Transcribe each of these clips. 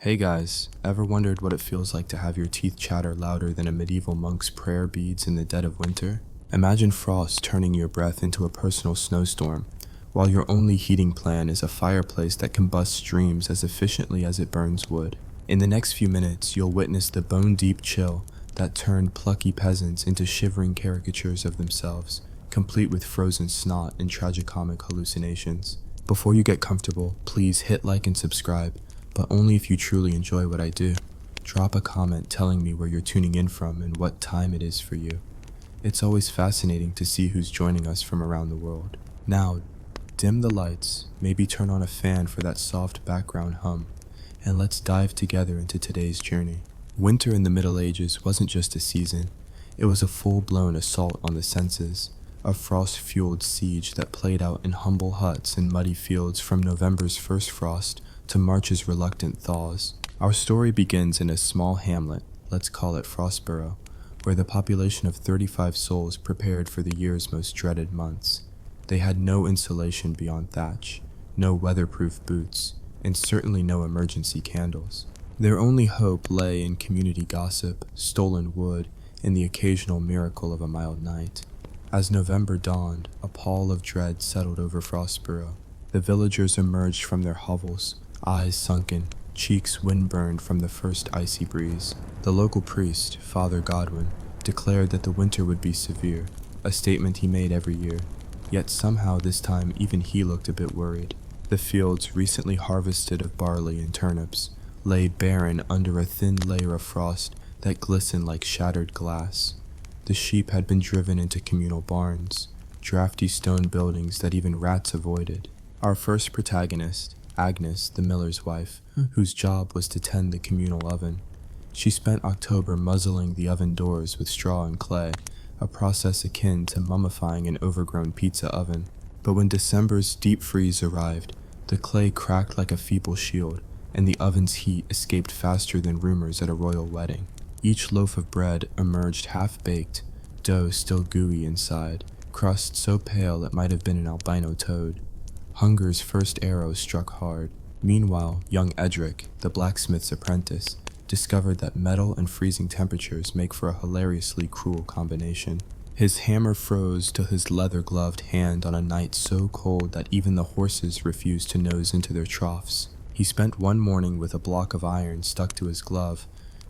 Hey guys, ever wondered what it feels like to have your teeth chatter louder than a medieval monk's prayer beads in the dead of winter? Imagine frost turning your breath into a personal snowstorm, while your only heating plan is a fireplace that combusts dreams as efficiently as it burns wood. In the next few minutes, you'll witness the bone-deep chill that turned plucky peasants into shivering caricatures of themselves, complete with frozen snot and tragicomic hallucinations. Before you get comfortable, please hit like and subscribe, but only if you truly enjoy what I do. Drop a comment telling me where you're tuning in from and what time it is for you. It's always fascinating to see who's joining us from around the world. Now, dim the lights, maybe turn on a fan for that soft background hum, and let's dive together into today's journey. Winter in the Middle Ages wasn't just a season, it was a full-blown assault on the senses, a frost-fueled siege that played out in humble huts and muddy fields from November's first frost to March's reluctant thaws. Our story begins in a small hamlet, let's call it Frostborough, where the population of 35 souls prepared for the year's most dreaded months. They had no insulation beyond thatch, no weatherproof boots, and certainly no emergency candles. Their only hope lay in community gossip, stolen wood, and the occasional miracle of a mild night. As November dawned, a pall of dread settled over Frostborough. The villagers emerged from their hovels, eyes sunken, cheeks windburned from the first icy breeze. The local priest, Father Godwin, declared that the winter would be severe, a statement he made every year. Yet somehow this time even he looked a bit worried. The fields, recently harvested of barley and turnips, lay barren under a thin layer of frost that glistened like shattered glass. The sheep had been driven into communal barns, drafty stone buildings that even rats avoided. Our first protagonist, Agnes, the miller's wife, whose job was to tend the communal oven. She spent October muzzling the oven doors with straw and clay, a process akin to mummifying an overgrown pizza oven. But when December's deep freeze arrived, the clay cracked like a feeble shield, and the oven's heat escaped faster than rumors at a royal wedding. Each loaf of bread emerged half-baked, dough still gooey inside, crust so pale it might have been an albino toad. Hunger's first arrow struck hard. Meanwhile, young Edric, the blacksmith's apprentice, discovered that metal and freezing temperatures make for a hilariously cruel combination. His hammer froze to his leather-gloved hand on a night so cold that even the horses refused to nose into their troughs. He spent one morning with a block of iron stuck to his glove,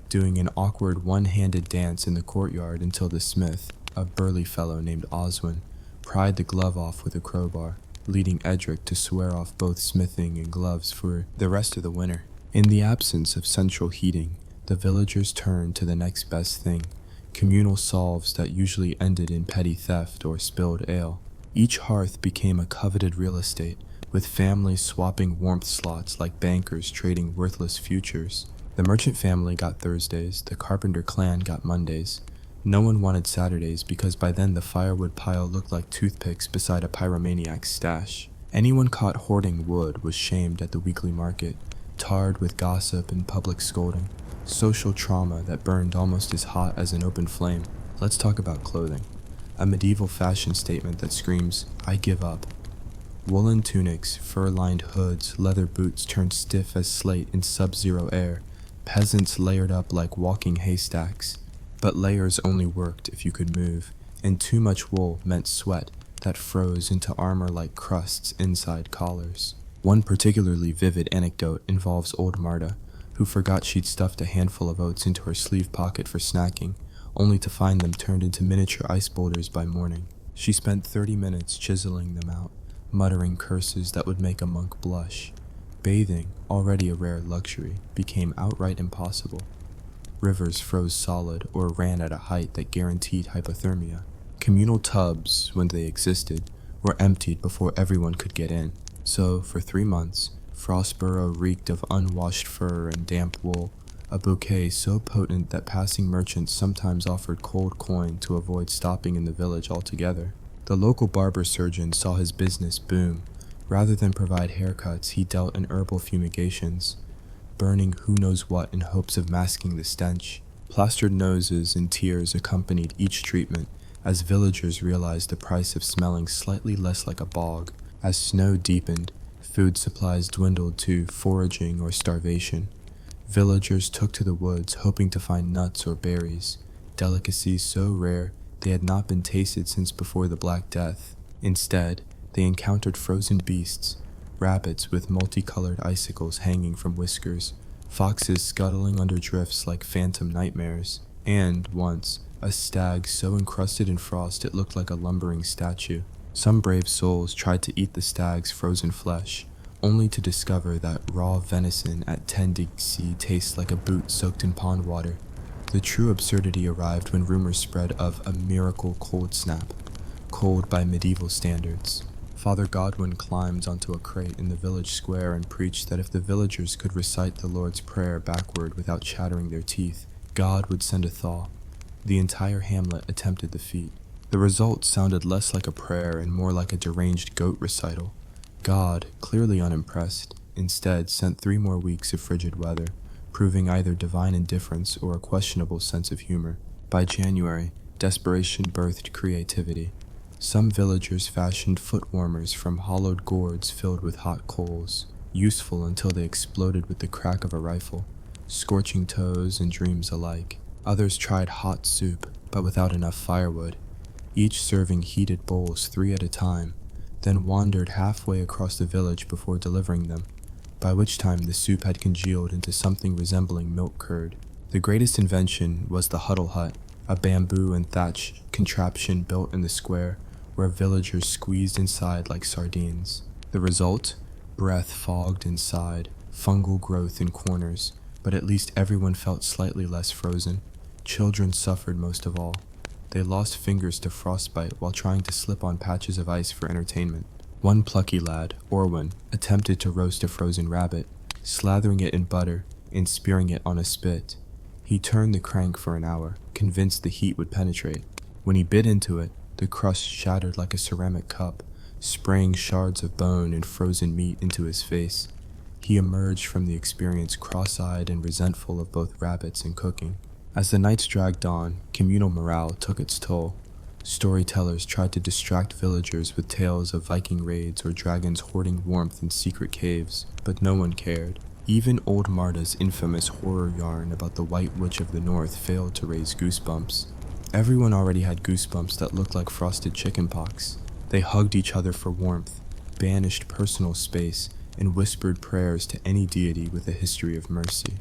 doing an awkward one-handed dance in the courtyard until the smith, a burly fellow named Oswin, pried the glove off with a crowbar, leading Edric to swear off both smithing and gloves for the rest of the winter. In the absence of central heating, the villagers turned to the next best thing, communal solves that usually ended in petty theft or spilled ale. Each hearth became a coveted real estate, with families swapping warmth slots like bankers trading worthless futures. The merchant family got Thursdays, the carpenter clan got Mondays. No one wanted Saturdays because by then the firewood pile looked like toothpicks beside a pyromaniac's stash. Anyone caught hoarding wood was shamed at the weekly market, tarred with gossip and public scolding. Social trauma that burned almost as hot as an open flame. Let's talk about clothing. A medieval fashion statement that screams, "I give up." Woolen tunics, fur-lined hoods, leather boots turned stiff as slate in sub-zero air. Peasants layered up like walking haystacks. But layers only worked if you could move, and too much wool meant sweat that froze into armor like crusts inside collars. One particularly vivid anecdote involves old Marta, who forgot she'd stuffed a handful of oats into her sleeve pocket for snacking, only to find them turned into miniature ice boulders by morning. She spent 30 minutes chiseling them out, muttering curses that would make a monk blush. Bathing, already a rare luxury, became outright impossible. Rivers froze solid or ran at a height that guaranteed hypothermia. Communal tubs, when they existed, were emptied before everyone could get in. So, for 3 months, Frostborough reeked of unwashed fur and damp wool, a bouquet so potent that passing merchants sometimes offered cold coin to avoid stopping in the village altogether. The local barber surgeon saw his business boom. Rather than provide haircuts, he dealt in herbal fumigations, burning who knows what in hopes of masking the stench. Plastered noses and tears accompanied each treatment as villagers realized the price of smelling slightly less like a bog. As snow deepened, food supplies dwindled to foraging or starvation. Villagers took to the woods hoping to find nuts or berries, delicacies so rare they had not been tasted since before the Black Death. Instead, they encountered frozen beasts, rabbits with multicolored icicles hanging from whiskers, foxes scuttling under drifts like phantom nightmares, and, once, a stag so encrusted in frost it looked like a lumbering statue. Some brave souls tried to eat the stag's frozen flesh, only to discover that raw venison at 10 degrees C tastes like a boot soaked in pond water. The true absurdity arrived when rumors spread of a miracle cold snap, cold by medieval standards. Father Godwin climbed onto a crate in the village square and preached that if the villagers could recite the Lord's Prayer backward without chattering their teeth, God would send a thaw. The entire hamlet attempted the feat. The result sounded less like a prayer and more like a deranged goat recital. God, clearly unimpressed, instead sent 3 more weeks of frigid weather, proving either divine indifference or a questionable sense of humor. By January, desperation birthed creativity. Some villagers fashioned foot warmers from hollowed gourds filled with hot coals, useful until they exploded with the crack of a rifle, scorching toes and dreams alike. Others tried hot soup, but without enough firewood, each serving heated bowls 3 at a time, then wandered halfway across the village before delivering them, by which time the soup had congealed into something resembling milk curd. The greatest invention was the huddle hut, a bamboo and thatch contraption built in the square, where villagers squeezed inside like sardines. The result? Breath fogged inside, fungal growth in corners, but at least everyone felt slightly less frozen. Children suffered most of all. They lost fingers to frostbite while trying to slip on patches of ice for entertainment. One plucky lad, Orwin, attempted to roast a frozen rabbit, slathering it in butter and spearing it on a spit. He turned the crank for an hour, convinced the heat would penetrate. When he bit into it, the crust shattered like a ceramic cup, spraying shards of bone and frozen meat into his face. He emerged from the experience cross-eyed and resentful of both rabbits and cooking. As the nights dragged on, communal morale took its toll. Storytellers tried to distract villagers with tales of Viking raids or dragons hoarding warmth in secret caves, but no one cared. Even old Marta's infamous horror yarn about the White Witch of the North failed to raise goosebumps. Everyone already had goosebumps that looked like frosted chickenpox. They hugged each other for warmth, banished personal space, and whispered prayers to any deity with a history of mercy.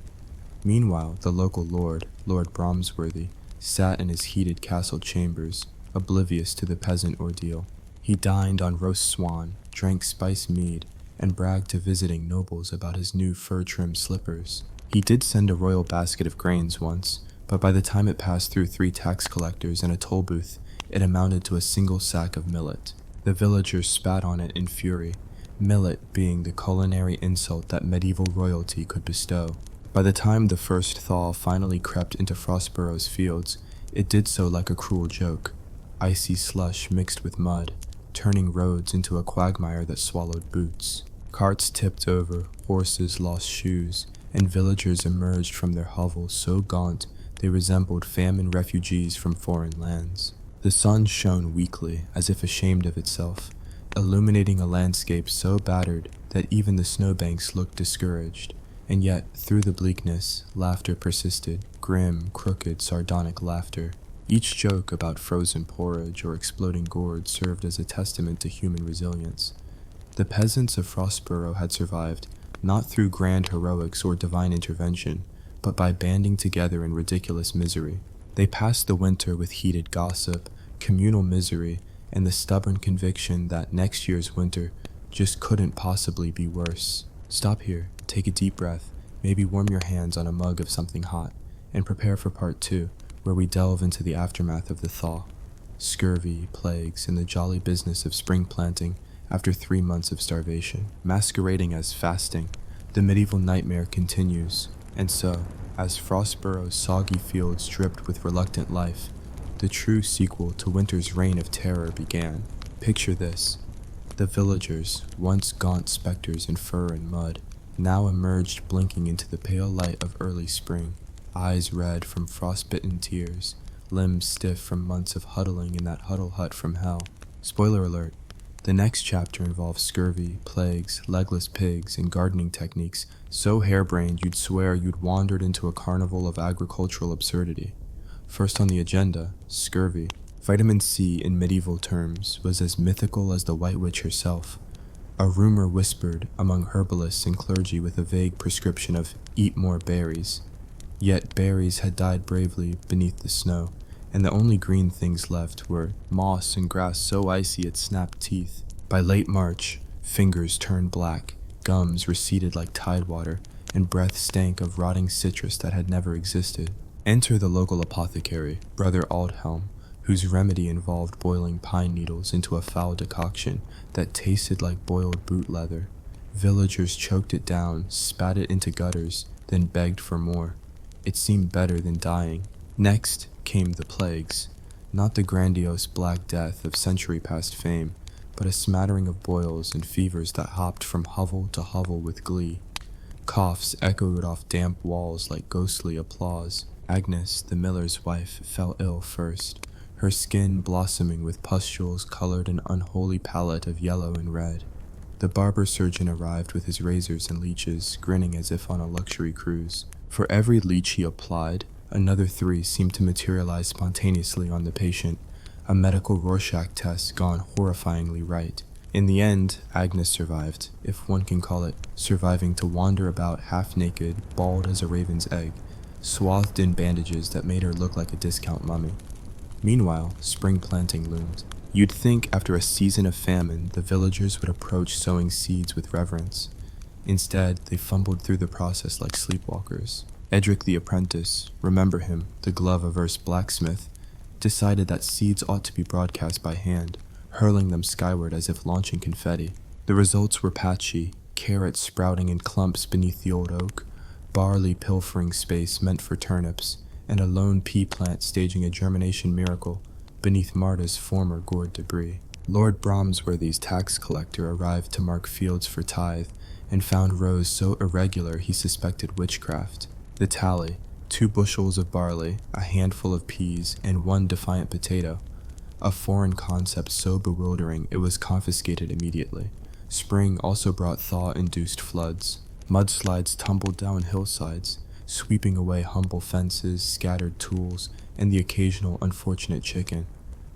Meanwhile, the local lord, Lord Bromsworthy, sat in his heated castle chambers, oblivious to the peasant ordeal. He dined on roast swan, drank spice mead, and bragged to visiting nobles about his new fur-trimmed slippers. He did send a royal basket of grains once, but by the time it passed through 3 tax collectors and a toll booth, it amounted to a single sack of millet. The villagers spat on it in fury, millet being the culinary insult that medieval royalty could bestow. By the time the first thaw finally crept into Frostborough's fields, it did so like a cruel joke. Icy slush mixed with mud, turning roads into a quagmire that swallowed boots. Carts tipped over, horses lost shoes, and villagers emerged from their hovels so gaunt they resembled famine refugees from foreign lands. The sun shone weakly, as if ashamed of itself, illuminating a landscape so battered that even the snowbanks looked discouraged. And yet, through the bleakness, laughter persisted, grim, crooked, sardonic laughter. Each joke about frozen porridge or exploding gourds served as a testament to human resilience. The peasants of Frostborough had survived, not through grand heroics or divine intervention, but by banding together in ridiculous misery. They passed the winter with heated gossip, communal misery, and the stubborn conviction that next year's winter just couldn't possibly be worse. Stop here, take a deep breath, maybe warm your hands on a mug of something hot, and prepare for part 2, where we delve into the aftermath of the thaw. Scurvy, plagues, and the jolly business of spring planting after 3 months of starvation. Masquerading as fasting, the medieval nightmare continues, and so, as Frostborough's soggy fields dripped with reluctant life, the true sequel to winter's reign of terror began. Picture this. The villagers, once gaunt specters in fur and mud, now emerged blinking into the pale light of early spring, eyes red from frostbitten tears, limbs stiff from months of huddling in that huddle hut from hell. Spoiler alert, the next chapter involves scurvy, plagues, legless pigs, and gardening techniques So harebrained you'd swear you'd wandered into a carnival of agricultural absurdity. First on the agenda, scurvy. Vitamin C in medieval terms was as mythical as the White Witch herself. A rumor whispered among herbalists and clergy with a vague prescription of eat more berries. Yet berries had died bravely beneath the snow, and the only green things left were moss and grass so icy it snapped teeth. By late March, fingers turned black, gums receded like tidewater, and breath stank of rotting citrus that had never existed. Enter the local apothecary, Brother Aldhelm, whose remedy involved boiling pine needles into a foul decoction that tasted like boiled boot leather. Villagers choked it down, spat it into gutters, then begged for more. It seemed better than dying. Next came the plagues, not the grandiose Black Death of century-past fame, but a smattering of boils and fevers that hopped from hovel to hovel with glee. Coughs echoed off damp walls like ghostly applause. Agnes, the miller's wife, fell ill first, her skin blossoming with pustules colored an unholy palette of yellow and red. The barber surgeon arrived with his razors and leeches, grinning as if on a luxury cruise. For every leech he applied, another 3 seemed to materialize spontaneously on the patient, a medical Rorschach test gone horrifyingly right. In the end, Agnes survived, if one can call it surviving, to wander about half-naked, bald as a raven's egg, swathed in bandages that made her look like a discount mummy. Meanwhile, spring planting loomed. You'd think after a season of famine, the villagers would approach sowing seeds with reverence. Instead, they fumbled through the process like sleepwalkers. Edric the apprentice, remember him, the glove-averse blacksmith, decided that seeds ought to be broadcast by hand, hurling them skyward as if launching confetti. The results were patchy, carrots sprouting in clumps beneath the old oak, barley pilfering space meant for turnips, and a lone pea plant staging a germination miracle beneath Marta's former gourd debris. Lord Bromsworthy's tax collector arrived to mark fields for tithe, and found rows so irregular he suspected witchcraft. The tally: 2 bushels of barley, a handful of peas, and 1 defiant potato. A foreign concept so bewildering it was confiscated immediately. Spring also brought thaw-induced floods. Mudslides tumbled down hillsides, sweeping away humble fences, scattered tools, and the occasional unfortunate chicken.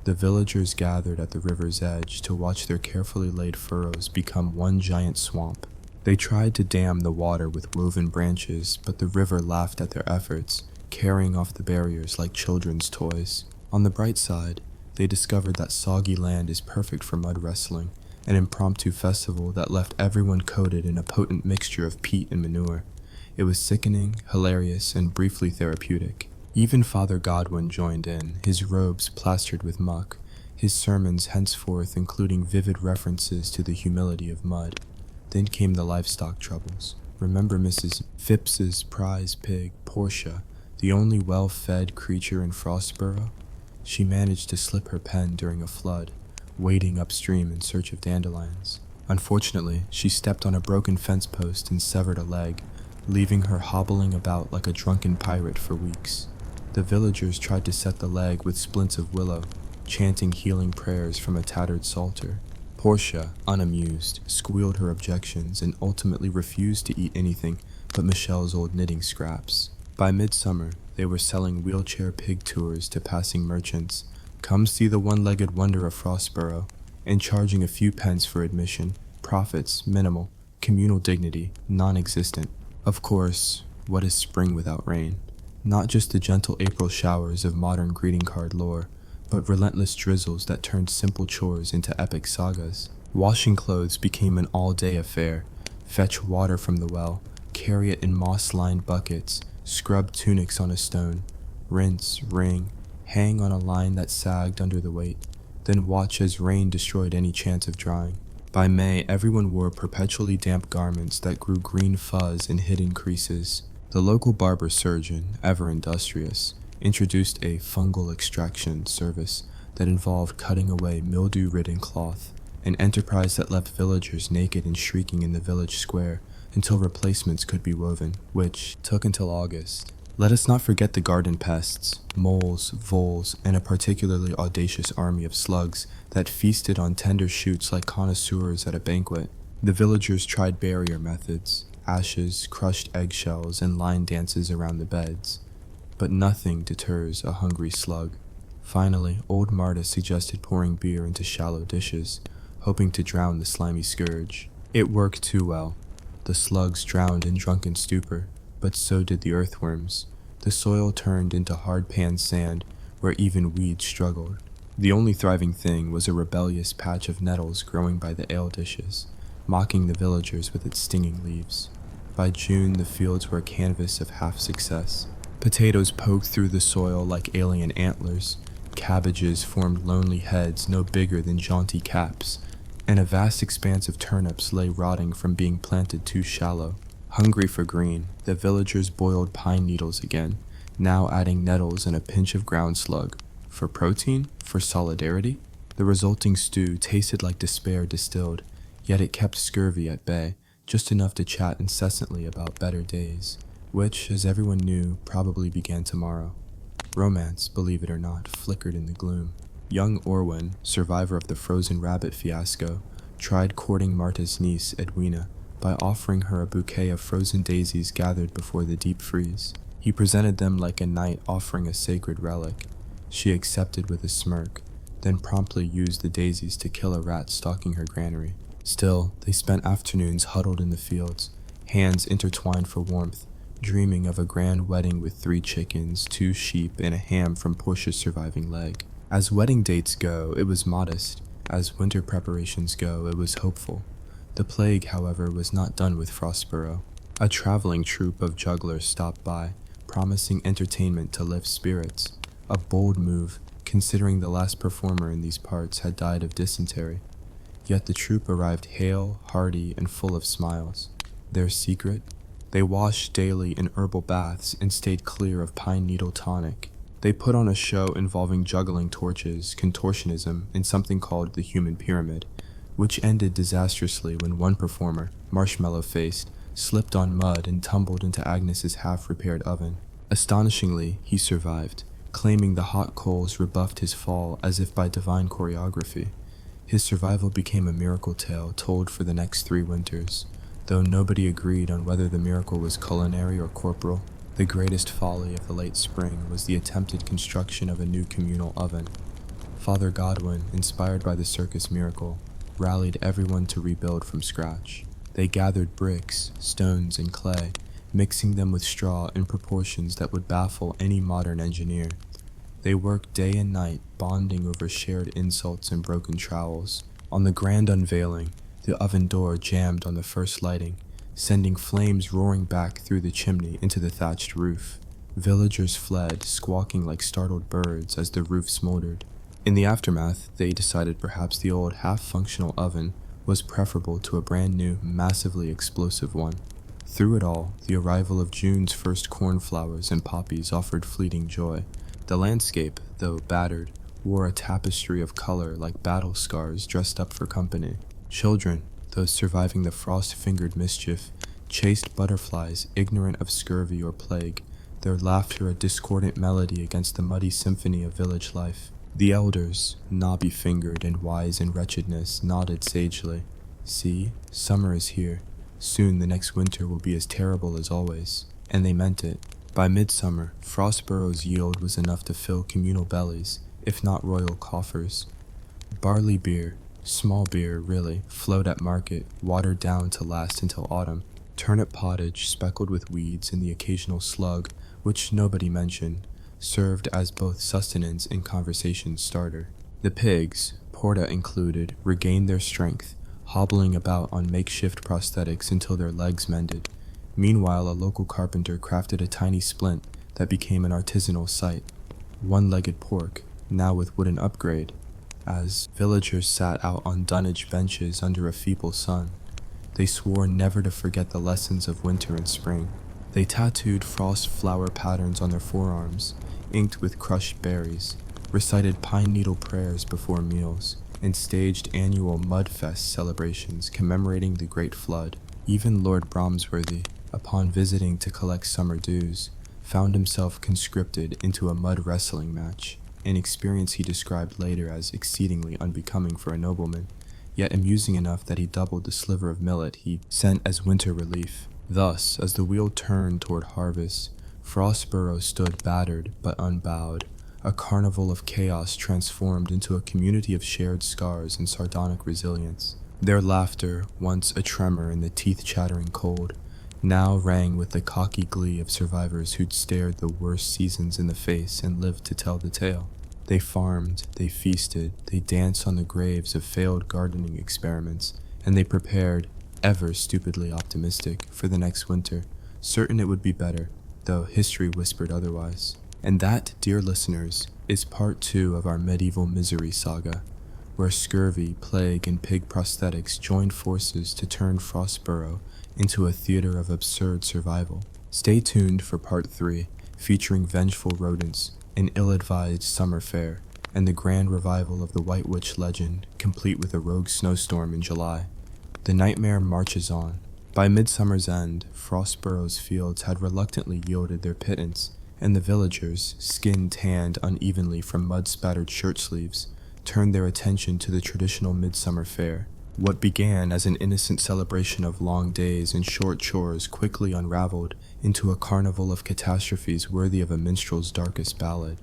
The villagers gathered at the river's edge to watch their carefully laid furrows become one giant swamp. They tried to dam the water with woven branches, but the river laughed at their efforts, carrying off the barriers like children's toys. On the bright side, they discovered that soggy land is perfect for mud wrestling, an impromptu festival that left everyone coated in a potent mixture of peat and manure. It was sickening, hilarious, and briefly therapeutic. Even Father Godwin joined in, his robes plastered with muck, his sermons henceforth including vivid references to the humility of mud. Then came the livestock troubles. Remember Mrs. Phipps's prize pig, Portia, the only well-fed creature in Frostborough? She managed to slip her pen during a flood, wading upstream in search of dandelions. Unfortunately, she stepped on a broken fence post and severed a leg, leaving her hobbling about like a drunken pirate for weeks. The villagers tried to set the leg with splints of willow, chanting healing prayers from a tattered psalter. Portia, unamused, squealed her objections and ultimately refused to eat anything but Michelle's old knitting scraps. By midsummer, they were selling wheelchair pig tours to passing merchants, come see the one-legged wonder of Frostborough, and charging a few pence for admission, profits minimal, communal dignity non-existent. Of course, what is spring without rain? Not just the gentle April showers of modern greeting card lore, but relentless drizzles that turned simple chores into epic sagas. Washing clothes became an all-day affair. Fetch water from the well, carry it in moss-lined buckets, scrub tunics on a stone, rinse, wring, hang on a line that sagged under the weight, then watch as rain destroyed any chance of drying. By May, everyone wore perpetually damp garments that grew green fuzz in hidden creases. The local barber surgeon, ever industrious, introduced a fungal extraction service that involved cutting away mildew-ridden cloth, an enterprise that left villagers naked and shrieking in the village square until replacements could be woven, which took until August. Let us not forget the garden pests, moles, voles, and a particularly audacious army of slugs that feasted on tender shoots like connoisseurs at a banquet. The villagers tried barrier methods, ashes, crushed eggshells, and line dances around the beds. But nothing deters a hungry slug. Finally, old Marta suggested pouring beer into shallow dishes, hoping to drown the slimy scourge. It worked too well. The slugs drowned in drunken stupor, but so did the earthworms. The soil turned into hard-pan sand where even weeds struggled. The only thriving thing was a rebellious patch of nettles growing by the ale dishes, mocking the villagers with its stinging leaves. By June, the fields were a canvas of half success. Potatoes poked through the soil like alien antlers. Cabbages formed lonely heads no bigger than jaunty caps, and a vast expanse of turnips lay rotting from being planted too shallow. Hungry for green, the villagers boiled pine needles again, now adding nettles and a pinch of ground slug. For protein? For solidarity? The resulting stew tasted like despair distilled, yet it kept scurvy at bay, just enough to chat incessantly about better days, which, as everyone knew, probably began tomorrow. Romance, believe it or not, flickered in the gloom. Young Orwin, survivor of the frozen rabbit fiasco, tried courting Marta's niece, Edwina, by offering her a bouquet of frozen daisies gathered before the deep freeze. He presented them like a knight offering a sacred relic. She accepted with a smirk, then promptly used the daisies to kill a rat stalking her granary. Still, they spent afternoons huddled in the fields, hands intertwined for warmth, dreaming of a grand wedding with 3 chickens, 2 sheep, and a ham from Portia's surviving leg. As wedding dates go, it was modest. As winter preparations go, it was hopeful. The plague, however, was not done with Frostborough. A traveling troupe of jugglers stopped by, promising entertainment to lift spirits. A bold move, considering the last performer in these parts had died of dysentery. Yet the troupe arrived hale, hearty, and full of smiles. Their secret? They washed daily in herbal baths and stayed clear of pine needle tonic. They put on a show involving juggling torches, contortionism, and something called the human pyramid, which ended disastrously when one performer, marshmallow-faced, slipped on mud and tumbled into Agnes's half-repaired oven. Astonishingly, he survived, claiming the hot coals rebuffed his fall as if by divine choreography. His survival became a miracle tale told for the next 3 winters, though nobody agreed on whether the miracle was culinary or corporal. The greatest folly of the late spring was the attempted construction of a new communal oven. Father Godwin, inspired by the circus miracle, rallied everyone to rebuild from scratch. They gathered bricks, stones, and clay, mixing them with straw in proportions that would baffle any modern engineer. They worked day and night, bonding over shared insults and broken trowels. On the grand unveiling, the oven door jammed on the first lighting, sending flames roaring back through the chimney into the thatched roof. Villagers fled, squawking like startled birds as the roof smoldered. In the aftermath, they decided perhaps the old half-functional oven was preferable to a brand new, massively explosive one. Through it all, the arrival of June's first cornflowers and poppies offered fleeting joy. The landscape, though battered, wore a tapestry of color like battle scars dressed up for company. Children, those surviving the frost-fingered mischief, chased butterflies ignorant of scurvy or plague, their laughter a discordant melody against the muddy symphony of village life. The elders, knobby-fingered and wise in wretchedness, nodded sagely. See, summer is here. Soon the next winter will be as terrible as always. And they meant it. By midsummer, Frostborough's yield was enough to fill communal bellies, if not royal coffers. Barley beer, small beer really, flowed at market, watered down to last until autumn. Turnip pottage speckled with weeds and the occasional slug, which nobody mentioned, served as both sustenance and conversation starter. The pigs, Porta included, regained their strength, hobbling about on makeshift prosthetics until their legs mended. Meanwhile, a local carpenter crafted a tiny splint that became an artisanal sight. One-legged pork, now with wooden upgrade, as villagers sat out on dunnage benches under a feeble sun. They swore never to forget the lessons of winter and spring. They tattooed frost flower patterns on their forearms, inked with crushed berries, recited pine needle prayers before meals, and staged annual Mudfest celebrations commemorating the Great Flood. Even Lord Bromsworthy, upon visiting to collect summer dues, found himself conscripted into a mud wrestling match, an experience he described later as exceedingly unbecoming for a nobleman, yet amusing enough that he doubled the sliver of millet he sent as winter relief. Thus, as the wheel turned toward harvest, Frostboro stood battered but unbowed, a carnival of chaos transformed into a community of shared scars and sardonic resilience. Their laughter, once a tremor in the teeth-chattering cold, now rang with the cocky glee of survivors who'd stared the worst seasons in the face and lived to tell the tale. They farmed, they feasted, they danced on the graves of failed gardening experiments, and they prepared, ever stupidly optimistic, for the next winter, certain it would be better, though history whispered otherwise. And that, dear listeners, is part 2 of our medieval misery saga, where scurvy, plague, and pig prosthetics joined forces to turn Frostboro into a theater of absurd survival. Stay tuned for part 3, featuring vengeful rodents, an ill-advised summer fair, and the grand revival of the White Witch legend, complete with a rogue snowstorm in July. The nightmare marches on. By midsummer's end, Frostboro's fields had reluctantly yielded their pittance, and the villagers, skin tanned unevenly from mud-spattered shirt sleeves, turned their attention to the traditional midsummer fair. What began as an innocent celebration of long days and short chores quickly unraveled into a carnival of catastrophes worthy of a minstrel's darkest ballad.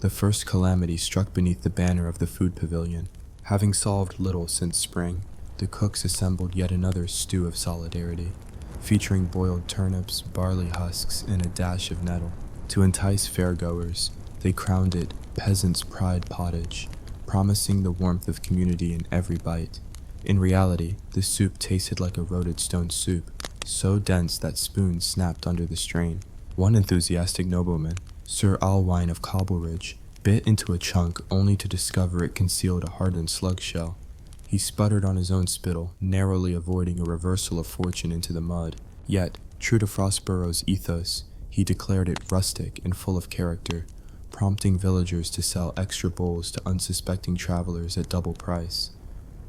The first calamity struck beneath the banner of the food pavilion. Having solved little since spring, the cooks assembled yet another stew of solidarity, featuring boiled turnips, barley husks, and a dash of nettle. To entice fairgoers, they crowned it Peasants' Pride Pottage, promising the warmth of community in every bite. In reality, the soup tasted like eroded stone soup, so dense that spoons snapped under the strain. One enthusiastic nobleman, Sir Alwine of Cobbleridge, bit into a chunk only to discover it concealed a hardened slug shell. He sputtered on his own spittle, narrowly avoiding a reversal of fortune into the mud. Yet, true to Frostboro's ethos, he declared it rustic and full of character, prompting villagers to sell extra bowls to unsuspecting travelers at double price.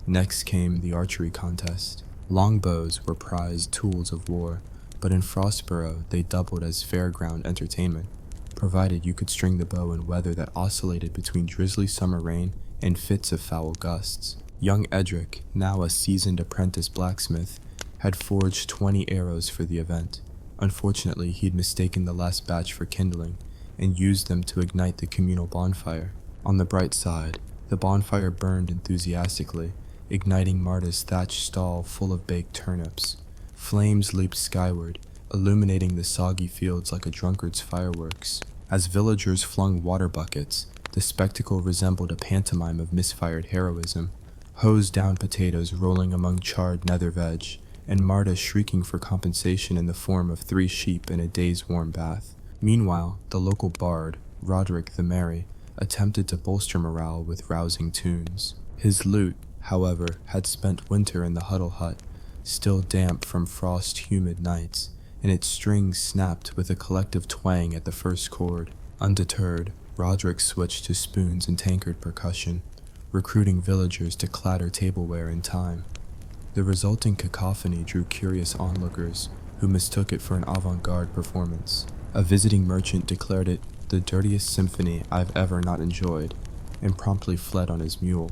Next came the archery contest. Longbows were prized tools of war, but in Frostboro they doubled as fairground entertainment, provided you could string the bow in weather that oscillated between drizzly summer rain and fits of foul gusts. Young Edric, now a seasoned apprentice blacksmith, had forged 20 arrows for the event. Unfortunately, he'd mistaken the last batch for kindling, and used them to ignite the communal bonfire. On the bright side, the bonfire burned enthusiastically, igniting Marta's thatched stall full of baked turnips. Flames leaped skyward, illuminating the soggy fields like a drunkard's fireworks. As villagers flung water buckets, the spectacle resembled a pantomime of misfired heroism. Hosed down potatoes rolling among charred nether veg, and Marta shrieking for compensation in the form of 3 sheep and a day's warm bath. Meanwhile, the local bard, Roderick the Merry, attempted to bolster morale with rousing tunes. His lute, however, had spent winter in the huddle hut, still damp from frost-humid nights, and its strings snapped with a collective twang at the first chord. Undeterred, Roderick switched to spoons and tankard percussion, recruiting villagers to clatter tableware in time. The resulting cacophony drew curious onlookers who mistook it for an avant-garde performance. A visiting merchant declared it the dirtiest symphony I've ever not enjoyed, and promptly fled on his mule,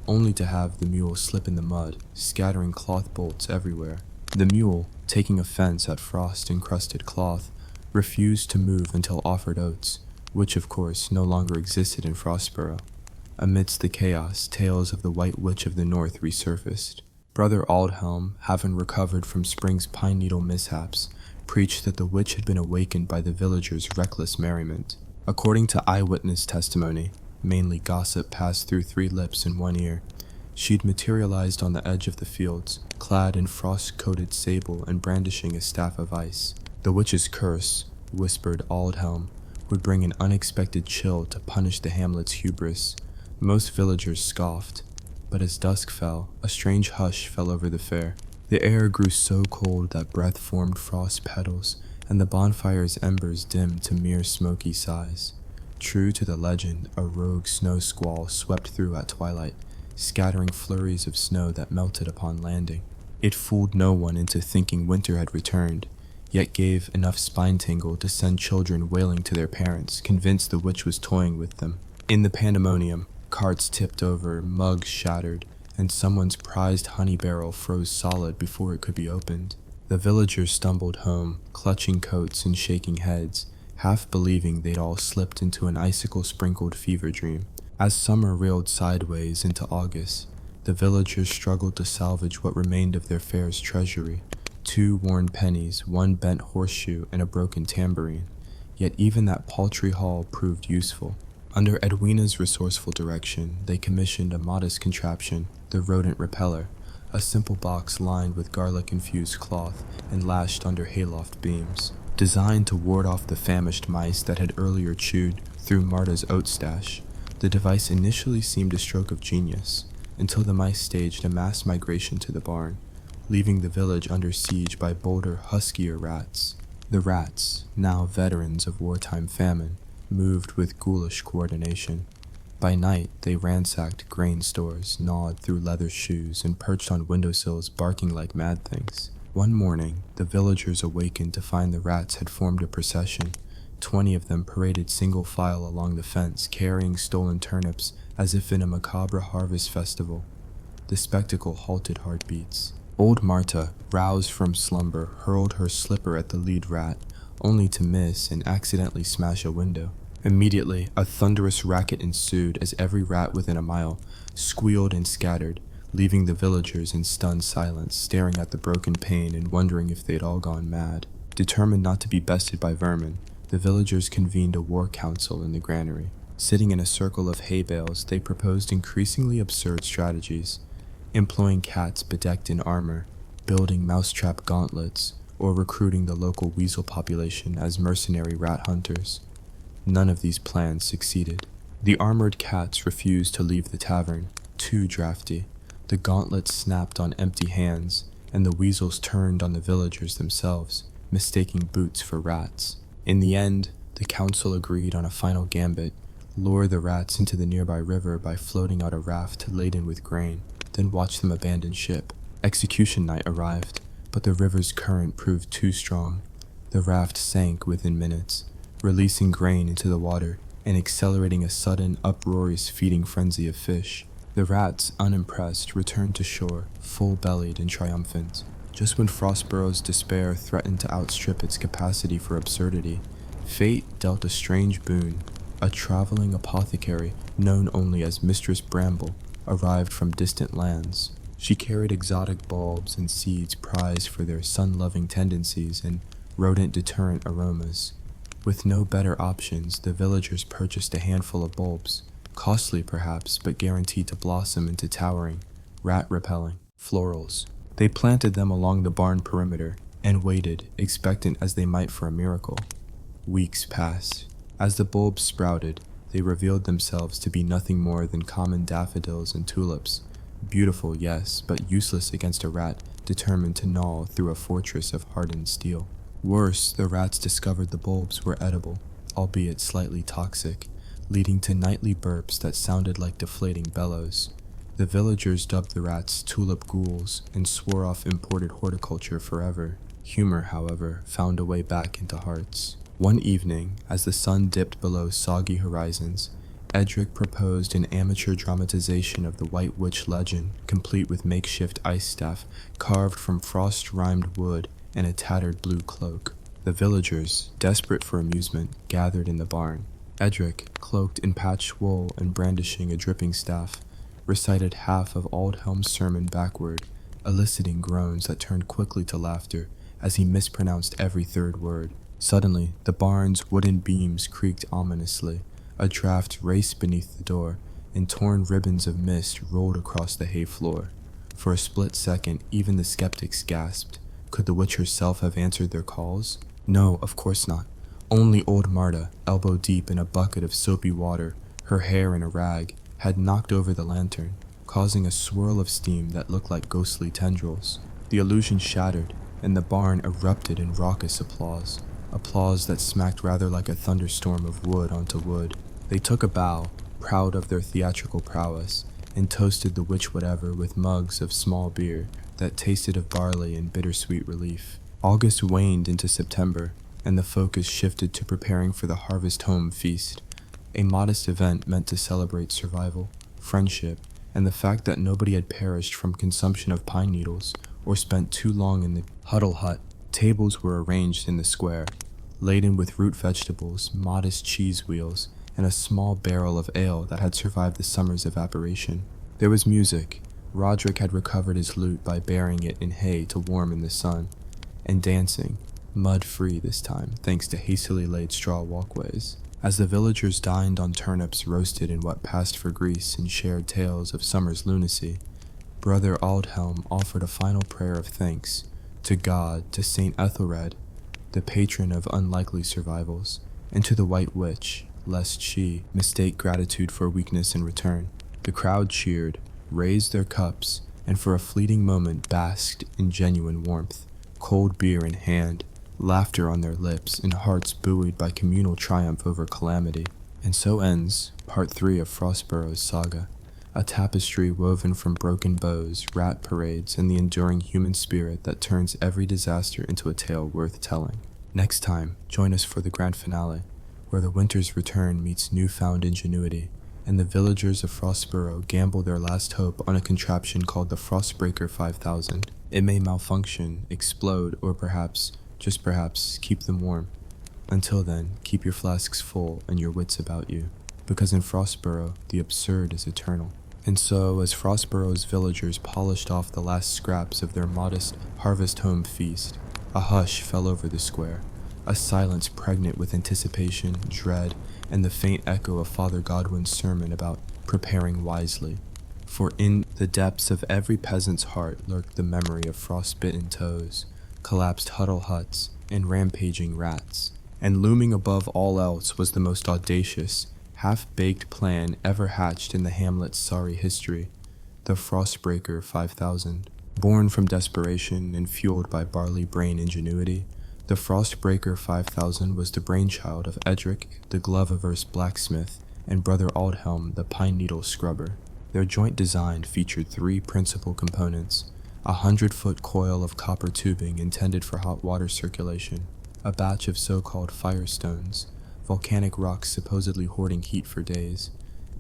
only to have the mule slip in the mud, scattering cloth bolts everywhere. The mule, taking offense at frost-encrusted cloth, refused to move until offered oats, which of course no longer existed in Frostboro. Amidst the chaos, tales of the White Witch of the North resurfaced. Brother Aldhelm, having recovered from spring's pine needle mishaps, preached that the witch had been awakened by the villagers' reckless merriment. According to eyewitness testimony, mainly gossip passed through 3 lips and 1 ear, she'd materialized on the edge of the fields, clad in frost-coated sable and brandishing a staff of ice. The witch's curse, whispered Aldhelm, would bring an unexpected chill to punish the hamlet's hubris. Most villagers scoffed, but as dusk fell, a strange hush fell over the fair. The air grew so cold that breath formed frost petals, and the bonfire's embers dimmed to mere smoky sighs. True to the legend, a rogue snow squall swept through at twilight, scattering flurries of snow that melted upon landing. It fooled no one into thinking winter had returned, yet gave enough spine tingle to send children wailing to their parents, convinced the witch was toying with them. In the pandemonium, carts tipped over, mugs shattered, and someone's prized honey barrel froze solid before it could be opened. The villagers stumbled home, clutching coats and shaking heads, half believing they'd all slipped into an icicle-sprinkled fever dream. As summer reeled sideways into August, the villagers struggled to salvage what remained of their fair's treasury: 2 worn pennies, 1 bent horseshoe, and a broken tambourine. Yet even that paltry haul proved useful. Under Edwina's resourceful direction, they commissioned a modest contraption, the rodent repeller, a simple box lined with garlic-infused cloth and lashed under hayloft beams. Designed to ward off the famished mice that had earlier chewed through Marta's oat stash, the device initially seemed a stroke of genius, until the mice staged a mass migration to the barn, leaving the village under siege by bolder, huskier rats. The rats, now veterans of wartime famine, moved with ghoulish coordination. By night, they ransacked grain stores, gnawed through leather shoes, and perched on windowsills barking like mad things. One morning, the villagers awakened to find the rats had formed a procession. 20 of them paraded single file along the fence, carrying stolen turnips as if in a macabre harvest festival. The spectacle halted heartbeats. Old Marta, roused from slumber, hurled her slipper at the lead rat, only to miss and accidentally smash a window. Immediately, a thunderous racket ensued as every rat within a mile squealed and scattered, leaving the villagers in stunned silence, staring at the broken pane and wondering if they'd all gone mad. Determined not to be bested by vermin, the villagers convened a war council in the granary. Sitting in a circle of hay bales, they proposed increasingly absurd strategies, employing cats bedecked in armor, building mousetrap gauntlets, or recruiting the local weasel population as mercenary rat hunters. None of these plans succeeded. The armored cats refused to leave the tavern, too drafty. The gauntlets snapped on empty hands, and the weasels turned on the villagers themselves, mistaking boots for rats. In the end, the council agreed on a final gambit: lure the rats into the nearby river by floating out a raft laden with grain, then watch them abandon ship. Execution night arrived, but the river's current proved too strong. The raft sank within minutes, releasing grain into the water and accelerating a sudden, uproarious feeding frenzy of fish. The rats, unimpressed, returned to shore, full-bellied and triumphant. Just when Frostborough's despair threatened to outstrip its capacity for absurdity, fate dealt a strange boon. A traveling apothecary, known only as Mistress Bramble, arrived from distant lands. She carried exotic bulbs and seeds prized for their sun-loving tendencies and rodent-deterrent aromas. With no better options, the villagers purchased a handful of bulbs, costly perhaps, but guaranteed to blossom into towering, rat-repelling florals. They planted them along the barn perimeter and waited, expectant as they might for a miracle. Weeks passed. As the bulbs sprouted, they revealed themselves to be nothing more than common daffodils and tulips. Beautiful, yes, but useless against a rat determined to gnaw through a fortress of hardened steel. Worse, the rats discovered the bulbs were edible, albeit slightly toxic, leading to nightly burps that sounded like deflating bellows. The villagers dubbed the rats tulip ghouls and swore off imported horticulture forever. Humor, however, found a way back into hearts. One evening, as the sun dipped below soggy horizons, Edric proposed an amateur dramatization of the White Witch legend, complete with makeshift ice staff carved from frost-rimed wood and a tattered blue cloak. The villagers, desperate for amusement, gathered in the barn. Edric, cloaked in patched wool and brandishing a dripping staff, recited half of Aldhelm's sermon backward, eliciting groans that turned quickly to laughter as he mispronounced every third word. Suddenly, the barn's wooden beams creaked ominously, a draft raced beneath the door, and torn ribbons of mist rolled across the hay floor. For a split second, even the skeptics gasped. Could the witch herself have answered their calls? No, of course not. Only old Marta, elbow deep in a bucket of soapy water, her hair in a rag, had knocked over the lantern, causing a swirl of steam that looked like ghostly tendrils. The illusion shattered, and the barn erupted in raucous applause. Applause that smacked rather like a thunderstorm of wood onto wood. They took a bow, proud of their theatrical prowess, and toasted the witch whatever with mugs of small beer that tasted of barley and bittersweet relief. August waned into September, and the focus shifted to preparing for the Harvest Home feast, a modest event meant to celebrate survival, friendship, and the fact that nobody had perished from consumption of pine needles or spent too long in the huddle hut. Tables were arranged in the square, laden with root vegetables, modest cheese wheels, and a small barrel of ale that had survived the summer's evaporation. There was music. Roderick had recovered his lute by burying it in hay to warm in the sun, and dancing, mud-free this time, thanks to hastily laid straw walkways. As the villagers dined on turnips roasted in what passed for grease and shared tales of summer's lunacy, Brother Aldhelm offered a final prayer of thanks to God, to Saint Ethelred, the patron of unlikely survivals, and to the White Witch, lest she mistake gratitude for weakness in return. The crowd cheered, raised their cups, and for a fleeting moment basked in genuine warmth, cold beer in hand, laughter on their lips, and hearts buoyed by communal triumph over calamity. And so ends Part 3 of Frostborough's saga, a tapestry woven from broken bows, rat parades, and the enduring human spirit that turns every disaster into a tale worth telling. Next time, join us for the grand finale, where the winter's return meets newfound ingenuity, and the villagers of Frostborough gamble their last hope on a contraption called the Frostbreaker 5000. It may malfunction, explode, or perhaps, just perhaps, keep them warm. Until then, keep your flasks full and your wits about you, because in Frostborough, the absurd is eternal. And so, as Frostborough's villagers polished off the last scraps of their modest harvest home feast, a hush fell over the square, a silence pregnant with anticipation, dread, and the faint echo of Father Godwin's sermon about preparing wisely. For in the depths of every peasant's heart lurked the memory of frostbitten toes, collapsed huddle huts, and rampaging rats. And looming above all else was the most audacious, half-baked plan ever hatched in the hamlet's sorry history, the Frostbreaker 5000. Born from desperation and fueled by barley brain ingenuity, the Frostbreaker 5000 was the brainchild of Edric, the glove-averse blacksmith, and Brother Aldhelm, the pine needle scrubber. Their joint design featured three principal components: a 100-foot coil of copper tubing intended for hot water circulation, a batch of so-called firestones, volcanic rocks supposedly hoarding heat for days,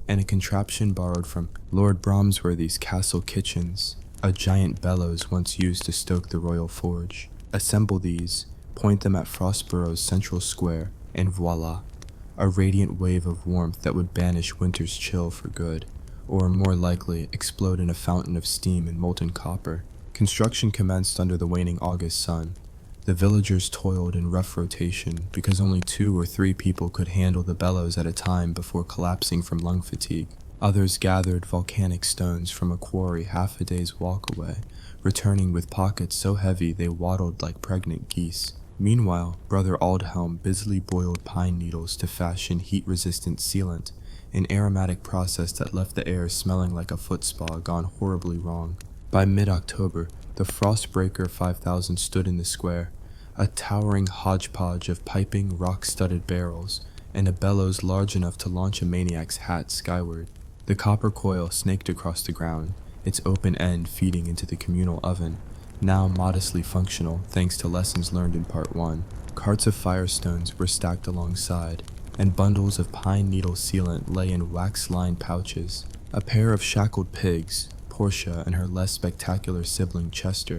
and a contraption borrowed from Lord Bromsworthy's castle kitchens, a giant bellows once used to stoke the royal forge. Assemble these, point them at Frostborough's central square, and voila, a radiant wave of warmth that would banish winter's chill for good, or more likely explode in a fountain of steam and molten copper. Construction commenced under the waning August sun. The villagers toiled in rough rotation because only 2 or 3 people could handle the bellows at a time before collapsing from lung fatigue. Others gathered volcanic stones from a quarry half a day's walk away, returning with pockets so heavy they waddled like pregnant geese. Meanwhile, Brother Aldhelm busily boiled pine needles to fashion heat-resistant sealant, an aromatic process that left the air smelling like a foot spa gone horribly wrong. By mid-October, the Frostbreaker 5000 stood in the square, a towering hodgepodge of piping, rock-studded barrels, and a bellows large enough to launch a maniac's hat skyward. The copper coil snaked across the ground, its open end feeding into the communal oven, now modestly functional thanks to lessons learned in Part 1. Carts of firestones were stacked alongside, and bundles of pine needle sealant lay in wax-lined pouches. A pair of shackled pigs, Portia and her less spectacular sibling Chester,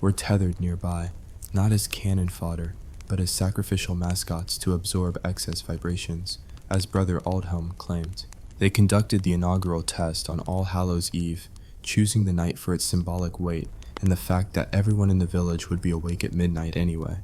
were tethered nearby, not as cannon fodder, but as sacrificial mascots to absorb excess vibrations, as Brother Aldhelm claimed. They conducted the inaugural test on All Hallows' Eve, choosing the night for its symbolic weight and the fact that everyone in the village would be awake at midnight anyway.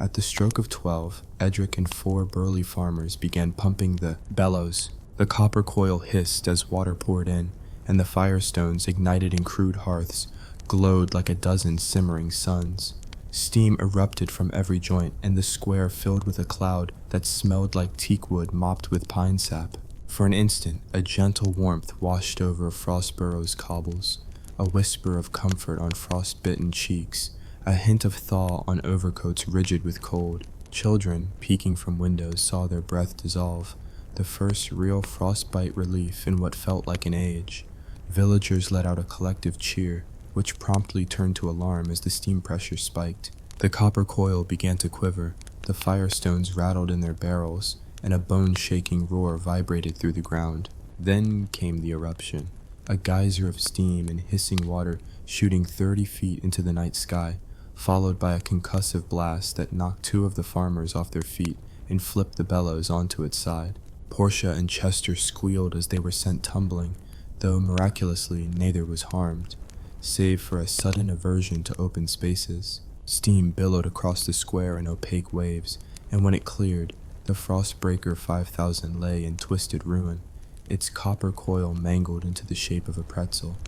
At the stroke of 12, Edric and 4 burly farmers began pumping the bellows. The copper coil hissed as water poured in, and the firestones, ignited in crude hearths, glowed like a dozen simmering suns. Steam erupted from every joint, and the square filled with a cloud that smelled like teak wood mopped with pine sap. For an instant, a gentle warmth washed over Frostborough's cobbles, a whisper of comfort on frost-bitten cheeks, a hint of thaw on overcoats rigid with cold. Children, peeking from windows, saw their breath dissolve, the first real frostbite relief in what felt like an age. Villagers let out a collective cheer, which promptly turned to alarm as the steam pressure spiked. The copper coil began to quiver, the firestones rattled in their barrels, and a bone-shaking roar vibrated through the ground. Then came the eruption. A geyser of steam and hissing water shooting 30 feet into the night sky, followed by a concussive blast that knocked 2 of the farmers off their feet and flipped the bellows onto its side. Portia and Chester squealed as they were sent tumbling, though miraculously neither was harmed, save for a sudden aversion to open spaces. Steam billowed across the square in opaque waves, and when it cleared, the Frostbreaker 5000 lay in twisted ruin, its copper coil mangled into the shape of a pretzel.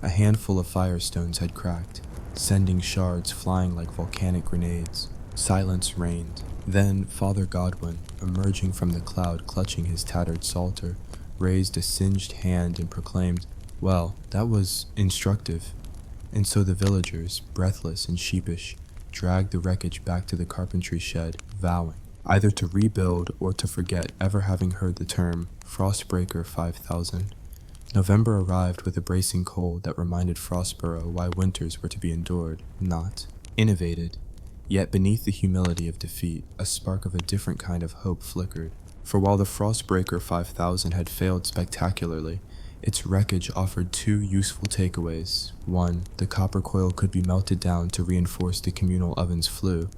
A handful of firestones had cracked, sending shards flying like volcanic grenades. Silence reigned. Then Father Godwin, emerging from the cloud clutching his tattered psalter, raised a singed hand and proclaimed, "Well, that was instructive." And so the villagers, breathless and sheepish, dragged the wreckage back to the carpentry shed, vowing either to rebuild or to forget ever having heard the term Frostbreaker 5000. November arrived with a bracing cold that reminded Frostborough why winters were to be endured, not innovated. Yet beneath the humility of defeat, a spark of a different kind of hope flickered. For while the Frostbreaker 5000 had failed spectacularly, its wreckage offered 2 useful takeaways. 1. The copper coil could be melted down to reinforce the communal oven's flue.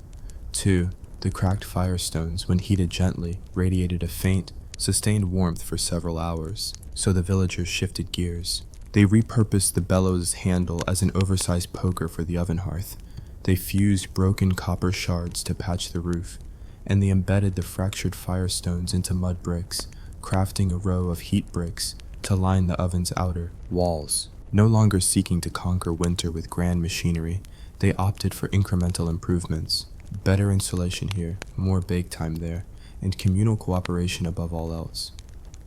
2. The cracked firestones, when heated gently, radiated a faint, sustained warmth for several hours. So the villagers shifted gears. They repurposed the bellows handle as an oversized poker for the oven hearth. They fused broken copper shards to patch the roof, and they embedded the fractured firestones into mud bricks, crafting a row of heat bricks to line the oven's outer walls. No longer seeking to conquer winter with grand machinery, they opted for incremental improvements. Better insulation here, more bake time there, and communal cooperation above all else.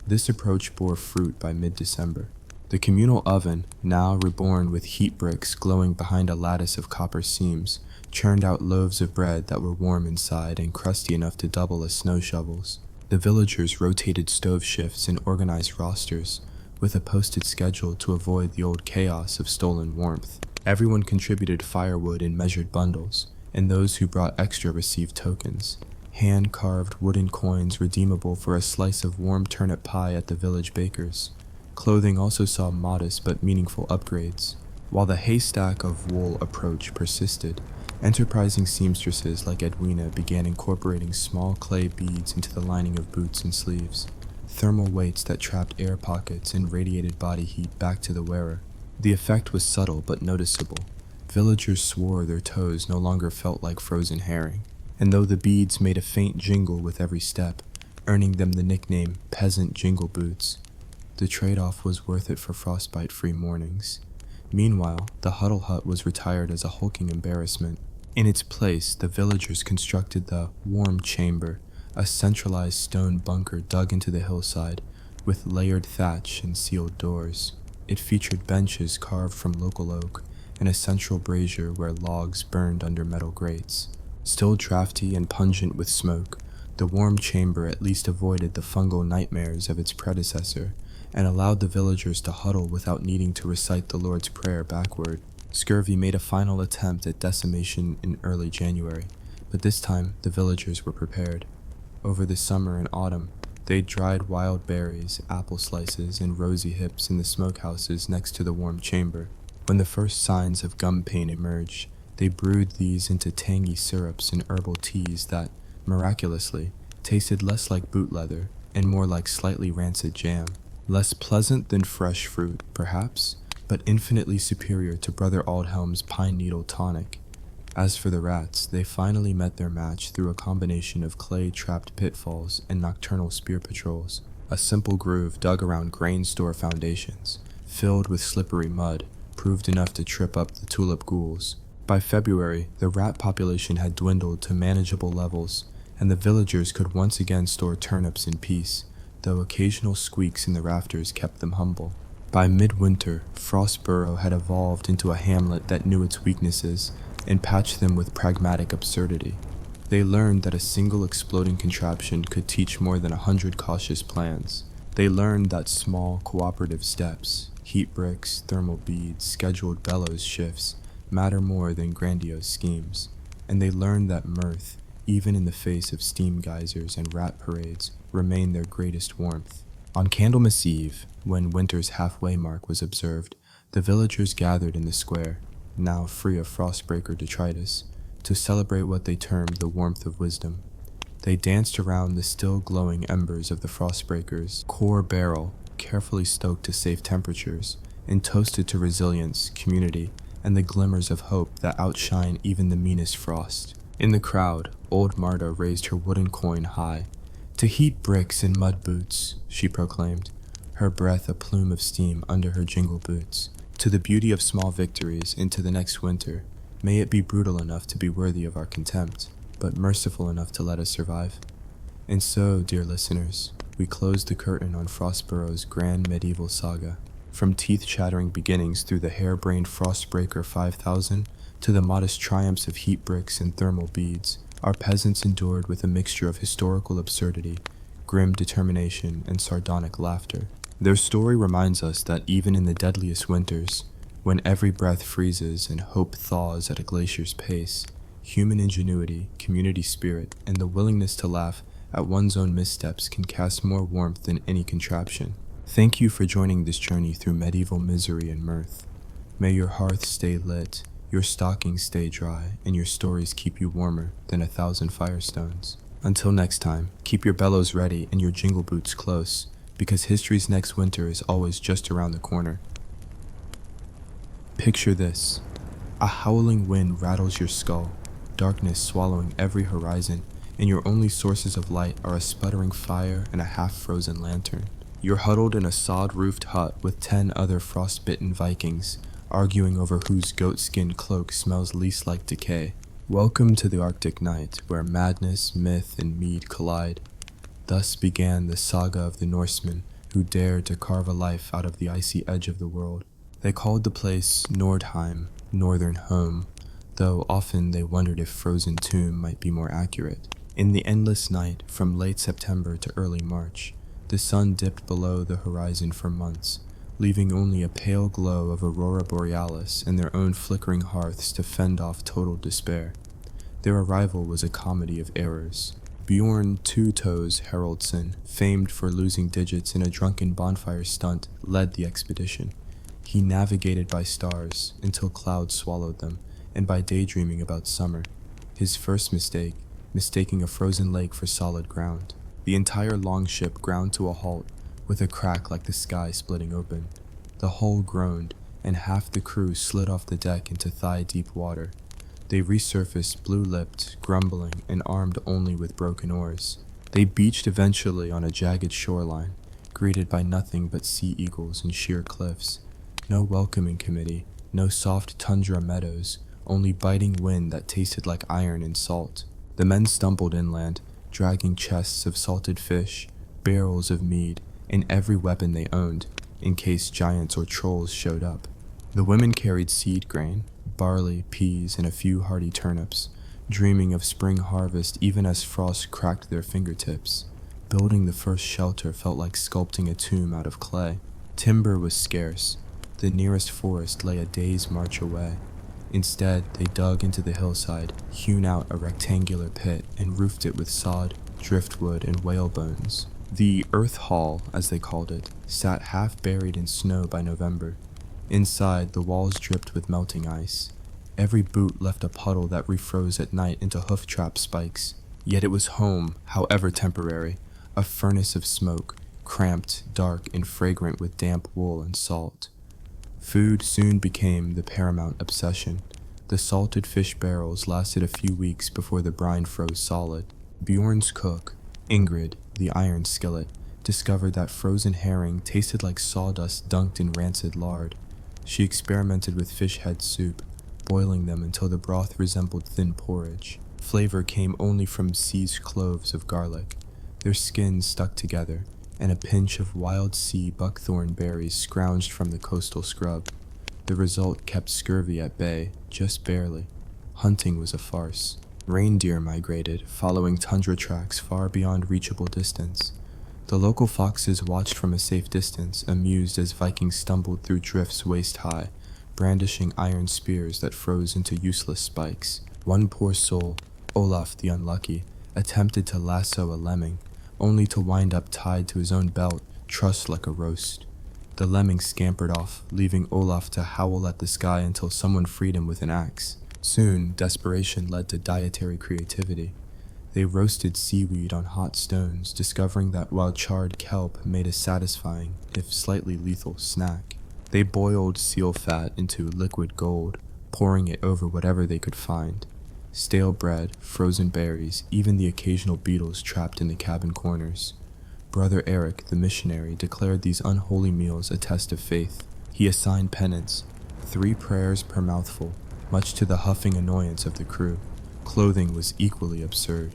This approach bore fruit by mid-December. The communal oven, now reborn with heat bricks glowing behind a lattice of copper seams, churned out loaves of bread that were warm inside and crusty enough to double as snow shovels. The villagers rotated stove shifts and organized rosters, with a posted schedule to avoid the old chaos of stolen warmth. Everyone contributed firewood in measured bundles, and those who brought extra received tokens. Hand-carved wooden coins redeemable for a slice of warm turnip pie at the village baker's. Clothing also saw modest but meaningful upgrades. While the haystack of wool approach persisted, enterprising seamstresses like Edwina began incorporating small clay beads into the lining of boots and sleeves, thermal weights that trapped air pockets and radiated body heat back to the wearer. The effect was subtle but noticeable. Villagers swore their toes no longer felt like frozen herring, and though the beads made a faint jingle with every step, earning them the nickname peasant jingle boots, the trade-off was worth it for frostbite-free mornings. Meanwhile, the huddle hut was retired as a hulking embarrassment. In its place, the villagers constructed the warm chamber, a centralized stone bunker dug into the hillside, with layered thatch and sealed doors. It featured benches carved from local oak, and a central brazier where logs burned under metal grates. Still drafty and pungent with smoke, the warm chamber at least avoided the fungal nightmares of its predecessor, and allowed the villagers to huddle without needing to recite the Lord's Prayer backward. Scurvy made a final attempt at decimation in early January, but this time the villagers were prepared. Over the summer and autumn, they dried wild berries, apple slices, and rosy hips in the smokehouses next to the warm chamber. When the first signs of gum pain emerged, they brewed these into tangy syrups and herbal teas that, miraculously, tasted less like boot leather and more like slightly rancid jam. Less pleasant than fresh fruit, perhaps, but infinitely superior to Brother Aldhelm's pine needle tonic. As for the rats, they finally met their match through a combination of clay-trapped pitfalls and nocturnal spear patrols. A simple groove dug around grain store foundations, filled with slippery mud, proved enough to trip up the tulip ghouls. By February, the rat population had dwindled to manageable levels, and the villagers could once again store turnips in peace, though occasional squeaks in the rafters kept them humble. By midwinter, Frostborough had evolved into a hamlet that knew its weaknesses and patched them with pragmatic absurdity. They learned that a single exploding contraption could teach more than 100 cautious plans. They learned that small, cooperative steps, heat bricks, thermal beads, scheduled bellows shifts, matter more than grandiose schemes. And they learned that mirth, even in the face of steam geysers and rat parades, remained their greatest warmth. On Candlemas Eve, when winter's halfway mark was observed, the villagers gathered in the square. now free of frostbreaker detritus, to celebrate what they termed the warmth of wisdom. They danced around the still glowing embers of the frostbreaker's core barrel, carefully stoked to safe temperatures, and toasted to resilience, community, and the glimmers of hope that outshine even the meanest frost. In the crowd, old Marta raised her wooden coin high. "To heat bricks in mud boots," she proclaimed, her breath a plume of steam under her jingle boots. "To the beauty of small victories into the next winter, may it be brutal enough to be worthy of our contempt, but merciful enough to let us survive." And so, dear listeners, we close the curtain on Frostborough's grand medieval saga. From teeth-chattering beginnings through the harebrained Frostbreaker 5000 to the modest triumphs of heat bricks and thermal beads, our peasants endured with a mixture of historical absurdity, grim determination, and sardonic laughter. Their story reminds us that even in the deadliest winters, when every breath freezes and hope thaws at a glacier's pace, human ingenuity, community spirit, and the willingness to laugh at one's own missteps can cast more warmth than any contraption. Thank you for joining this journey through medieval misery and mirth. May your hearth stay lit, your stockings stay dry, and your stories keep you warmer than 1,000 firestones. Until next time, keep your bellows ready and your jingle boots close, because history's next winter is always just around the corner. Picture this. A howling wind rattles your skull, darkness swallowing every horizon, and your only sources of light are a sputtering fire and a half-frozen lantern. You're huddled in a sod-roofed hut with 10 other frostbitten Vikings, arguing over whose goatskin cloak smells least like decay. Welcome to the Arctic night, where madness, myth, and mead collide. Thus began the saga of the Norsemen who dared to carve a life out of the icy edge of the world. They called the place Nordheim, northern home, though often they wondered if frozen tomb might be more accurate. In the endless night, from late September to early March, the sun dipped below the horizon for months, leaving only a pale glow of aurora borealis and their own flickering hearths to fend off total despair. Their arrival was a comedy of errors. Bjorn Two Toes Haraldsson, famed for losing digits in a drunken bonfire stunt, led the expedition. He navigated by stars until clouds swallowed them, and by daydreaming about summer. His first mistake, mistaking a frozen lake for solid ground. The entire longship ground to a halt, with a crack like the sky splitting open. The hull groaned, and half the crew slid off the deck into thigh-deep water. They resurfaced blue-lipped, grumbling, and armed only with broken oars. They beached eventually on a jagged shoreline, greeted by nothing but sea eagles and sheer cliffs. No welcoming committee, no soft tundra meadows, only biting wind that tasted like iron and salt. The men stumbled inland, dragging chests of salted fish, barrels of mead, and every weapon they owned, in case giants or trolls showed up. The women carried seed grain, barley, peas, and a few hardy turnips, dreaming of spring harvest even as frost cracked their fingertips. Building the first shelter felt like sculpting a tomb out of clay. Timber was scarce. The nearest forest lay a day's march away. Instead, they dug into the hillside, hewn out a rectangular pit, and roofed it with sod, driftwood, and whale bones. The earth hall, as they called it, sat half buried in snow by November. Inside, the walls dripped with melting ice. Every boot left a puddle that refroze at night into hoof trap spikes. Yet it was home, however temporary, a furnace of smoke, cramped, dark, and fragrant with damp wool and salt. Food soon became the paramount obsession. The salted fish barrels lasted a few weeks before the brine froze solid. Bjorn's cook, Ingrid, the iron skillet, discovered that frozen herring tasted like sawdust dunked in rancid lard. She experimented with fish head soup, boiling them until the broth resembled thin porridge. Flavor came only from seized cloves of garlic. Their skins stuck together, and a pinch of wild sea buckthorn berries scrounged from the coastal scrub. The result kept scurvy at bay, just barely. Hunting was a farce. Reindeer migrated, following tundra tracks far beyond reachable distance. The local foxes watched from a safe distance, amused as Vikings stumbled through drifts waist-high, brandishing iron spears that froze into useless spikes. One poor soul, Olaf the Unlucky, attempted to lasso a lemming, only to wind up tied to his own belt, trussed like a roast. The lemming scampered off, leaving Olaf to howl at the sky until someone freed him with an axe. Soon, desperation led to dietary creativity. They roasted seaweed on hot stones, discovering that while charred kelp made a satisfying, if slightly lethal, snack. They boiled seal fat into liquid gold, pouring it over whatever they could find. Stale bread, frozen berries, even the occasional beetles trapped in the cabin corners. Brother Eric, the missionary, declared these unholy meals a test of faith. He assigned penance, 3 prayers per mouthful, much to the huffing annoyance of the crew. Clothing was equally absurd.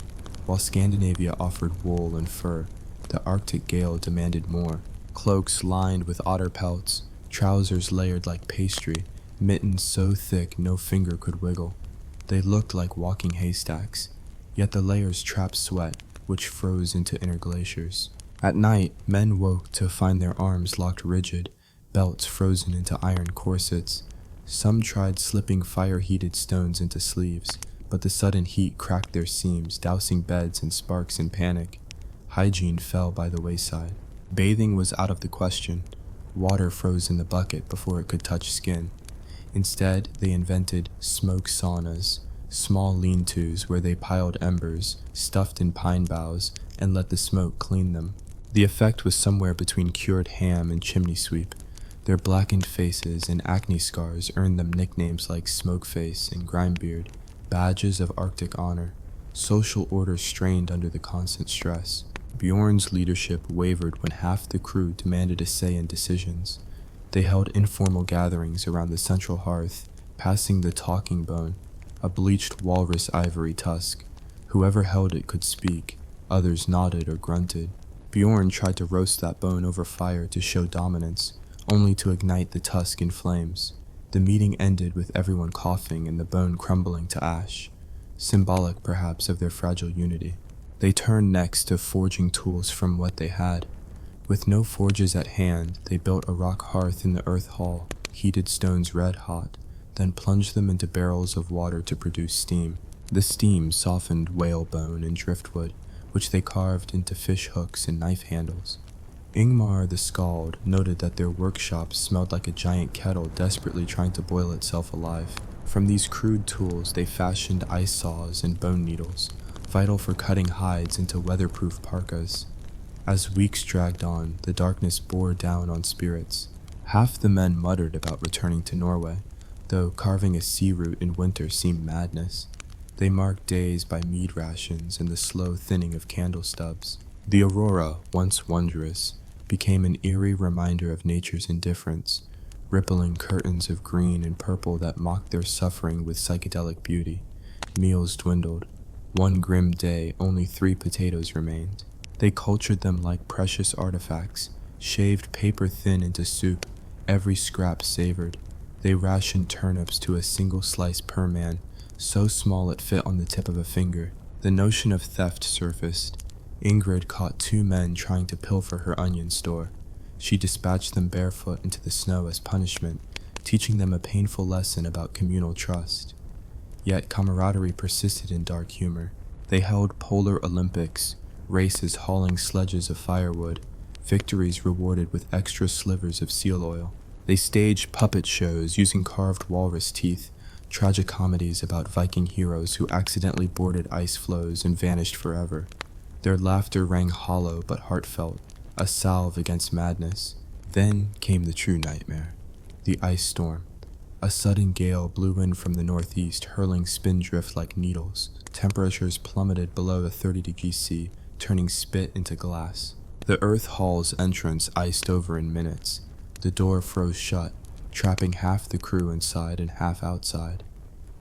While Scandinavia offered wool and fur, the Arctic gale demanded more. Cloaks lined with otter pelts, trousers layered like pastry, mittens so thick no finger could wiggle. They looked like walking haystacks, yet the layers trapped sweat, which froze into inner glaciers. At night, men woke to find their arms locked rigid, belts frozen into iron corsets. Some tried slipping fire-heated stones into sleeves, but the sudden heat cracked their seams, dousing beds and sparks in panic. Hygiene fell by the wayside. Bathing was out of the question. Water froze in the bucket before it could touch skin. Instead, they invented smoke saunas, small lean-tos where they piled embers, stuffed in pine boughs, and let the smoke clean them. The effect was somewhere between cured ham and chimney sweep. Their blackened faces and acne scars earned them nicknames like Smokeface and Grimebeard, badges of Arctic honor. Social order strained under the constant stress. Bjorn's leadership wavered when half the crew demanded a say in decisions. They held informal gatherings around the central hearth, passing the talking bone, a bleached walrus ivory tusk. Whoever held it could speak, others nodded or grunted. Bjorn tried to roast that bone over fire to show dominance, only to ignite the tusk in flames. The meeting ended with everyone coughing and the bone crumbling to ash, symbolic perhaps of their fragile unity. They turned next to forging tools from what they had. With no forges at hand, they built a rock hearth in the earth hall, heated stones red hot, then plunged them into barrels of water to produce steam. The steam softened whalebone and driftwood, which they carved into fish hooks and knife handles. Ingmar the Skald noted that their workshop smelled like a giant kettle desperately trying to boil itself alive. From these crude tools they fashioned ice saws and bone needles, vital for cutting hides into weatherproof parkas. As weeks dragged on, the darkness bore down on spirits. Half the men muttered about returning to Norway, though carving a sea route in winter seemed madness. They marked days by mead rations and the slow thinning of candle stubs. The aurora, once wondrous, became an eerie reminder of nature's indifference, rippling curtains of green and purple that mocked their suffering with psychedelic beauty. Meals dwindled. One grim day, only 3 potatoes remained. They cultured them like precious artifacts, shaved paper thin into soup, every scrap savored. They rationed turnips to a single slice per man, so small it fit on the tip of a finger. The notion of theft surfaced. Ingrid caught 2 men trying to pilfer her onion store. She dispatched them barefoot into the snow as punishment, teaching them a painful lesson about communal trust. Yet camaraderie persisted in dark humor. They held polar Olympics, races hauling sledges of firewood, victories rewarded with extra slivers of seal oil. They staged puppet shows using carved walrus teeth, tragicomedies about Viking heroes who accidentally boarded ice floes and vanished forever. Their laughter rang hollow but heartfelt, a salve against madness. Then came the true nightmare, the ice storm. A sudden gale blew in from the northeast, hurling spindrift like needles. Temperatures plummeted below the 30° C, turning spit into glass. The Earth Hall's entrance iced over in minutes. The door froze shut, trapping half the crew inside and half outside.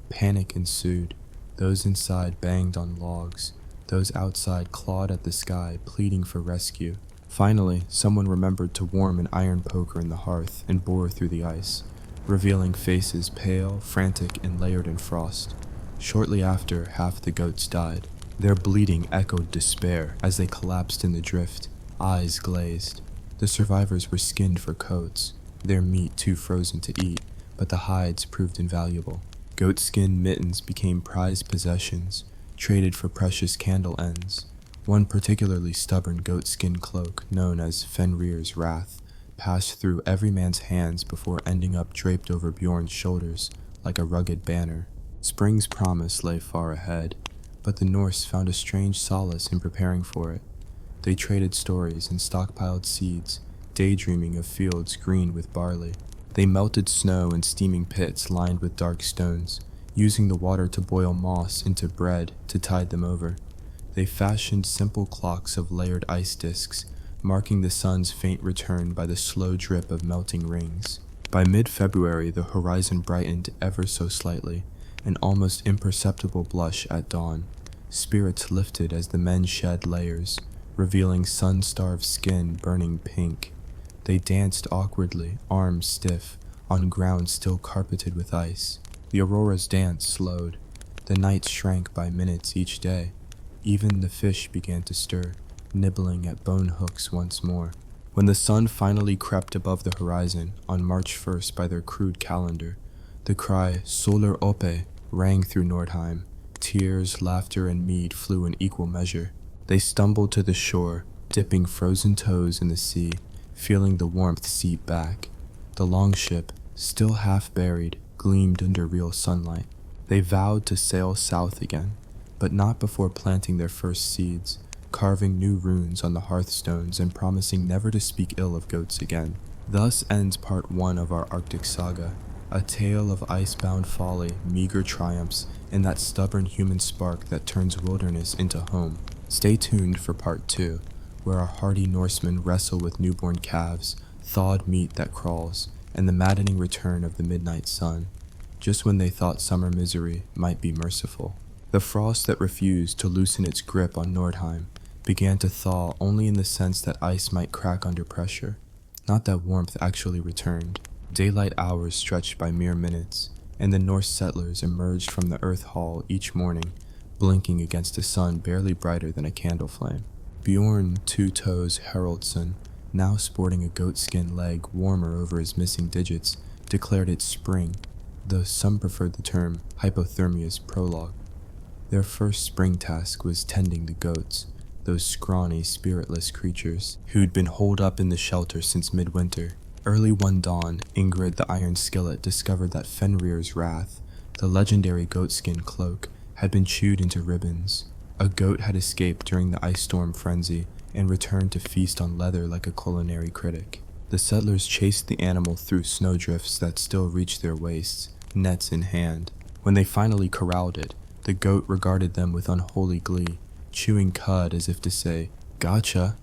Panic ensued. Those inside banged on logs. Those outside clawed at the sky, pleading for rescue. Finally, someone remembered to warm an iron poker in the hearth and bore through the ice, revealing faces pale, frantic, and layered in frost. Shortly after, half the goats died. Their bleating echoed despair as they collapsed in the drift, eyes glazed. The survivors were skinned for coats, their meat too frozen to eat, but the hides proved invaluable. Goatskin mittens became prized possessions, traded for precious candle ends. One particularly stubborn goatskin cloak, known as Fenrir's Wrath, passed through every man's hands before ending up draped over Bjorn's shoulders like a rugged banner. Spring's promise lay far ahead, but the Norse found a strange solace in preparing for it. They traded stories and stockpiled seeds, daydreaming of fields green with barley. They melted snow in steaming pits lined with dark stones, using the water to boil moss into bread to tide them over. They fashioned simple clocks of layered ice disks, marking the sun's faint return by the slow drip of melting rings. By mid-February, the horizon brightened ever so slightly, an almost imperceptible blush at dawn. Spirits lifted as the men shed layers, revealing sun-starved skin burning pink. They danced awkwardly, arms stiff, on ground still carpeted with ice. The aurora's dance slowed. The night shrank by minutes each day. Even the fish began to stir, nibbling at bone hooks once more. When the sun finally crept above the horizon, on March 1st by their crude calendar, the cry "Solar oppe" rang through Nordheim. Tears, laughter, and mead flew in equal measure. They stumbled to the shore, dipping frozen toes in the sea, feeling the warmth seep back. The longship, still half buried, gleamed under real sunlight. They vowed to sail south again, but not before planting their first seeds, carving new runes on the hearthstones and promising never to speak ill of goats again. Thus ends part 1 of our Arctic saga, a tale of icebound folly, meager triumphs, and that stubborn human spark that turns wilderness into home. Stay tuned for part 2, where our hardy Norsemen wrestle with newborn calves, thawed meat that crawls, and the maddening return of the midnight sun, just when they thought summer misery might be merciful. The frost that refused to loosen its grip on Nordheim began to thaw only in the sense that ice might crack under pressure, not that warmth actually returned. Daylight hours stretched by mere minutes, and the Norse settlers emerged from the earth hall each morning, blinking against a sun barely brighter than a candle flame. Bjorn Two Toes Haraldsson, now sporting a goatskin leg warmer over his missing digits, declared it spring, though some preferred the term Hypothermia's prologue. Their first spring task was tending the goats, those scrawny, spiritless creatures who'd been holed up in the shelter since midwinter. Early one dawn, Ingrid the Iron Skillet discovered that Fenrir's Wrath, the legendary goatskin cloak, had been chewed into ribbons. A goat had escaped during the ice storm frenzy and returned to feast on leather like a culinary critic. The settlers chased the animal through snowdrifts that still reached their waists, nets in hand. When they finally corralled it, the goat regarded them with unholy glee, chewing cud as if to say, "Gotcha!"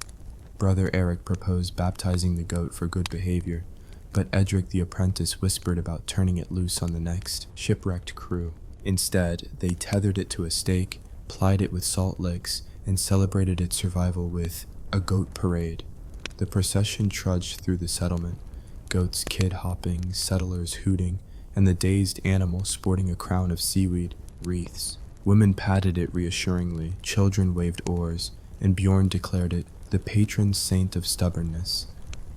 Brother Eric proposed baptizing the goat for good behavior, but Edric the apprentice whispered about turning it loose on the next shipwrecked crew. Instead, they tethered it to a stake, plied it with salt licks, and celebrated its survival with a goat parade. The procession trudged through the settlement, goats kid-hopping, settlers hooting, and the dazed animal sporting a crown of seaweed wreaths. Women patted it reassuringly, children waved oars, and Bjorn declared it the patron saint of stubbornness.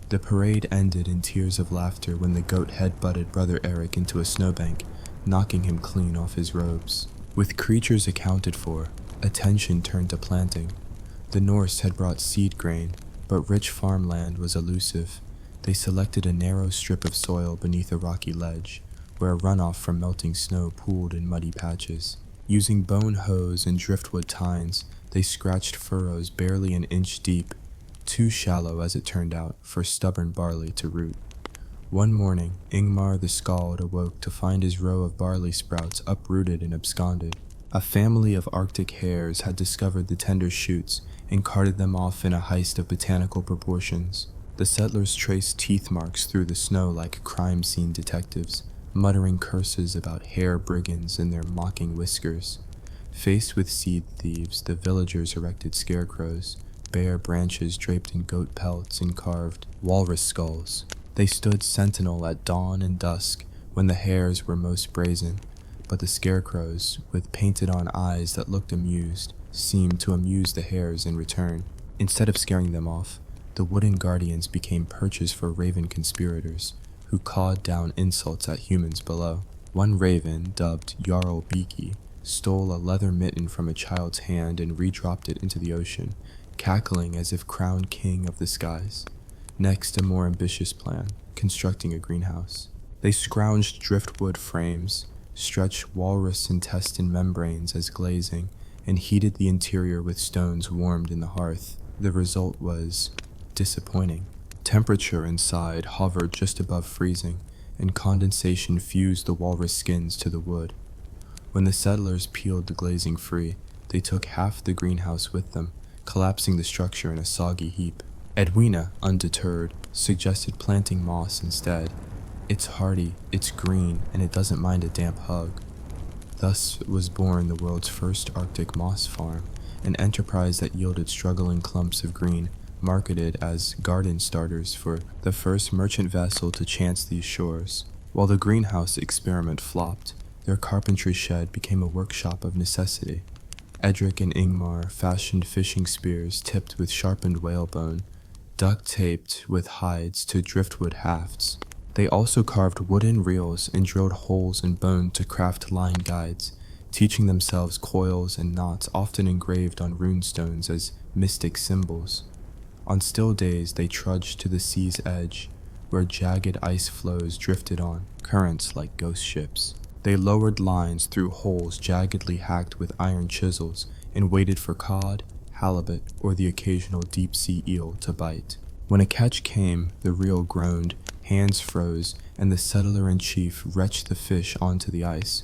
The parade ended in tears of laughter when the goat head-butted Brother Eric into a snowbank, knocking him clean off his robes. With creatures accounted for, attention turned to planting. The Norse had brought seed grain, but rich farmland was elusive. They selected a narrow strip of soil beneath a rocky ledge, where a runoff from melting snow pooled in muddy patches. Using bone hoes and driftwood tines, they scratched furrows barely an inch deep, too shallow as it turned out for stubborn barley to root. One morning, Ingmar the Skald awoke to find his row of barley sprouts uprooted and absconded. A family of Arctic hares had discovered the tender shoots and carted them off in a heist of botanical proportions. The settlers traced teeth marks through the snow like crime scene detectives, muttering curses about hare brigands and their mocking whiskers. Faced with seed thieves, the villagers erected scarecrows, bare branches draped in goat pelts and carved walrus skulls. They stood sentinel at dawn and dusk when the hares were most brazen, but the scarecrows, with painted-on eyes that looked amused, seemed to amuse the hares in return. Instead of scaring them off, the wooden guardians became perches for raven conspirators, who cawed down insults at humans below. One raven, dubbed Jarl Beaky, stole a leather mitten from a child's hand and redropped it into the ocean, cackling as if crowned king of the skies. Next, a more ambitious plan, constructing a greenhouse. They scrounged driftwood frames, stretched walrus intestine membranes as glazing, and heated the interior with stones warmed in the hearth. The result was disappointing. Temperature inside hovered just above freezing, and condensation fused the walrus skins to the wood. When the settlers peeled the glazing free, they took half the greenhouse with them, collapsing the structure in a soggy heap. Edwina, undeterred, suggested planting moss instead. It's hardy, it's green, and it doesn't mind a damp hug. Thus was born the world's first Arctic moss farm, an enterprise that yielded struggling clumps of green, marketed as garden starters for the first merchant vessel to chance these shores. While the greenhouse experiment flopped, their carpentry shed became a workshop of necessity. Edric and Ingmar fashioned fishing spears tipped with sharpened whalebone, duct-taped with hides to driftwood hafts. They also carved wooden reels and drilled holes in bone to craft line guides, teaching themselves coils and knots often engraved on runestones as mystic symbols. On still days, they trudged to the sea's edge, where jagged ice floes drifted on, currents like ghost ships. They lowered lines through holes jaggedly hacked with iron chisels and waited for cod, halibut, or the occasional deep-sea eel to bite. When a catch came, the reel groaned, hands froze, and the settler-in-chief wrenched the fish onto the ice,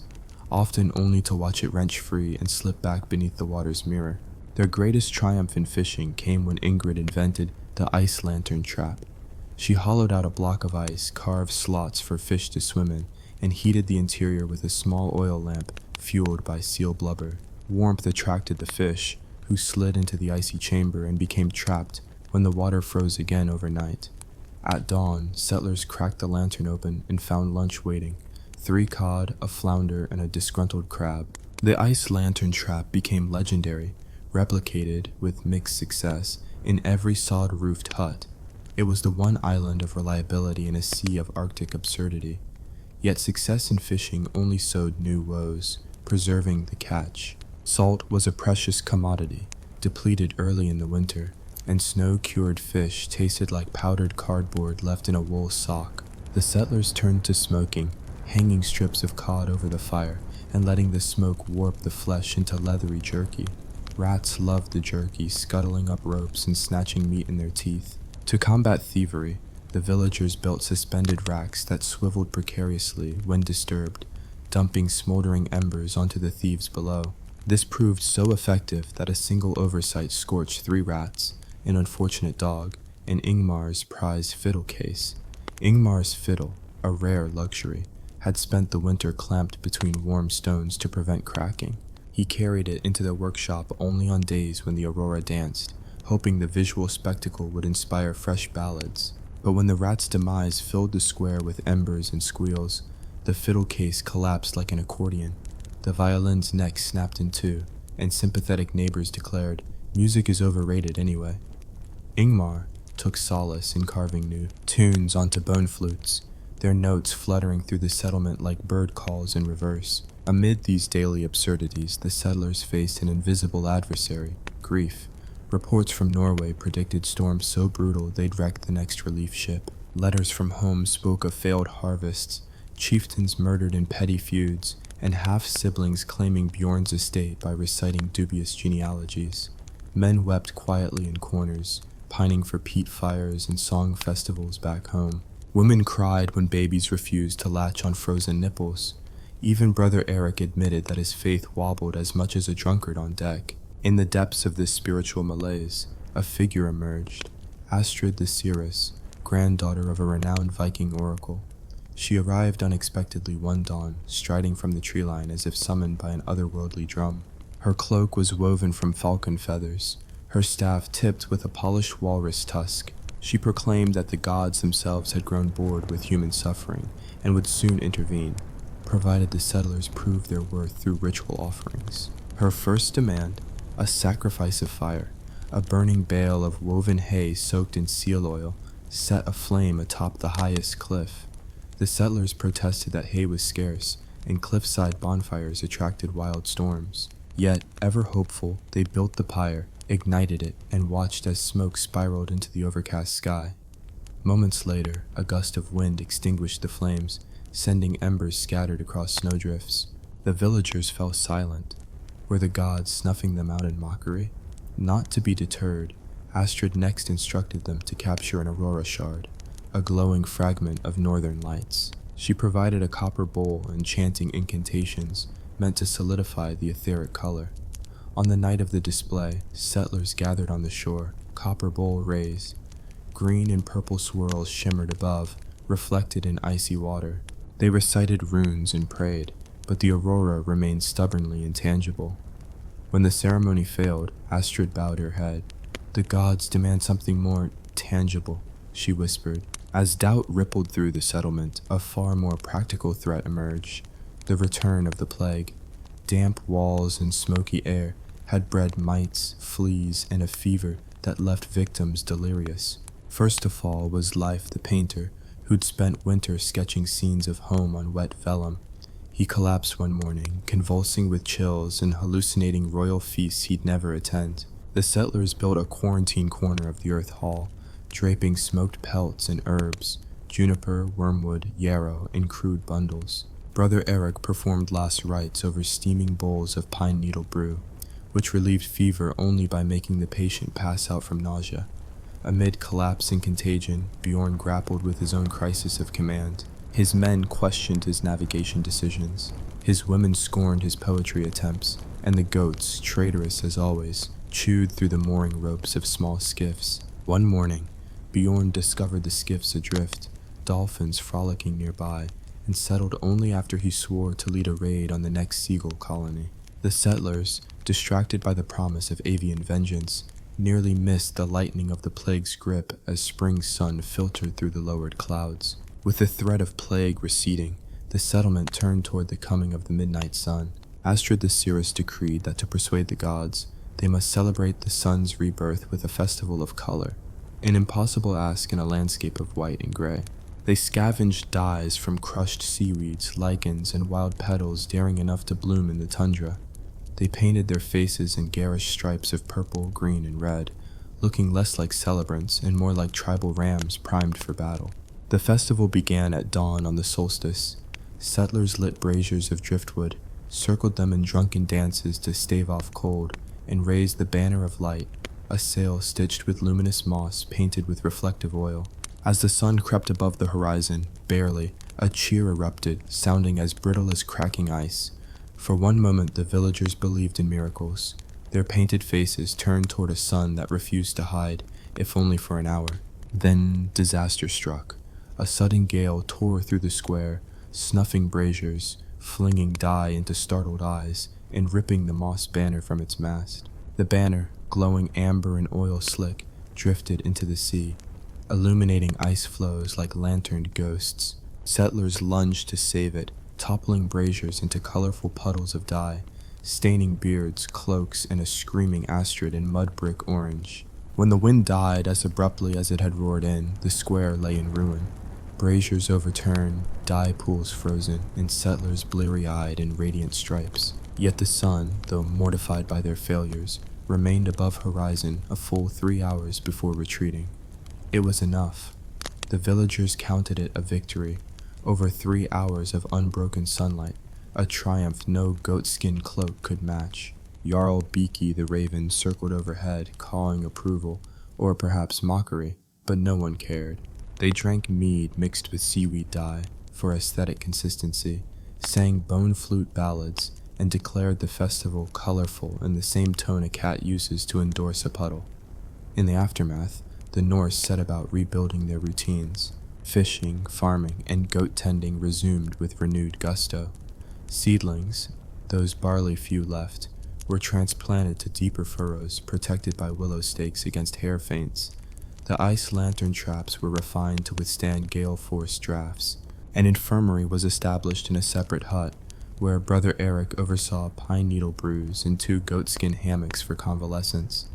often only to watch it wrench free and slip back beneath the water's mirror. Their greatest triumph in fishing came when Ingrid invented the ice lantern trap. She hollowed out a block of ice, carved slots for fish to swim in, and heated the interior with a small oil lamp fueled by seal blubber. Warmth attracted the fish, who slid into the icy chamber and became trapped when the water froze again overnight. At dawn, settlers cracked the lantern open and found lunch waiting: 3 cod, a flounder, and a disgruntled crab. The ice lantern trap became legendary, replicated with mixed success in every sod-roofed hut. It was the one island of reliability in a sea of Arctic absurdity. Yet success in fishing only sowed new woes, preserving the catch. Salt was a precious commodity, depleted early in the winter, and snow-cured fish tasted like powdered cardboard left in a wool sock. The settlers turned to smoking, hanging strips of cod over the fire and letting the smoke warp the flesh into leathery jerky. Rats loved the jerky, scuttling up ropes and snatching meat in their teeth. To combat thievery, the villagers built suspended racks that swiveled precariously when disturbed, dumping smoldering embers onto the thieves below. This proved so effective that a single oversight scorched 3 rats, an unfortunate dog, and Ingmar's prize fiddle case. Ingmar's fiddle, a rare luxury, had spent the winter clamped between warm stones to prevent cracking. He carried it into the workshop only on days when the aurora danced, hoping the visual spectacle would inspire fresh ballads. But when the rat's demise filled the square with embers and squeals, the fiddle case collapsed like an accordion. The violin's neck snapped in two, and sympathetic neighbors declared, "Music is overrated anyway." Ingmar took solace in carving new tunes onto bone flutes, their notes fluttering through the settlement like bird calls in reverse. Amid these daily absurdities, the settlers faced an invisible adversary: grief. Reports from Norway predicted storms so brutal they'd wreck the next relief ship. Letters from home spoke of failed harvests, chieftains murdered in petty feuds, and half-siblings claiming Bjorn's estate by reciting dubious genealogies. Men wept quietly in corners, pining for peat fires and song festivals back home. Women cried when babies refused to latch on frozen nipples. Even Brother Eric admitted that his faith wobbled as much as a drunkard on deck. In the depths of this spiritual malaise, a figure emerged: Astrid the seeress, granddaughter of a renowned Viking oracle. She arrived unexpectedly one dawn, striding from the tree line as if summoned by an otherworldly drum. Her cloak was woven from falcon feathers, her staff tipped with a polished walrus tusk. She proclaimed that the gods themselves had grown bored with human suffering and would soon intervene, provided the settlers proved their worth through ritual offerings. Her first demand: a sacrifice of fire, a burning bale of woven hay soaked in seal oil, set aflame atop the highest cliff. The settlers protested that hay was scarce, and cliffside bonfires attracted wild storms. Yet, ever hopeful, they built the pyre, ignited it, and watched as smoke spiraled into the overcast sky. Moments later, a gust of wind extinguished the flames, sending embers scattered across snowdrifts. The villagers fell silent. Were the gods snuffing them out in mockery? Not to be deterred, Astrid next instructed them to capture an aurora shard, a glowing fragment of northern lights. She provided a copper bowl and chanting incantations meant to solidify the etheric color. On the night of the display, settlers gathered on the shore, copper bowl raised. Green and purple swirls shimmered above, reflected in icy water. They recited runes and prayed, but the aurora remained stubbornly intangible. When the ceremony failed, Astrid bowed her head. "The gods demand something more tangible," she whispered. As doubt rippled through the settlement, a far more practical threat emerged: the return of the plague. Damp walls and smoky air had bred mites, fleas, and a fever that left victims delirious. First to fall was Life the painter, who'd spent winter sketching scenes of home on wet vellum. He collapsed one morning, convulsing with chills and hallucinating royal feasts he'd never attend. The settlers built a quarantine corner of the earth hall, draping smoked pelts and herbs, juniper, wormwood, yarrow, in crude bundles. Brother Eric performed last rites over steaming bowls of pine needle brew, which relieved fever only by making the patient pass out from nausea. Amid collapse and contagion, Bjorn grappled with his own crisis of command. His men questioned his navigation decisions. His women scorned his poetry attempts, and the goats, traitorous as always, chewed through the mooring ropes of small skiffs. One morning, Bjorn discovered the skiffs adrift, dolphins frolicking nearby, and settled only after he swore to lead a raid on the next seagull colony. The settlers, distracted by the promise of avian vengeance, nearly missed the lightning of the plague's grip as spring's sun filtered through the lowered clouds. With the threat of plague receding, the settlement turned toward the coming of the midnight sun. Astrid the seeress decreed that to persuade the gods, they must celebrate the sun's rebirth with a festival of color, an impossible ask in a landscape of white and gray. They scavenged dyes from crushed seaweeds, lichens, and wild petals daring enough to bloom in the tundra. They painted their faces in garish stripes of purple, green, and red, looking less like celebrants and more like tribal rams primed for battle. The festival began at dawn on the solstice. Settlers lit braziers of driftwood, circled them in drunken dances to stave off cold, and raised the banner of light, a sail stitched with luminous moss painted with reflective oil. As the sun crept above the horizon, barely, a cheer erupted, sounding as brittle as cracking ice. For one moment the villagers believed in miracles. Their painted faces turned toward a sun that refused to hide, if only for an hour. Then disaster struck. A sudden gale tore through the square, snuffing braziers, flinging dye into startled eyes, and ripping the moss banner from its mast. The banner, glowing amber and oil slick, drifted into the sea, illuminating ice floes like lanterned ghosts. Settlers lunged to save it, toppling braziers into colorful puddles of dye, staining beards, cloaks, and a screaming Astrid in mud brick orange. When the wind died as abruptly as it had roared in, the square lay in ruin. Braziers overturned, dye pools frozen, and settlers bleary-eyed in radiant stripes. Yet the sun, though mortified by their failures, remained above horizon a full 3 hours before retreating. It was enough. The villagers counted it a victory. Over 3 hours of unbroken sunlight, a triumph no goatskin cloak could match. Jarl Beaky the raven circled overhead, cawing approval, or perhaps mockery, but no one cared. They drank mead mixed with seaweed dye for aesthetic consistency, sang bone flute ballads, and declared the festival colorful in the same tone a cat uses to endorse a puddle. In the aftermath, the Norse set about rebuilding their routines. Fishing, farming, and goat tending resumed with renewed gusto. Seedlings, those barley few left, were transplanted to deeper furrows protected by willow stakes against hair feints. The ice lantern traps were refined to withstand gale-force drafts. An infirmary was established in a separate hut, where Brother Eric oversaw pine needle brews and 2 goatskin hammocks for convalescence.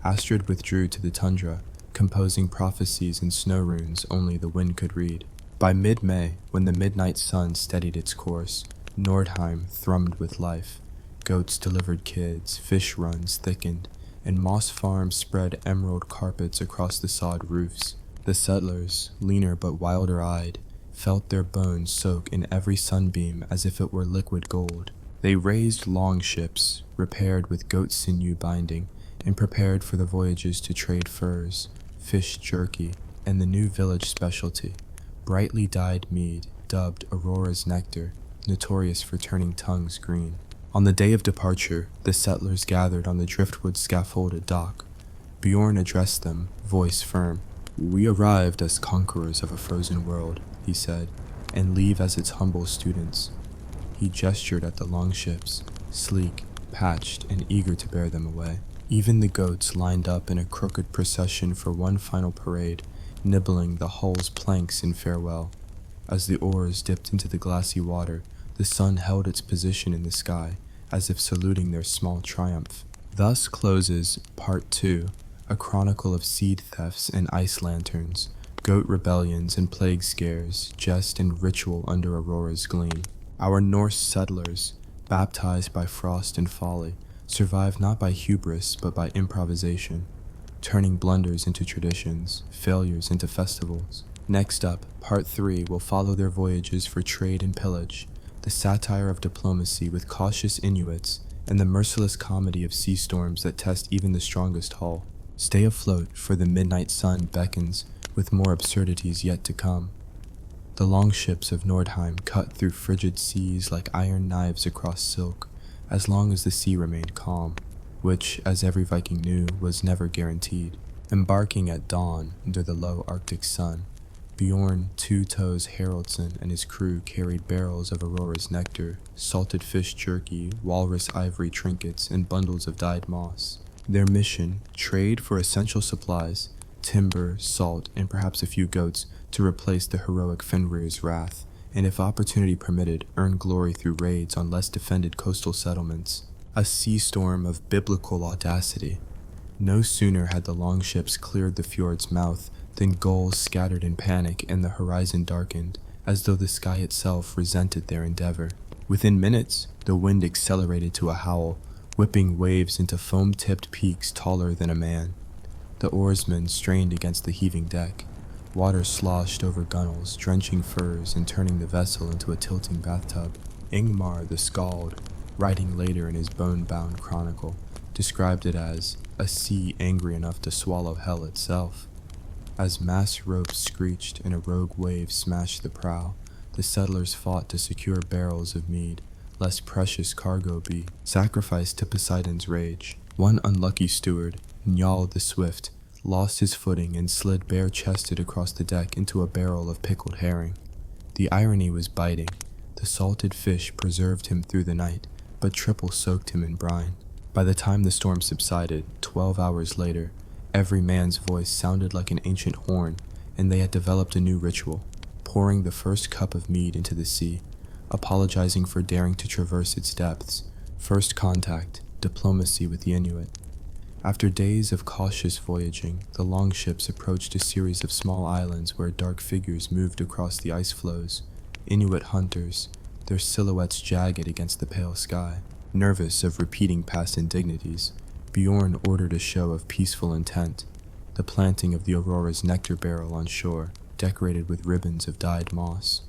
Astrid withdrew to the tundra, composing prophecies in snow runes only the wind could read. By mid-May, when the midnight sun steadied its course, Nordheim thrummed with life. Goats delivered kids, fish runs thickened, and moss farms spread emerald carpets across the sod roofs. The settlers, leaner but wilder-eyed, felt their bones soak in every sunbeam as if it were liquid gold. They raised long ships, repaired with goat sinew binding, and prepared for the voyages to trade furs, fish jerky, and the new village specialty, brightly dyed mead, dubbed Aurora's nectar, notorious for turning tongues green. On the day of departure, the settlers gathered on the driftwood scaffolded dock. Bjorn addressed them, voice firm. "We arrived as conquerors of a frozen world," he said, "and leave as its humble students." He gestured at the longships, sleek, patched, and eager to bear them away. Even the goats lined up in a crooked procession for one final parade, nibbling the hull's planks in farewell. As the oars dipped into the glassy water, the sun held its position in the sky, as if saluting their small triumph. Thus closes Part 2, a chronicle of seed thefts and ice lanterns, goat rebellions and plague scares, jest and ritual under Aurora's gleam. Our Norse settlers, baptized by frost and folly, survived not by hubris but by improvisation, turning blunders into traditions, failures into festivals. Next up, Part 3 will follow their voyages for trade and pillage, the satire of diplomacy with cautious Inuits, and the merciless comedy of sea storms that test even the strongest hull. Stay afloat, for the midnight sun beckons, with more absurdities yet to come. The longships of Nordheim cut through frigid seas like iron knives across silk, as long as the sea remained calm, which, as every Viking knew, was never guaranteed. Embarking at dawn under the low Arctic sun, Bjorn Two Toes Haraldsson and his crew carried barrels of Aurora's nectar, salted fish jerky, walrus ivory trinkets, and bundles of dyed moss. Their mission, trade for essential supplies, timber, salt, and perhaps a few goats to replace the heroic Fenrir's wrath, and if opportunity permitted, earn glory through raids on less defended coastal settlements. A sea storm of biblical audacity. No sooner had the longships cleared the fjord's mouth than gulls scattered in panic and the horizon darkened, as though the sky itself resented their endeavor. Within minutes, the wind accelerated to a howl, whipping waves into foam-tipped peaks taller than a man. The oarsmen strained against the heaving deck. Water sloshed over gunwales, drenching furs and turning the vessel into a tilting bathtub. Ingmar the Skald, writing later in his bone-bound chronicle, described it as a sea angry enough to swallow hell itself. As mast ropes screeched and a rogue wave smashed the prow, the settlers fought to secure barrels of mead, lest precious cargo be sacrificed to Poseidon's rage. One unlucky steward, Njal the Swift, lost his footing and slid bare-chested across the deck into a barrel of pickled herring. The irony was biting. The salted fish preserved him through the night, but triple soaked him in brine. By the time the storm subsided, 12 hours later, every man's voice sounded like an ancient horn, and they had developed a new ritual, pouring the first cup of mead into the sea, apologizing for daring to traverse its depths. First contact, diplomacy with the Inuit. After days of cautious voyaging, the longships approached a series of small islands where dark figures moved across the ice floes, Inuit hunters, their silhouettes jagged against the pale sky. Nervous of repeating past indignities, Bjorn ordered a show of peaceful intent, the planting of the Aurora's nectar barrel on shore, decorated with ribbons of dyed moss.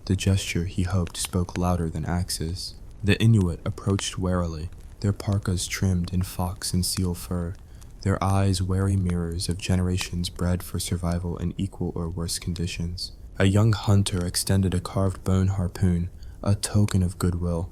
The gesture, he hoped, spoke louder than axes. The Inuit approached warily, their parkas trimmed in fox and seal fur, their eyes wary mirrors of generations bred for survival in equal or worse conditions. A young hunter extended a carved bone harpoon, a token of goodwill,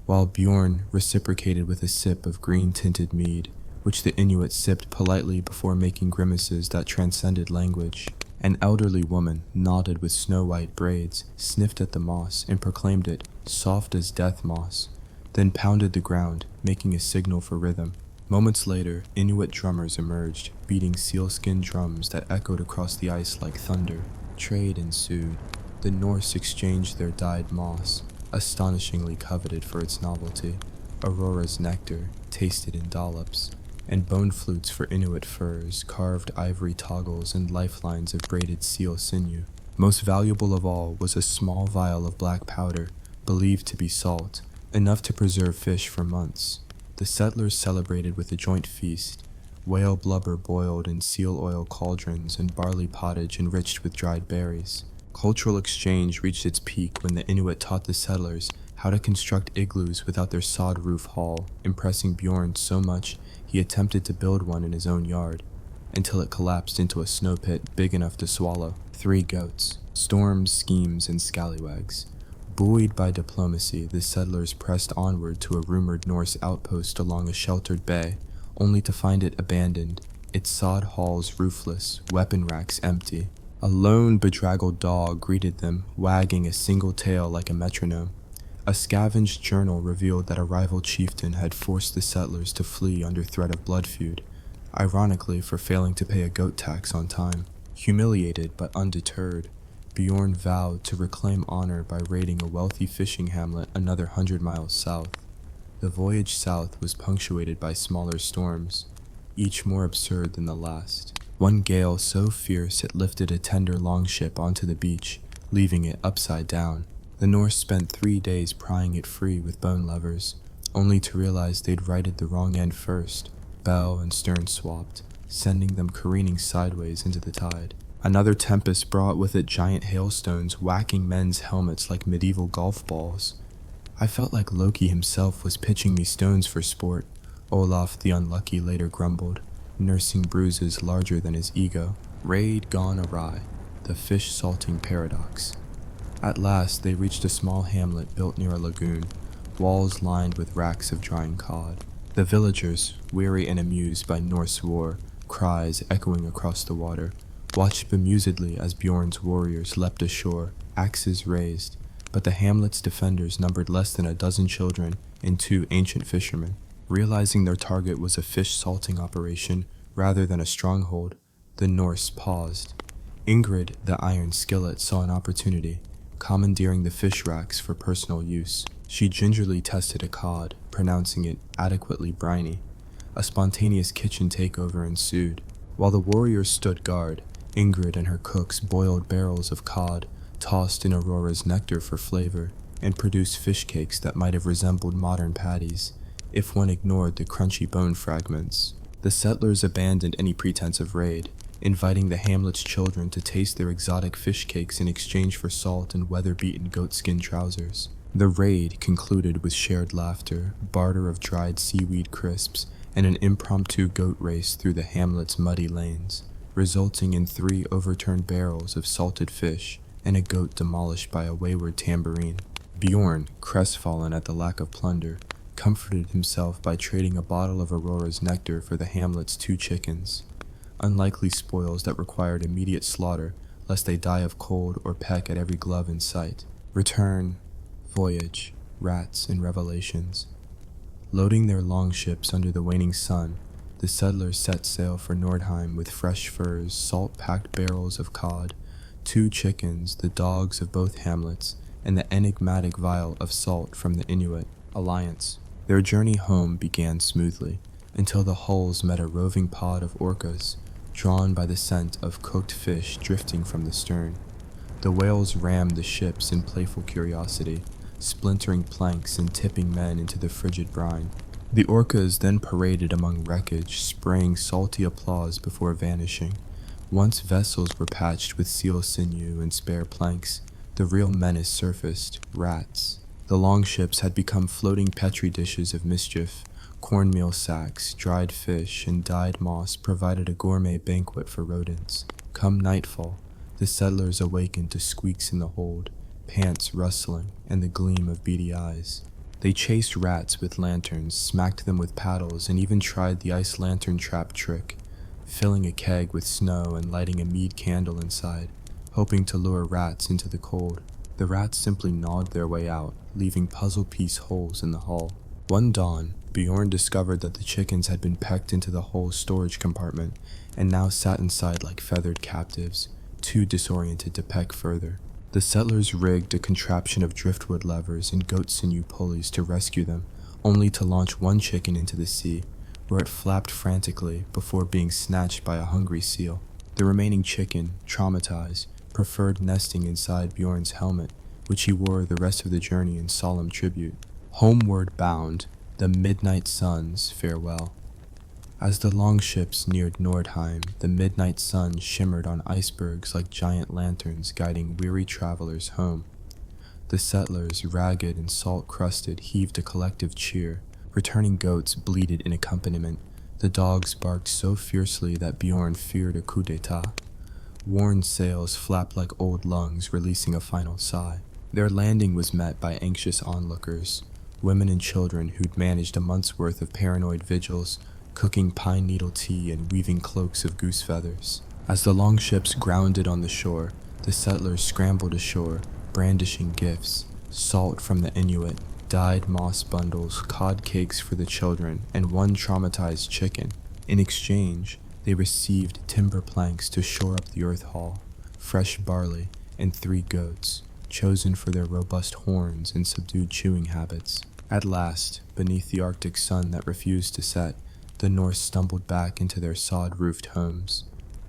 while Bjorn reciprocated with a sip of green-tinted mead, which the Inuit sipped politely before making grimaces that transcended language. An elderly woman, knotted with snow-white braids, sniffed at the moss and proclaimed it soft as death moss, then pounded the ground, making a signal for rhythm. Moments later, Inuit drummers emerged, beating sealskin drums that echoed across the ice like thunder. Trade ensued. The Norse exchanged their dyed moss, astonishingly coveted for its novelty, Aurora's nectar, tasted in dollops, and bone flutes for Inuit furs, carved ivory toggles, and lifelines of braided seal sinew. Most valuable of all was a small vial of black powder, believed to be salt, enough to preserve fish for months. The settlers celebrated with a joint feast, whale blubber boiled in seal oil cauldrons, and barley pottage enriched with dried berries. Cultural exchange reached its peak when the Inuit taught the settlers how to construct igloos without their sod roof hall, impressing Bjorn so much he attempted to build one in his own yard, until it collapsed into a snow pit big enough to swallow 3 goats. Storms, schemes, and scallywags. Buoyed by diplomacy, the settlers pressed onward to a rumored Norse outpost along a sheltered bay, only to find it abandoned, its sod halls roofless, weapon racks empty. A lone, bedraggled dog greeted them, wagging a single tail like a metronome. A scavenged journal revealed that a rival chieftain had forced the settlers to flee under threat of blood feud, ironically for failing to pay a goat tax on time. Humiliated but undeterred, Bjorn vowed to reclaim honor by raiding a wealthy fishing hamlet another 100 miles south. The voyage south was punctuated by smaller storms, each more absurd than the last. One gale so fierce it lifted a tender longship onto the beach, leaving it upside down. The Norse spent 3 days prying it free with bone levers, only to realize they'd righted the wrong end first. Bow and stern swapped, sending them careening sideways into the tide. Another tempest brought with it giant hailstones, whacking men's helmets like medieval golf balls. I felt like Loki himself was pitching me stones for sport, Olaf the Unlucky later grumbled, nursing bruises larger than his ego. Raid gone awry, the fish salting paradox. At last they reached a small hamlet built near a lagoon, walls lined with racks of drying cod. The villagers, weary and amused by Norse war, cries echoing across the water, watched bemusedly as Bjorn's warriors leapt ashore, axes raised, but the hamlet's defenders numbered less than a dozen children and 2 ancient fishermen. Realizing their target was a fish salting operation rather than a stronghold, the Norse paused. Ingrid, the iron skillet, saw an opportunity, commandeering the fish racks for personal use. She gingerly tested a cod, pronouncing it adequately briny. A spontaneous kitchen takeover ensued. While the warriors stood guard, Ingrid and her cooks boiled barrels of cod, tossed in Aurora's nectar for flavor, and produced fish cakes that might have resembled modern patties, if one ignored the crunchy bone fragments. The settlers abandoned any pretense of raid, inviting the hamlet's children to taste their exotic fish cakes in exchange for salt and weather-beaten goatskin trousers. The raid concluded with shared laughter, barter of dried seaweed crisps, and an impromptu goat race through the hamlet's muddy lanes, resulting in 3 overturned barrels of salted fish and a goat demolished by a wayward tambourine. Bjorn, crestfallen at the lack of plunder, comforted himself by trading a bottle of Aurora's nectar for the hamlet's 2 chickens, unlikely spoils that required immediate slaughter lest they die of cold or peck at every glove in sight. Return, voyage, rats, and revelations. Loading their longships under the waning sun, the settlers set sail for Nordheim with fresh furs, salt-packed barrels of cod, 2 chickens, the dogs of both hamlets, and the enigmatic vial of salt from the Inuit alliance. Their journey home began smoothly, until the hulls met a roving pod of orcas, drawn by the scent of cooked fish drifting from the stern. The whales rammed the ships in playful curiosity, splintering planks and tipping men into the frigid brine. The orcas then paraded among wreckage, spraying salty applause before vanishing. Once vessels were patched with seal sinew and spare planks, the real menace surfaced: rats. The longships had become floating petri dishes of mischief. Cornmeal sacks, dried fish, and dyed moss provided a gourmet banquet for rodents. Come nightfall, the settlers awakened to squeaks in the hold, pants rustling, and the gleam of beady eyes. They chased rats with lanterns, smacked them with paddles, and even tried the ice lantern trap trick, filling a keg with snow and lighting a mead candle inside, hoping to lure rats into the cold. The rats simply gnawed their way out, leaving puzzle piece holes in the hull. One dawn, Bjorn discovered that the chickens had been pecked into the hull's storage compartment and now sat inside like feathered captives, too disoriented to peck further. The settlers rigged a contraption of driftwood levers and goat sinew pulleys to rescue them, only to launch one chicken into the sea, where it flapped frantically before being snatched by a hungry seal. The remaining chicken, traumatized, preferred nesting inside Bjorn's helmet, which he wore the rest of the journey in solemn tribute. Homeward bound, the midnight sun's farewell. As the longships neared Nordheim, the midnight sun shimmered on icebergs like giant lanterns guiding weary travelers home. The settlers, ragged and salt-crusted, heaved a collective cheer. Returning goats bleated in accompaniment. The dogs barked so fiercely that Bjorn feared a coup d'etat. Worn sails flapped like old lungs, releasing a final sigh. Their landing was met by anxious onlookers, women and children who'd managed a month's worth of paranoid vigils, cooking pine needle tea and weaving cloaks of goose feathers. As the longships grounded on the shore, the settlers scrambled ashore, brandishing gifts, salt from the Inuit, dyed moss bundles, cod cakes for the children, and one traumatized chicken. In exchange, they received timber planks to shore up the earth hall, fresh barley, and 3 goats, chosen for their robust horns and subdued chewing habits. At last, beneath the Arctic sun that refused to set, the Norse stumbled back into their sod-roofed homes.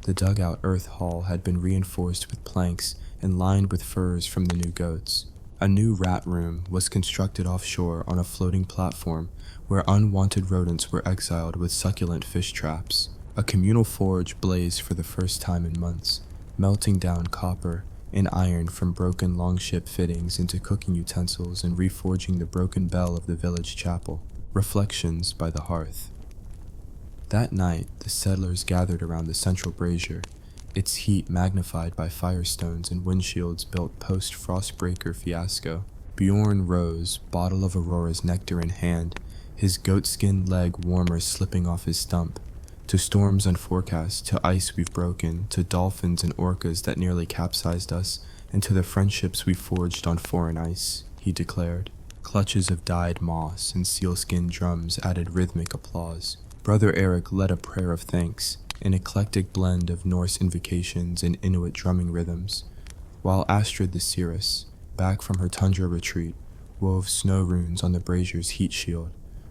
The dugout earth hall had been reinforced with planks and lined with furs from the new goats. A new rat room was constructed offshore on a floating platform where unwanted rodents were exiled with succulent fish traps. A communal forge blazed for the first time in months, melting down copper and iron from broken longship fittings into cooking utensils and reforging the broken bell of the village chapel. Reflections by the hearth. That night, the settlers gathered around the central brazier, its heat magnified by firestones and windshields built post-Frostbreaker fiasco. Bjorn rose, bottle of Aurora's nectar in hand, his goatskin leg warmer slipping off his stump. To storms unforecast, to ice we've broken, to dolphins and orcas that nearly capsized us, and to the friendships we forged on foreign ice, he declared. Clutches of dyed moss and sealskin drums added rhythmic applause. Brother Eric led a prayer of thanks, an eclectic blend of Norse invocations and Inuit drumming rhythms, while Astrid the seeress, back from her tundra retreat, wove snow runes on the brazier's heat shield,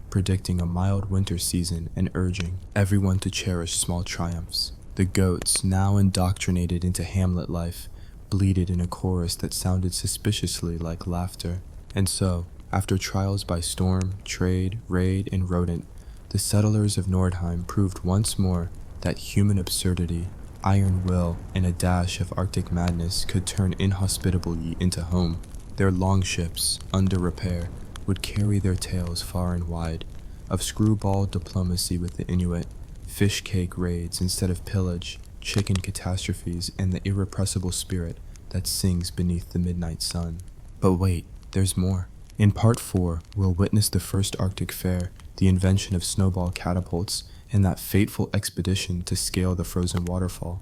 predicting a mild winter season and urging everyone to cherish small triumphs. The goats, now indoctrinated into hamlet life, bleated in a chorus that sounded suspiciously like laughter. And so, after trials by storm, trade, raid, and rodent, the settlers of Nordheim proved once more that human absurdity, iron will, and a dash of Arctic madness could turn inhospitable into home. Their longships, under repair, would carry their tales far and wide, of screwball diplomacy with the Inuit, fish cake raids instead of pillage, chicken catastrophes, and the irrepressible spirit that sings beneath the midnight sun. But wait, there's more. In Part 4, we'll witness the first Arctic Fair, the invention of snowball catapults, and that fateful expedition to scale the frozen waterfall,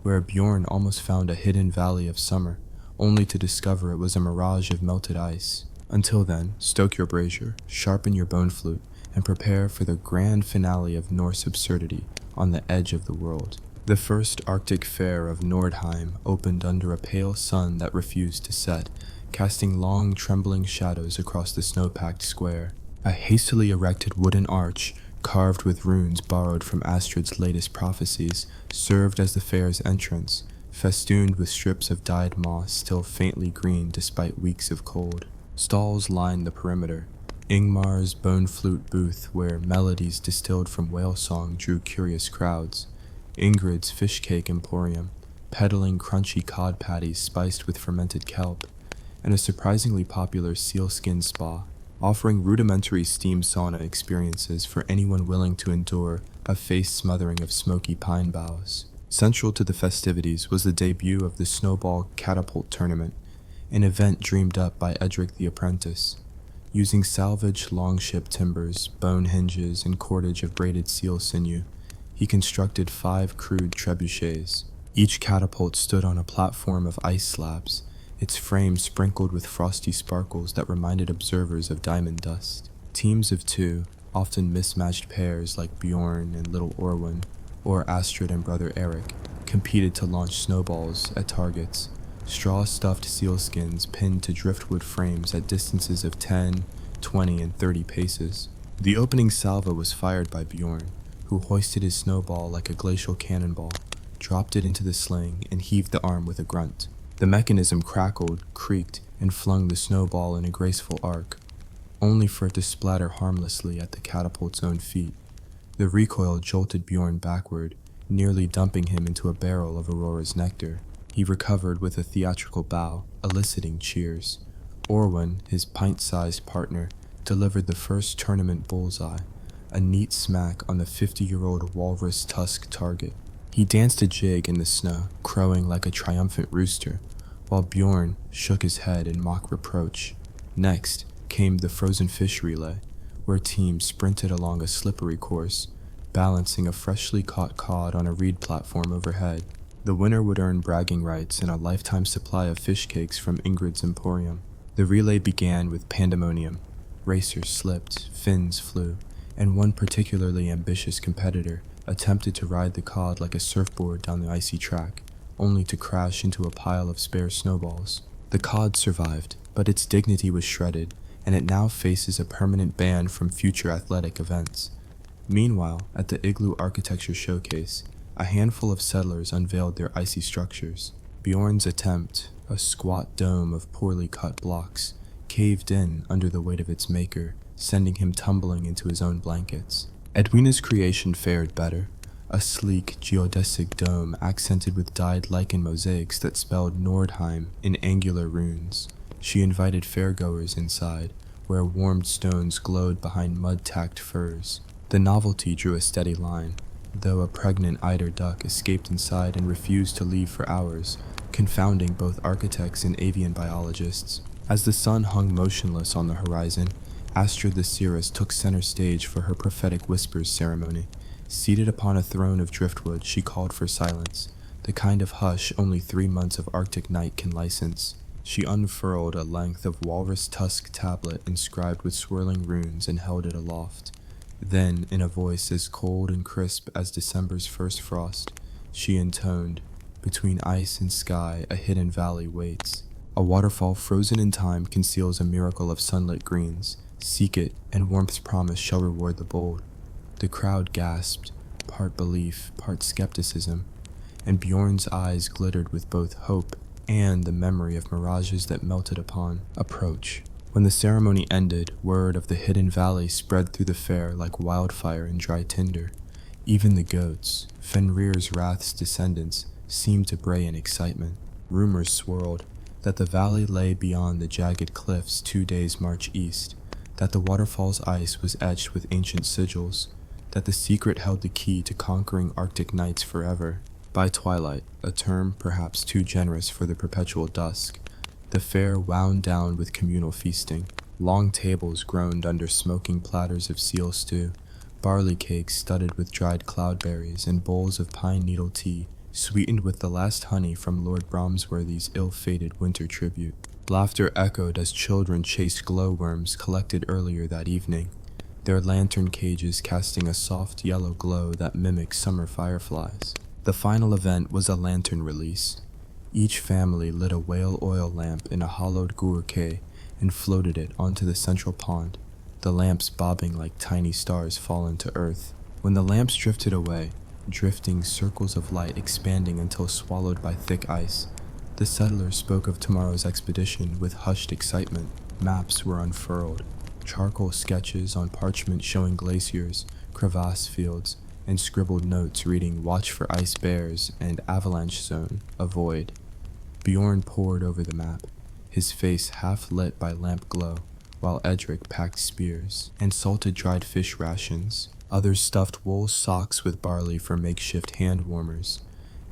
where Bjorn almost found a hidden valley of summer, only to discover it was a mirage of melted ice. Until then, stoke your brazier, sharpen your bone flute, and prepare for the grand finale of Norse absurdity on the edge of the world. The first Arctic Fair of Nordheim opened under a pale sun that refused to set, casting long, trembling shadows across the snow-packed square. A hastily erected wooden arch, carved with runes borrowed from Astrid's latest prophecies, served as the fair's entrance, festooned with strips of dyed moss still faintly green despite weeks of cold. Stalls lined the perimeter. Ingmar's bone flute booth, where melodies distilled from whale song drew curious crowds. Ingrid's fish cake emporium, peddling crunchy cod patties spiced with fermented kelp, and a surprisingly popular sealskin spa, offering rudimentary steam sauna experiences for anyone willing to endure a face smothering of smoky pine boughs. Central to the festivities was the debut of the Snowball Catapult Tournament, an event dreamed up by Edric the Apprentice. Using salvaged longship timbers, bone hinges, and cordage of braided seal sinew, he constructed 5 crude trebuchets. Each catapult stood on a platform of ice slabs, its frame sprinkled with frosty sparkles that reminded observers of diamond dust. Teams of 2, often mismatched pairs like Bjorn and little Orwin, or Astrid and brother Eric, competed to launch snowballs at targets, straw-stuffed sealskins pinned to driftwood frames at distances of 10, 20, and 30 paces. The opening salvo was fired by Bjorn, who hoisted his snowball like a glacial cannonball, dropped it into the sling, and heaved the arm with a grunt. The mechanism crackled, creaked, and flung the snowball in a graceful arc, only for it to splatter harmlessly at the catapult's own feet. The recoil jolted Bjorn backward, nearly dumping him into a barrel of Aurora's nectar. He recovered with a theatrical bow, eliciting cheers. Orwen, his pint-sized partner, delivered the first tournament bullseye, a neat smack on the 50-year-old walrus tusk target. He danced a jig in the snow, crowing like a triumphant rooster, while Bjorn shook his head in mock reproach. Next came the frozen fish relay, where teams sprinted along a slippery course, balancing a freshly caught cod on a reed platform overhead. The winner would earn bragging rights and a lifetime supply of fish cakes from Ingrid's Emporium. The relay began with pandemonium. Racers slipped, fins flew, and one particularly ambitious competitor attempted to ride the cod like a surfboard down the icy track, only to crash into a pile of spare snowballs. The cod survived, but its dignity was shredded, and it now faces a permanent ban from future athletic events. Meanwhile, at the Igloo Architecture Showcase, a handful of settlers unveiled their icy structures. Bjorn's attempt, a squat dome of poorly cut blocks, caved in under the weight of its maker, sending him tumbling into his own blankets. Edwina's creation fared better, a sleek geodesic dome accented with dyed lichen mosaics that spelled Nordheim in angular runes. She invited fairgoers inside, where warmed stones glowed behind mud-tacked firs. The novelty drew a steady line, though a pregnant eider duck escaped inside and refused to leave for hours, confounding both architects and avian biologists. As the sun hung motionless on the horizon, Astrid the seeress took center stage for her prophetic whispers ceremony. Seated upon a throne of driftwood, she called for silence, the kind of hush only 3 months of Arctic night can license. She unfurled a length of walrus tusk tablet inscribed with swirling runes and held it aloft. Then, in a voice as cold and crisp as December's first frost, she intoned, "Between ice and sky a hidden valley waits. A waterfall frozen in time conceals a miracle of sunlit greens. Seek it, and warmth's promise shall reward the bold." The crowd gasped, part belief, part skepticism, and Bjorn's eyes glittered with both hope and the memory of mirages that melted upon approach. When the ceremony ended, word of the hidden valley spread through the fair like wildfire in dry tinder. Even the goats, Fenrir's Wrath's descendants, seemed to bray in excitement. Rumors swirled that the valley lay beyond the jagged cliffs 2 days' march east, that the waterfall's ice was etched with ancient sigils, that the secret held the key to conquering Arctic nights forever. By twilight, a term perhaps too generous for the perpetual dusk, the fair wound down with communal feasting. Long tables groaned under smoking platters of seal stew, barley cakes studded with dried cloudberries, and bowls of pine needle tea, sweetened with the last honey from Lord Bromsworthy's ill-fated winter tribute. Laughter echoed as children chased glowworms collected earlier that evening, their lantern cages casting a soft yellow glow that mimicked summer fireflies. The final event was a lantern release. Each family lit a whale oil lamp in a hollowed gourquet and floated it onto the central pond, the lamps bobbing like tiny stars fallen to earth. When the lamps drifted away, drifting circles of light expanding until swallowed by thick ice, the settlers spoke of tomorrow's expedition with hushed excitement. Maps were unfurled, charcoal sketches on parchment showing glaciers, crevasse fields, and scribbled notes reading "Watch for ice bears" and "Avalanche zone, avoid." Bjorn pored over the map, his face half lit by lamp glow, while Edric packed spears and salted dried fish rations. Others stuffed wool socks with barley for makeshift hand warmers.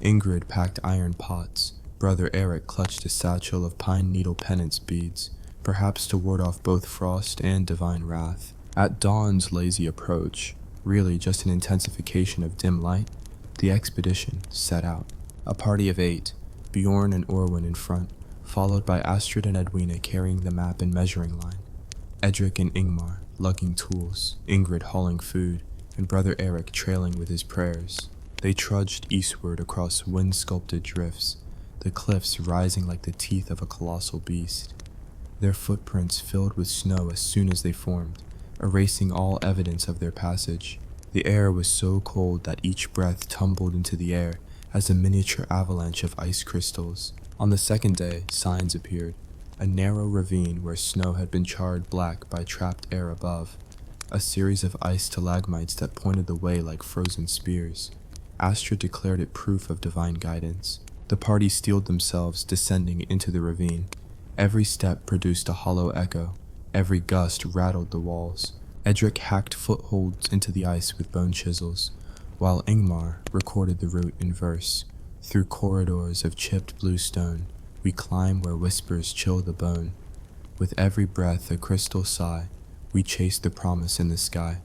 Ingrid packed iron pots. Brother Eric clutched a satchel of pine needle penance beads, perhaps to ward off both frost and divine wrath. At dawn's lazy approach, really just an intensification of dim light, the expedition set out. A party of 8, Bjorn and Orwen in front, followed by Astrid and Edwina carrying the map and measuring line, Edric and Ingmar lugging tools, Ingrid hauling food, and Brother Eric trailing with his prayers. They trudged eastward across wind-sculpted drifts, the cliffs rising like the teeth of a colossal beast. Their footprints filled with snow as soon as they formed, erasing all evidence of their passage. The air was so cold that each breath tumbled into the air as a miniature avalanche of ice crystals. On the second day, signs appeared, a narrow ravine where snow had been charred black by trapped air above. a series of ice stalagmites that pointed the way like frozen spears. Astrid declared it proof of divine guidance. The party steeled themselves, descending into the ravine. Every step produced a hollow echo. Every gust rattled the walls. Edric hacked footholds into the ice with bone chisels, while Ingmar recorded the route in verse. Through corridors of chipped blue stone, we climb where whispers chill the bone. With every breath a crystal sigh, we chase the promise in the sky.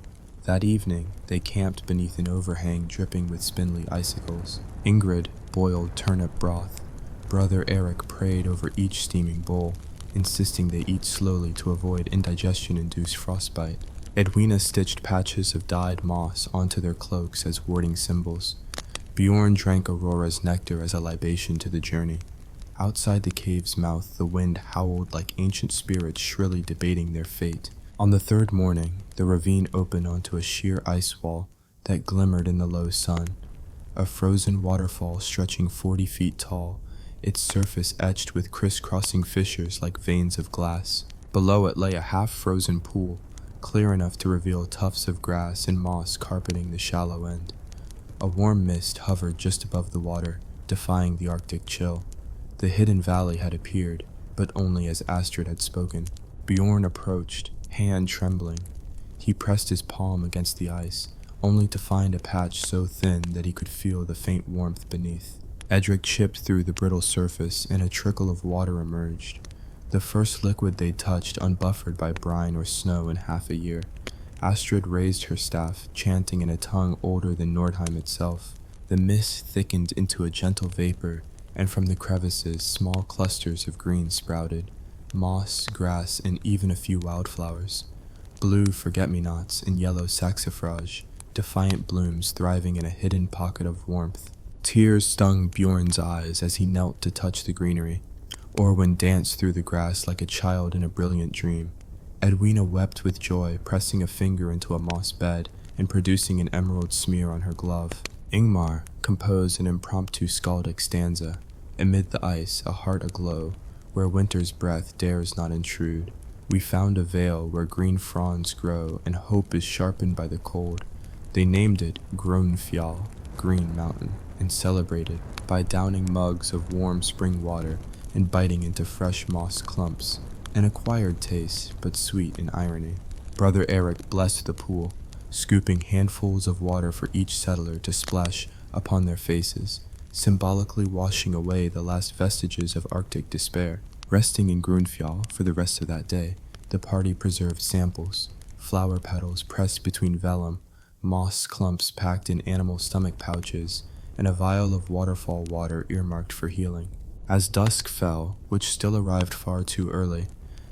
That evening, they camped beneath an overhang dripping with spindly icicles. Ingrid boiled turnip broth. Brother Eric prayed over each steaming bowl, insisting they eat slowly to avoid indigestion-induced frostbite. Edwina stitched patches of dyed moss onto their cloaks as warding symbols. Bjorn drank Aurora's nectar as a libation to the journey. Outside the cave's mouth, the wind howled like ancient spirits shrilly debating their fate. On the third morning, the ravine opened onto a sheer ice wall that glimmered in the low sun. A frozen waterfall stretching 40 feet tall, its surface etched with crisscrossing fissures like veins of glass. Below it lay a half-frozen pool, clear enough to reveal tufts of grass and moss carpeting the shallow end. A warm mist hovered just above the water, defying the Arctic chill. The hidden valley had appeared, but only as Astrid had spoken. Bjorn approached, hand trembling. He pressed his palm against the ice, only to find a patch so thin that he could feel the faint warmth beneath. Edric chipped through the brittle surface, and a trickle of water emerged. The first liquid they touched unbuffered by brine or snow in half a year. Astrid raised her staff, chanting in a tongue older than Nordheim itself. The mist thickened into a gentle vapor, and from the crevices small clusters of green sprouted. Moss, grass, and even a few wildflowers. Blue forget-me-nots and yellow saxifrage, defiant blooms thriving in a hidden pocket of warmth. Tears stung Bjorn's eyes as he knelt to touch the greenery. Orwin danced through the grass like a child in a brilliant dream. Edwina wept with joy, pressing a finger into a moss bed and producing an emerald smear on her glove. Ingmar composed an impromptu skaldic stanza. Amid the ice, a heart aglow, where winter's breath dares not intrude. We found a vale where green fronds grow, and hope is sharpened by the cold. They named it Gronfjall, Green Mountain, and celebrated by downing mugs of warm spring water and biting into fresh moss clumps. An acquired taste, but sweet in irony. Brother Eric blessed the pool, scooping handfuls of water for each settler to splash upon their faces, symbolically washing away the last vestiges of Arctic despair. Resting in Grunfjall for the rest of that day, the party preserved samples, flower petals pressed between vellum, moss clumps packed in animal stomach pouches, and a vial of waterfall water earmarked for healing. As dusk fell, which still arrived far too early,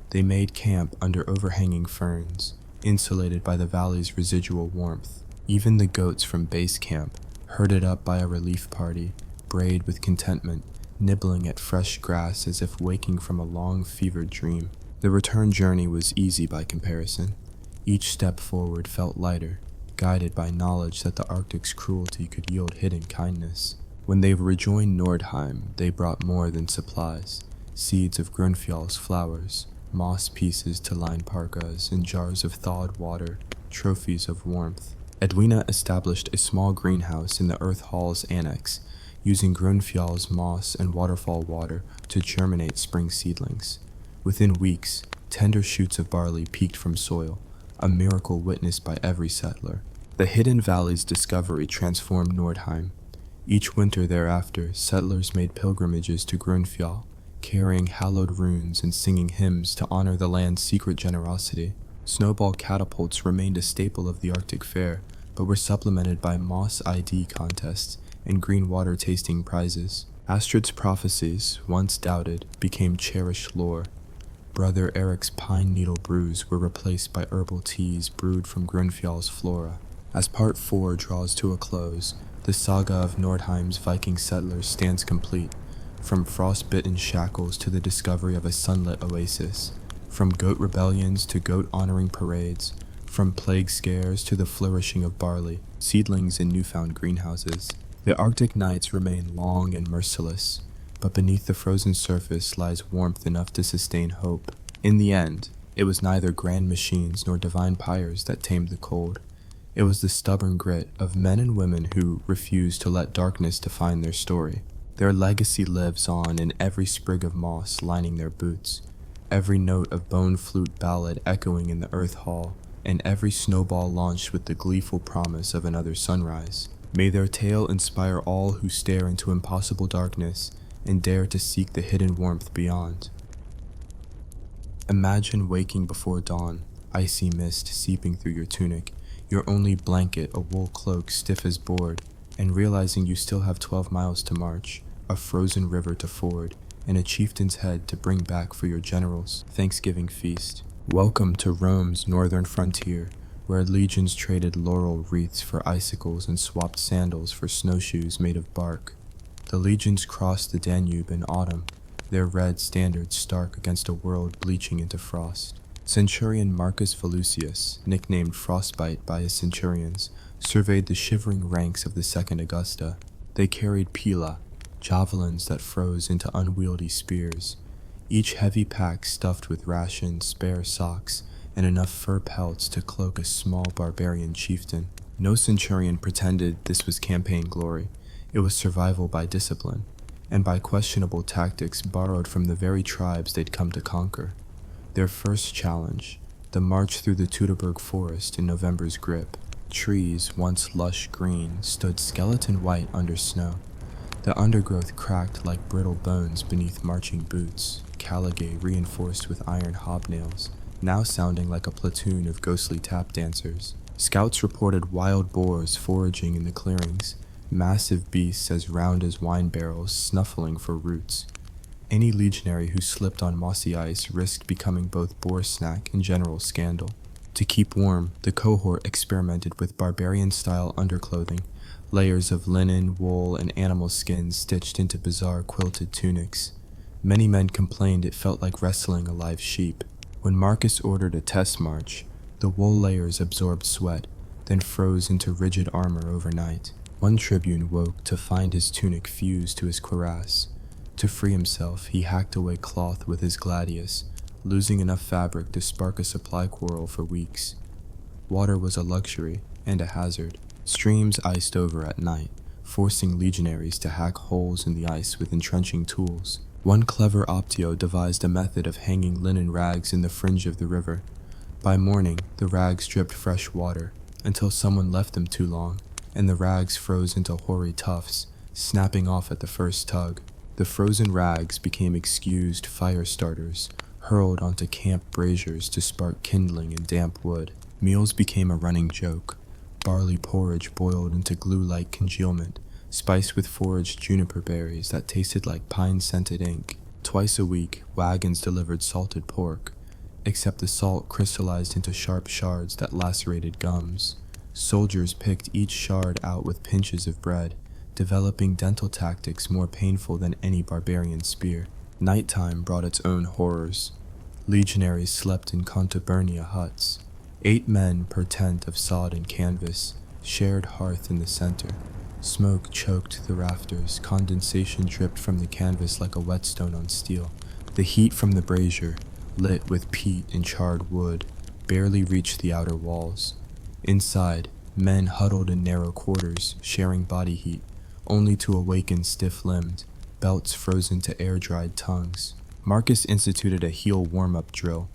they made camp under overhanging ferns, insulated by the valley's residual warmth. Even the goats from base camp, herded up by a relief party, brayed with contentment, nibbling at fresh grass as if waking from a long fevered dream. The return journey was easy by comparison. Each step forward felt lighter, guided by knowledge that the Arctic's cruelty could yield hidden kindness. When they rejoined Nordheim, they brought more than supplies: seeds of Grunfjall's flowers, moss pieces to line parkas, and jars of thawed water, trophies of warmth. Edwina established a small greenhouse in the Earth Hall's annex, using Grunfjall's moss and waterfall water to germinate spring seedlings. Within weeks, tender shoots of barley peeked from soil, a miracle witnessed by every settler. The Hidden Valley's discovery transformed Nordheim. Each winter thereafter, settlers made pilgrimages to Grunfjall, carrying hallowed runes and singing hymns to honor the land's secret generosity. Snowball catapults remained a staple of the Arctic Fair, but were supplemented by moss ID contests and green water tasting prizes. Astrid's prophecies, once doubted, became cherished lore. Brother Eric's pine needle brews were replaced by herbal teas brewed from Grunfjall's flora. As Part 4 draws to a close, the saga of Nordheim's Viking settlers stands complete, from frostbitten shackles to the discovery of a sunlit oasis, from goat rebellions to goat-honoring parades, from plague scares to the flourishing of barley, seedlings, and newfound greenhouses. The Arctic nights remain long and merciless, but beneath the frozen surface lies warmth enough to sustain hope. In the end, It was neither grand machines nor divine pyres that tamed the cold. It was the stubborn grit of men and women who refused to let darkness define their story. Their legacy lives on in every sprig of moss lining their boots, every note of bone flute ballad echoing in the earth hall, and every snowball launched with the gleeful promise of another sunrise. May their tale inspire all who stare into impossible darkness and dare to seek the hidden warmth beyond. Imagine waking before dawn, icy mist seeping through your tunic, your only blanket a wool cloak stiff as board, and realizing you still have 12 miles to march, a frozen river to ford, and a chieftain's head to bring back for your general's Thanksgiving feast. Welcome to Rome's northern frontier, where legions traded laurel wreaths for icicles and swapped sandals for snowshoes made of bark. The legions crossed the Danube in autumn, their red standards stark against a world bleaching into frost. Centurion Marcus Volusius, nicknamed Frostbite by his centurions, surveyed the shivering ranks of the Second Augusta. They carried pila, javelins that froze into unwieldy spears, each heavy pack stuffed with rations, spare socks, and enough fur pelts to cloak a small barbarian chieftain. No centurion pretended this was campaign glory. It was survival by discipline, and by questionable tactics borrowed from the very tribes they'd come to conquer. Their first challenge, the march through the Teutoburg forest in November's grip. Trees, once lush green, stood skeleton white under snow. The undergrowth cracked like brittle bones beneath marching boots, caligae reinforced with iron hobnails, now sounding like a platoon of ghostly tap dancers. Scouts reported wild boars foraging in the clearings, massive beasts as round as wine barrels snuffling for roots. Any legionary who slipped on mossy ice risked becoming both boar snack and general scandal. To keep warm, the cohort experimented with barbarian-style underclothing, layers of linen, wool, and animal skins stitched into bizarre quilted tunics. Many men complained it felt like wrestling a live sheep. When Marcus ordered a test march, the wool layers absorbed sweat, then froze into rigid armor overnight. One tribune woke to find his tunic fused to his cuirass. To free himself, he hacked away cloth with his gladius, losing enough fabric to spark a supply quarrel for weeks. Water was a luxury and a hazard. Streams iced over at night, forcing legionaries to hack holes in the ice with entrenching tools. One clever optio devised a method of hanging linen rags in the fringe of the river. By morning, the rags dripped fresh water, until someone left them too long, and the rags froze into hoary tufts, snapping off at the first tug. The frozen rags became excused fire starters, hurled onto camp braziers to spark kindling in damp wood. Meals became a running joke. Barley porridge boiled into glue-like congealment, spiced with foraged juniper berries that tasted like pine-scented ink. Twice a week, wagons delivered salted pork, except the salt crystallized into sharp shards that lacerated gums. Soldiers picked each shard out with pinches of bread, developing dental tactics more painful than any barbarian spear. Nighttime brought its own horrors. Legionaries slept in contubernia huts. 8 men per tent of sod and canvas, shared hearth in the center. Smoke choked the rafters, condensation dripped from the canvas like a whetstone on steel. The heat from the brazier, lit with peat and charred wood, barely reached the outer walls. Inside, men huddled in narrow quarters, sharing body heat, only to awaken stiff-limbed, belts frozen to air-dried tongues. Marcus instituted a heel warm-up drill.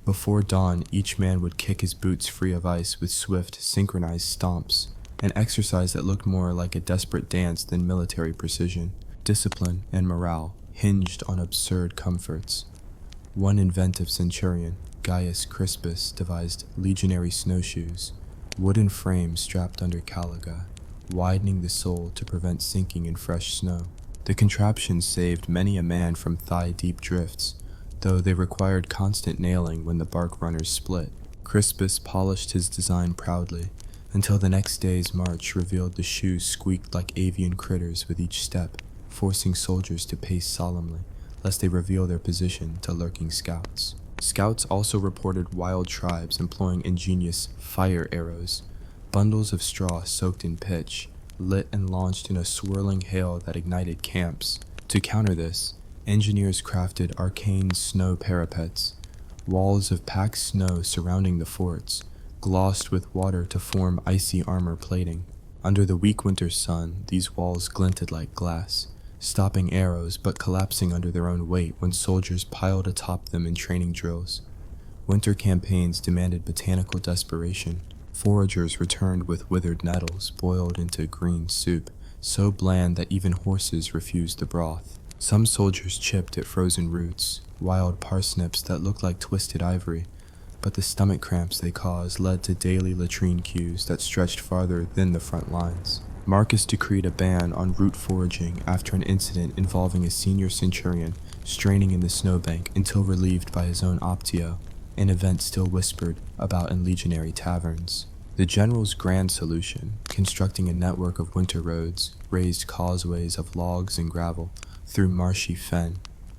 Before dawn, each man would kick his boots free of ice with swift, synchronized stomps, an exercise that looked more like a desperate dance than military precision. Discipline and morale hinged on absurd comforts. One inventive centurion, Gaius Crispus, devised legionary snowshoes, wooden frames strapped under caliga, widening the sole to prevent sinking in fresh snow. The contraption saved many a man from thigh-deep drifts, though they required constant nailing when the bark runners split. Crispus polished his design proudly, until the next day's march revealed the shoes squeaked like avian critters with each step, forcing soldiers to pace solemnly, lest they reveal their position to lurking scouts. Scouts also reported wild tribes employing ingenious fire arrows, bundles of straw soaked in pitch, lit and launched in a swirling hail that ignited camps. To counter this, engineers crafted arcane snow parapets, walls of packed snow surrounding the forts, glossed with water to form icy armor plating. Under the weak winter sun, these walls glinted like glass, stopping arrows but collapsing under their own weight when soldiers piled atop them in training drills. Winter campaigns demanded botanical desperation. Foragers returned with withered nettles boiled into green soup, so bland that even horses refused the broth. Some soldiers chipped at frozen roots, wild parsnips that looked like twisted ivory, but the stomach cramps they caused led to daily latrine queues that stretched farther than the front lines. Marcus decreed a ban on root foraging after an incident involving a senior centurion straining in the snowbank until relieved by his own optio, an event still whispered about in legionary taverns. The general's grand solution, constructing a network of winter roads, raised causeways of logs and gravel through marshy fen.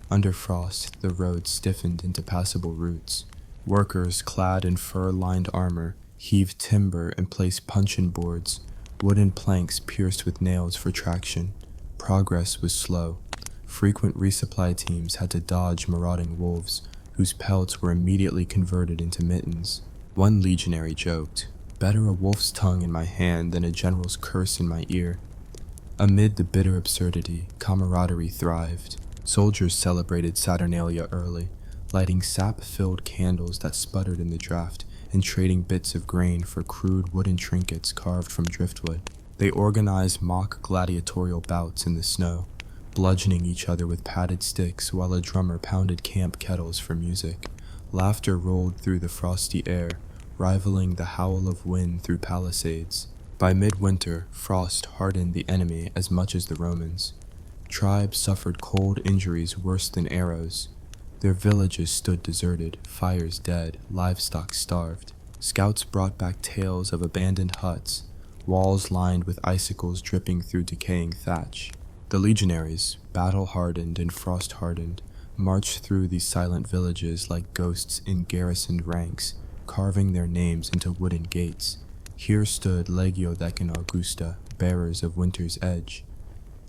Under frost, the roads stiffened into passable routes. Workers clad in fur-lined armor heaved timber and placed puncheon boards, wooden planks pierced with nails for traction. Progress was slow. Frequent resupply teams had to dodge marauding wolves, whose pelts were immediately converted into mittens. One legionary joked, "Better a wolf's tongue in my hand than a general's curse in my ear." Amid the bitter absurdity, camaraderie thrived. Soldiers celebrated Saturnalia early, lighting sap-filled candles that sputtered in the draft and trading bits of grain for crude wooden trinkets carved from driftwood. They organized mock gladiatorial bouts in the snow, bludgeoning each other with padded sticks while a drummer pounded camp kettles for music. Laughter rolled through the frosty air, rivaling the howl of wind through palisades. By midwinter, frost hardened the enemy as much as the Romans. Tribes suffered cold injuries worse than arrows. Their villages stood deserted, fires dead, livestock starved. Scouts brought back tales of abandoned huts, walls lined with icicles dripping through decaying thatch. The Legionaries, battle-hardened and frost-hardened, marched through these silent villages like ghosts in garrisoned ranks, carving their names into wooden gates. Here stood Legio and Augusta, bearers of winter's edge.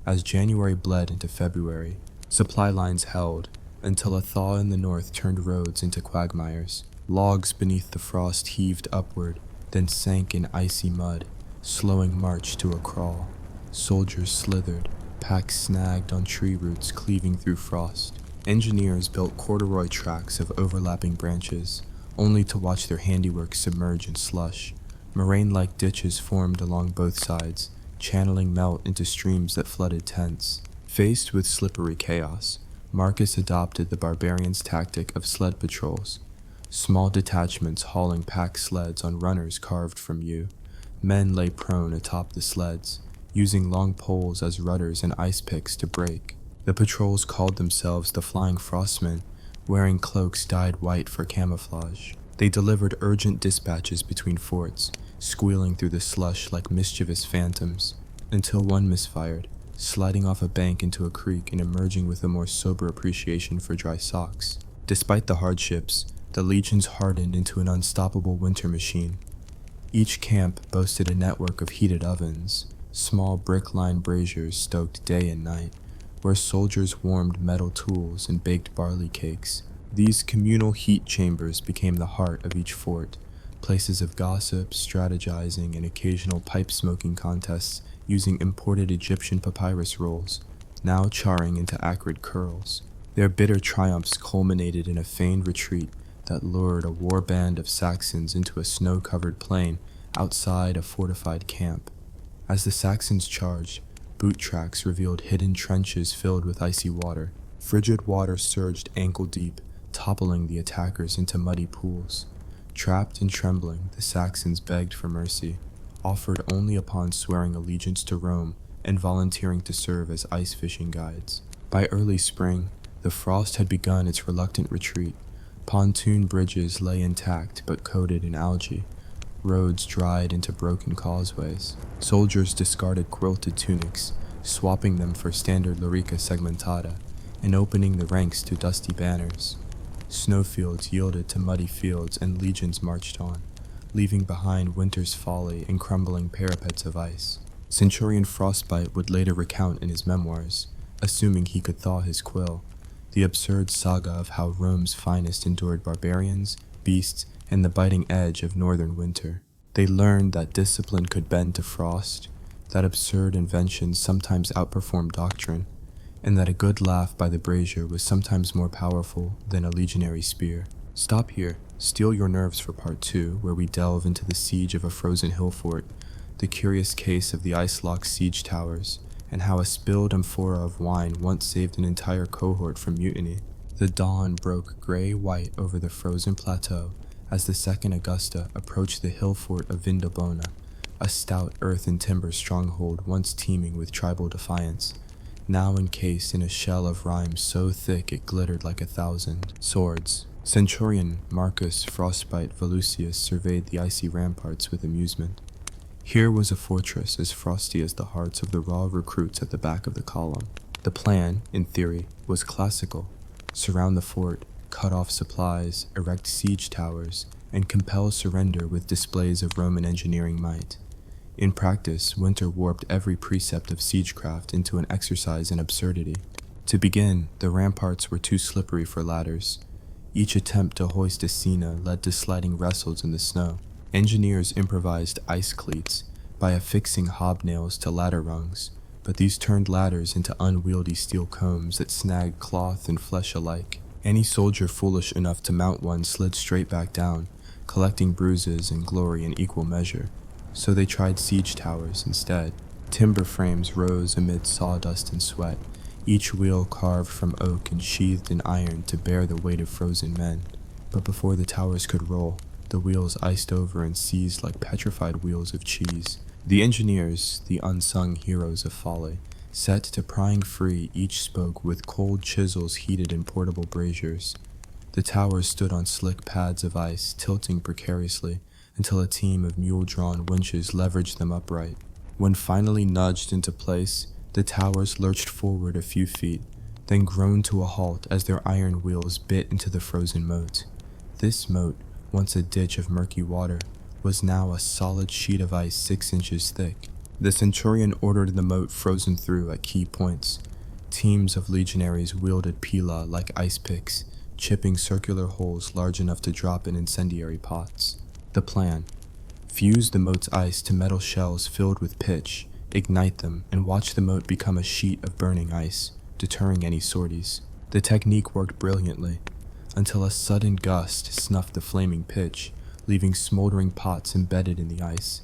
As January bled into February, supply lines held, until a thaw in the north turned roads into quagmires. Logs beneath the frost heaved upward, then sank in icy mud, slowing march to a crawl. Soldiers slithered, packs snagged on tree roots cleaving through frost. Engineers built corduroy tracks of overlapping branches, only to watch their handiwork submerge in slush. Moraine-like ditches formed along both sides, channeling melt into streams that flooded tents. Faced with slippery chaos, Marcus adopted the barbarian's tactic of sled patrols, small detachments hauling pack sleds on runners carved from yew. Men lay prone atop the sleds, using long poles as rudders and ice picks to brake. The patrols called themselves the Flying Frostmen, wearing cloaks dyed white for camouflage. They delivered urgent dispatches between forts, squealing through the slush like mischievous phantoms, until one misfired, sliding off a bank into a creek and emerging with a more sober appreciation for dry socks. Despite the hardships, the legions hardened into an unstoppable winter machine. Each camp boasted a network of heated ovens, small brick-lined braziers stoked day and night, where soldiers warmed metal tools and baked barley cakes. These communal heat chambers became the heart of each fort, places of gossip, strategizing, and occasional pipe-smoking contests using imported Egyptian papyrus rolls, now charring into acrid curls. Their bitter triumphs culminated in a feigned retreat that lured a war band of Saxons into a snow-covered plain outside a fortified camp. As the Saxons charged, boot tracks revealed hidden trenches filled with icy water. Frigid water surged ankle-deep, toppling the attackers into muddy pools. Trapped and trembling, the Saxons begged for mercy, offered only upon swearing allegiance to Rome and volunteering to serve as ice fishing guides. By early spring, the frost had begun its reluctant retreat. Pontoon bridges lay intact but coated in algae. Roads dried into broken causeways. Soldiers discarded quilted tunics, swapping them for standard lorica segmentada, and opening the ranks to dusty banners. Snowfields yielded to muddy fields and legions marched on, leaving behind winter's folly and crumbling parapets of ice. Centurion Frostbite would later recount in his memoirs, assuming he could thaw his quill. the absurd saga of how Rome's finest endured barbarians, beasts, and the biting edge of northern winter. They learned that discipline could bend to frost, that absurd inventions sometimes outperformed doctrine, and that a good laugh by the brazier was sometimes more powerful than a legionary spear. Stop here, steel your nerves for part 2, where we delve into the siege of a frozen hill fort, the curious case of the ice-locked siege towers, and how a spilled amphora of wine once saved an entire cohort from mutiny. The dawn broke gray-white over the frozen plateau as the Second Augusta approached the hill fort of Vindobona, a stout earth and timber stronghold once teeming with tribal defiance, now encased in a shell of rime so thick it glittered like 1,000 swords. Centurion Marcus Frostbite Volusius surveyed the icy ramparts with amusement. Here was a fortress as frosty as the hearts of the raw recruits at the back of the column. The plan, in theory, was classical: surround the fort, cut off supplies, erect siege towers, and compel surrender with displays of Roman engineering might. In practice, winter warped every precept of siegecraft into an exercise in absurdity. To begin, the ramparts were too slippery for ladders. Each attempt to hoist a Sina led to sliding wrestles in the snow. Engineers improvised ice cleats by affixing hobnails to ladder rungs, but these turned ladders into unwieldy steel combs that snagged cloth and flesh alike. Any soldier foolish enough to mount one slid straight back down, collecting bruises and glory in equal measure. So they tried siege towers instead. Timber frames rose amid sawdust and sweat, each wheel carved from oak and sheathed in iron to bear the weight of frozen men. But before the towers could roll, the wheels iced over and seized like petrified wheels of cheese. The engineers, the unsung heroes of folly, set to prying free each spoke with cold chisels heated in portable braziers. The towers stood on slick pads of ice, tilting precariously, until a team of mule-drawn winches leveraged them upright. When finally nudged into place, the towers lurched forward a few feet, then groaned to a halt as their iron wheels bit into the frozen moat. This moat, once a ditch of murky water, was now a solid sheet of ice 6 inches thick. The centurion ordered the moat frozen through at key points. Teams of legionaries wielded pila like ice picks, chipping circular holes large enough to drop in incendiary pots. The plan: fuse the moat's ice to metal shells filled with pitch, ignite them, and watch the moat become a sheet of burning ice, deterring any sorties. The technique worked brilliantly, until a sudden gust snuffed the flaming pitch, leaving smoldering pots embedded in the ice.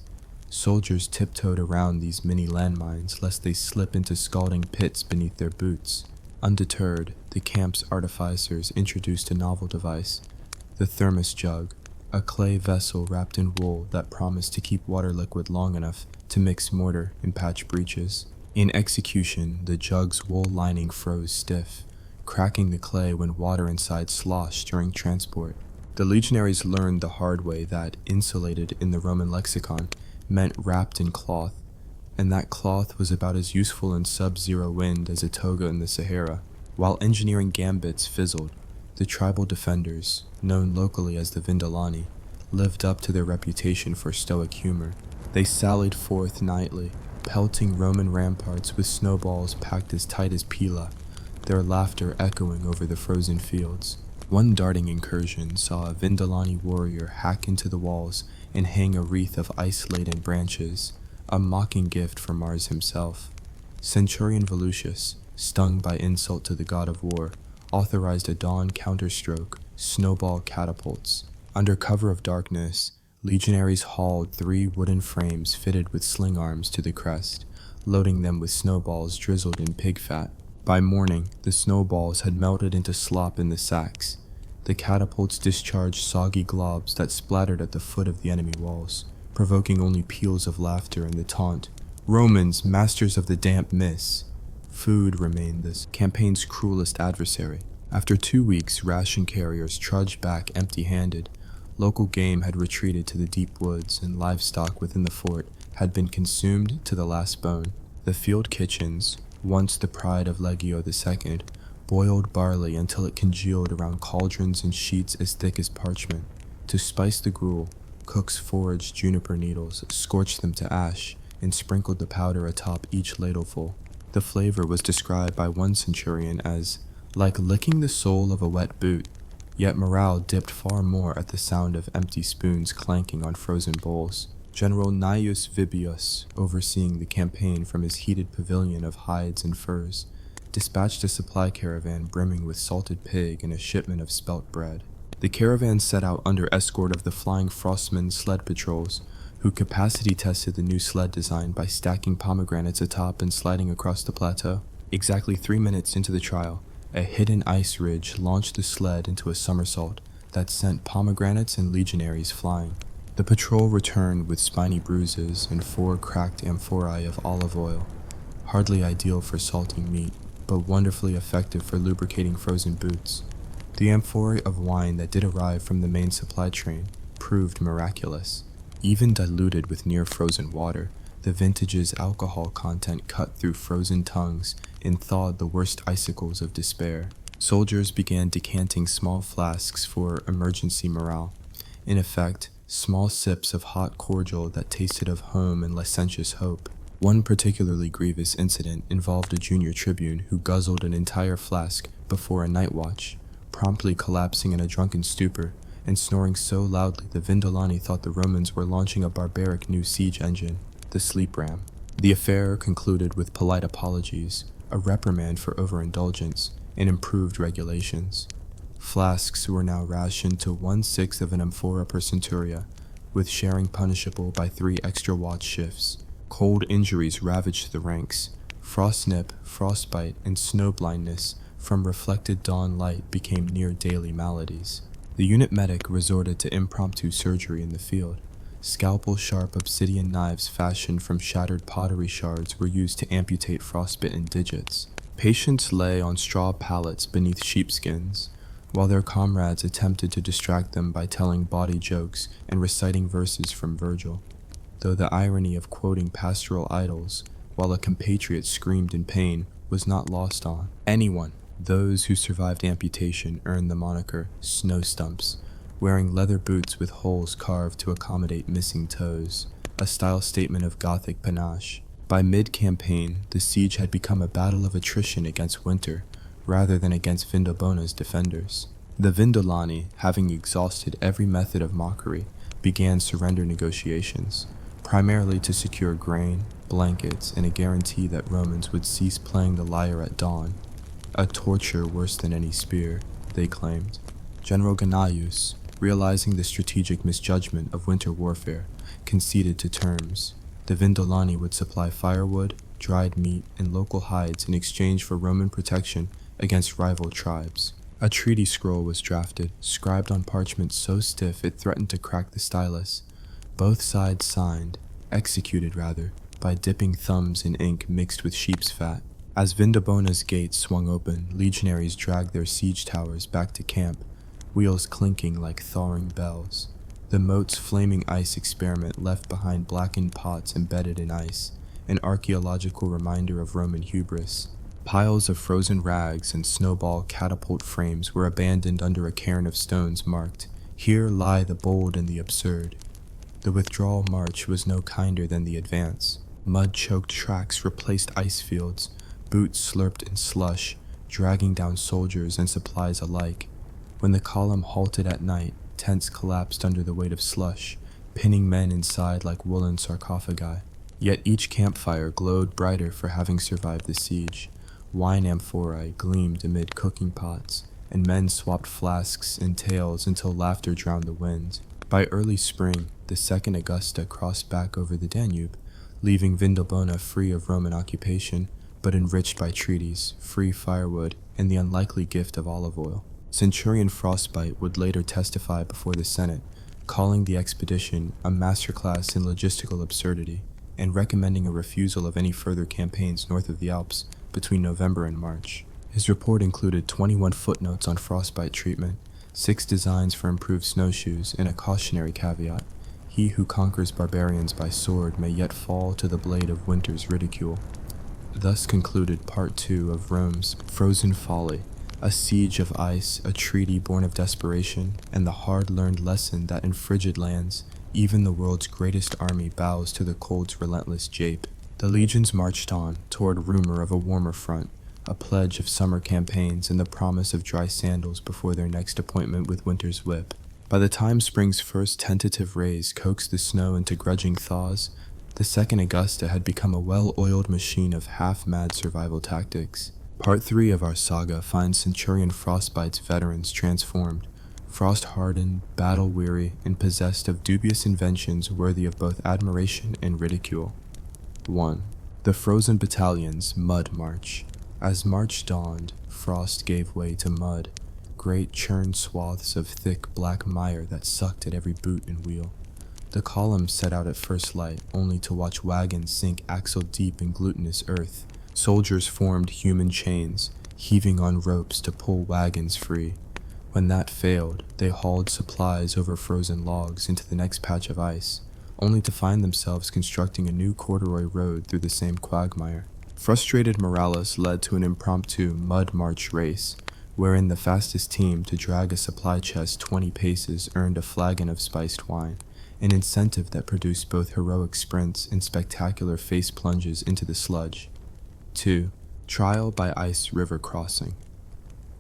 Soldiers tiptoed around these mini landmines lest they slip into scalding pits beneath their boots. Undeterred, the camp's artificers introduced a novel device: the thermos jug, a clay vessel wrapped in wool that promised to keep water liquid long enough to mix mortar and patch breaches. In execution, the jug's wool lining froze stiff, cracking the clay when water inside sloshed during transport. The legionaries learned the hard way that insulated in the Roman lexicon meant wrapped in cloth, and that cloth was about as useful in sub-zero wind as a toga in the Sahara. While engineering gambits fizzled, the tribal defenders, known locally as the Vindolani, lived up to their reputation for stoic humor. They sallied forth nightly, pelting Roman ramparts with snowballs packed as tight as pila, their laughter echoing over the frozen fields. One darting incursion saw a Vindolani warrior hack into the walls and hang a wreath of ice-laden branches, a mocking gift from Mars himself. Centurion Volusius, stung by insult to the god of war, authorized a dawn counterstroke, snowball catapults. Under cover of darkness, legionaries hauled 3 wooden frames fitted with sling arms to the crest, loading them with snowballs drizzled in pig fat. By morning, the snowballs had melted into slop in the sacks. The catapults discharged soggy globs that splattered at the foot of the enemy walls, provoking only peals of laughter and the taunt, "Romans, masters of the damp miss." Food remained this campaign's cruelest adversary. After 2 weeks, ration carriers trudged back empty-handed. Local game had retreated to the deep woods, and livestock within the fort had been consumed to the last bone. The field kitchens, once the pride of Legio II, boiled barley until it congealed around cauldrons and sheets as thick as parchment. To spice the gruel, cooks foraged juniper needles, scorched them to ash, and sprinkled the powder atop each ladleful. The flavor was described by one centurion as like licking the sole of a wet boot, yet morale dipped far more at the sound of empty spoons clanking on frozen bowls. General Gnaeus Vibius, overseeing the campaign from his heated pavilion of hides and furs, dispatched a supply caravan brimming with salted pig and a shipment of spelt bread. The caravan set out under escort of the Flying Frostman sled patrols, who capacity tested the new sled design by stacking pomegranates atop and sliding across the plateau. Exactly 3 minutes into the trial, a hidden ice ridge launched the sled into a somersault that sent pomegranates and legionaries flying. The patrol returned with spiny bruises and 4 cracked amphorae of olive oil, hardly ideal for salting meat, but wonderfully effective for lubricating frozen boots. The amphorae of wine that did arrive from the main supply train proved miraculous. Even diluted with near-frozen water, the vintage's alcohol content cut through frozen tongues and thawed the worst icicles of despair. Soldiers began decanting small flasks for emergency morale. In effect, small sips of hot cordial that tasted of home and licentious hope. One particularly grievous incident involved a junior tribune who guzzled an entire flask before a night watch, promptly collapsing in a drunken stupor and snoring so loudly the Vindolani thought the Romans were launching a barbaric new siege engine, the sleep ram. The affair concluded with polite apologies, a reprimand for overindulgence, and improved regulations. Flasks were now rationed to 1/6 of an amphora per centuria, with sharing punishable by 3 extra watch shifts. Cold injuries ravaged the ranks. Frostnip, frostbite, and snow blindness from reflected dawn light became near daily maladies. The unit medic resorted to impromptu surgery in the field. Scalpel-sharp obsidian knives fashioned from shattered pottery shards were used to amputate frostbitten digits. Patients lay on straw pallets beneath sheepskins, while their comrades attempted to distract them by telling bawdy jokes and reciting verses from Virgil. Though the irony of quoting pastoral idyls while a compatriot screamed in pain was not lost on anyone. Those who survived amputation earned the moniker snow stumps, wearing leather boots with holes carved to accommodate missing toes, a style statement of Gothic panache. By mid-campaign, the siege had become a battle of attrition against winter, rather than against Vindobona's defenders. The Vindolani, having exhausted every method of mockery, began surrender negotiations, primarily to secure grain, blankets, and a guarantee that Romans would cease playing the lyre at dawn. A torture worse than any spear, they claimed. General Gnaeus, realizing the strategic misjudgment of winter warfare, conceded to terms. The Vindolani would supply firewood, dried meat, and local hides in exchange for Roman protection against rival tribes. A treaty scroll was drafted, scribed on parchment so stiff it threatened to crack the stylus. Both sides signed, executed rather, by dipping thumbs in ink mixed with sheep's fat. As Vindobona's gates swung open, legionaries dragged their siege towers back to camp, wheels clinking like thawing bells. The moat's flaming ice experiment left behind blackened pots embedded in ice, an archaeological reminder of Roman hubris. Piles of frozen rags and snowball catapult frames were abandoned under a cairn of stones marked, "Here lie the bold and the absurd." The withdrawal march was no kinder than the advance. Mud-choked tracks replaced ice fields, boots slurped in slush, dragging down soldiers and supplies alike. When the column halted at night, tents collapsed under the weight of slush, pinning men inside like woolen sarcophagi. Yet each campfire glowed brighter for having survived the siege. Wine amphorae gleamed amid cooking pots, and men swapped flasks and tales until laughter drowned the wind. By early spring, the Second Augusta crossed back over the Danube, leaving Vindobona free of Roman occupation, but enriched by treaties, free firewood, and the unlikely gift of olive oil. Centurion Frostbite would later testify before the Senate, calling the expedition a masterclass in logistical absurdity, and recommending a refusal of any further campaigns north of the Alps between November and March. His report included 21 footnotes on frostbite treatment, 6 designs for improved snowshoes, and a cautionary caveat: he who conquers barbarians by sword may yet fall to the blade of winter's ridicule. Thus concluded Part 2 of Rome's Frozen Folly, a siege of ice, a treaty born of desperation, and the hard-learned lesson that in frigid lands, even the world's greatest army bows to the cold's relentless jape. The legions marched on, toward rumor of a warmer front, a pledge of summer campaigns and the promise of dry sandals before their next appointment with winter's whip. By the time spring's first tentative rays coaxed the snow into grudging thaws, the second Augusta had become a well-oiled machine of half-mad survival tactics. Part 3 of our saga finds Centurion Frostbite's veterans transformed, frost-hardened, battle-weary, and possessed of dubious inventions worthy of both admiration and ridicule. 1. The Frozen Battalion's Mud March. As March dawned, frost gave way to mud, great churned swaths of thick black mire that sucked at every boot and wheel. The column set out at first light, only to watch wagons sink axle-deep in glutinous earth. Soldiers formed human chains, heaving on ropes to pull wagons free. When that failed, they hauled supplies over frozen logs into the next patch of ice, only to find themselves constructing a new corduroy road through the same quagmire. Frustrated Morales led to an impromptu mud march race, wherein the fastest team to drag a supply chest 20 paces earned a flagon of spiced wine, an incentive that produced both heroic sprints and spectacular face plunges into the sludge. 2. Trial by ice river crossing.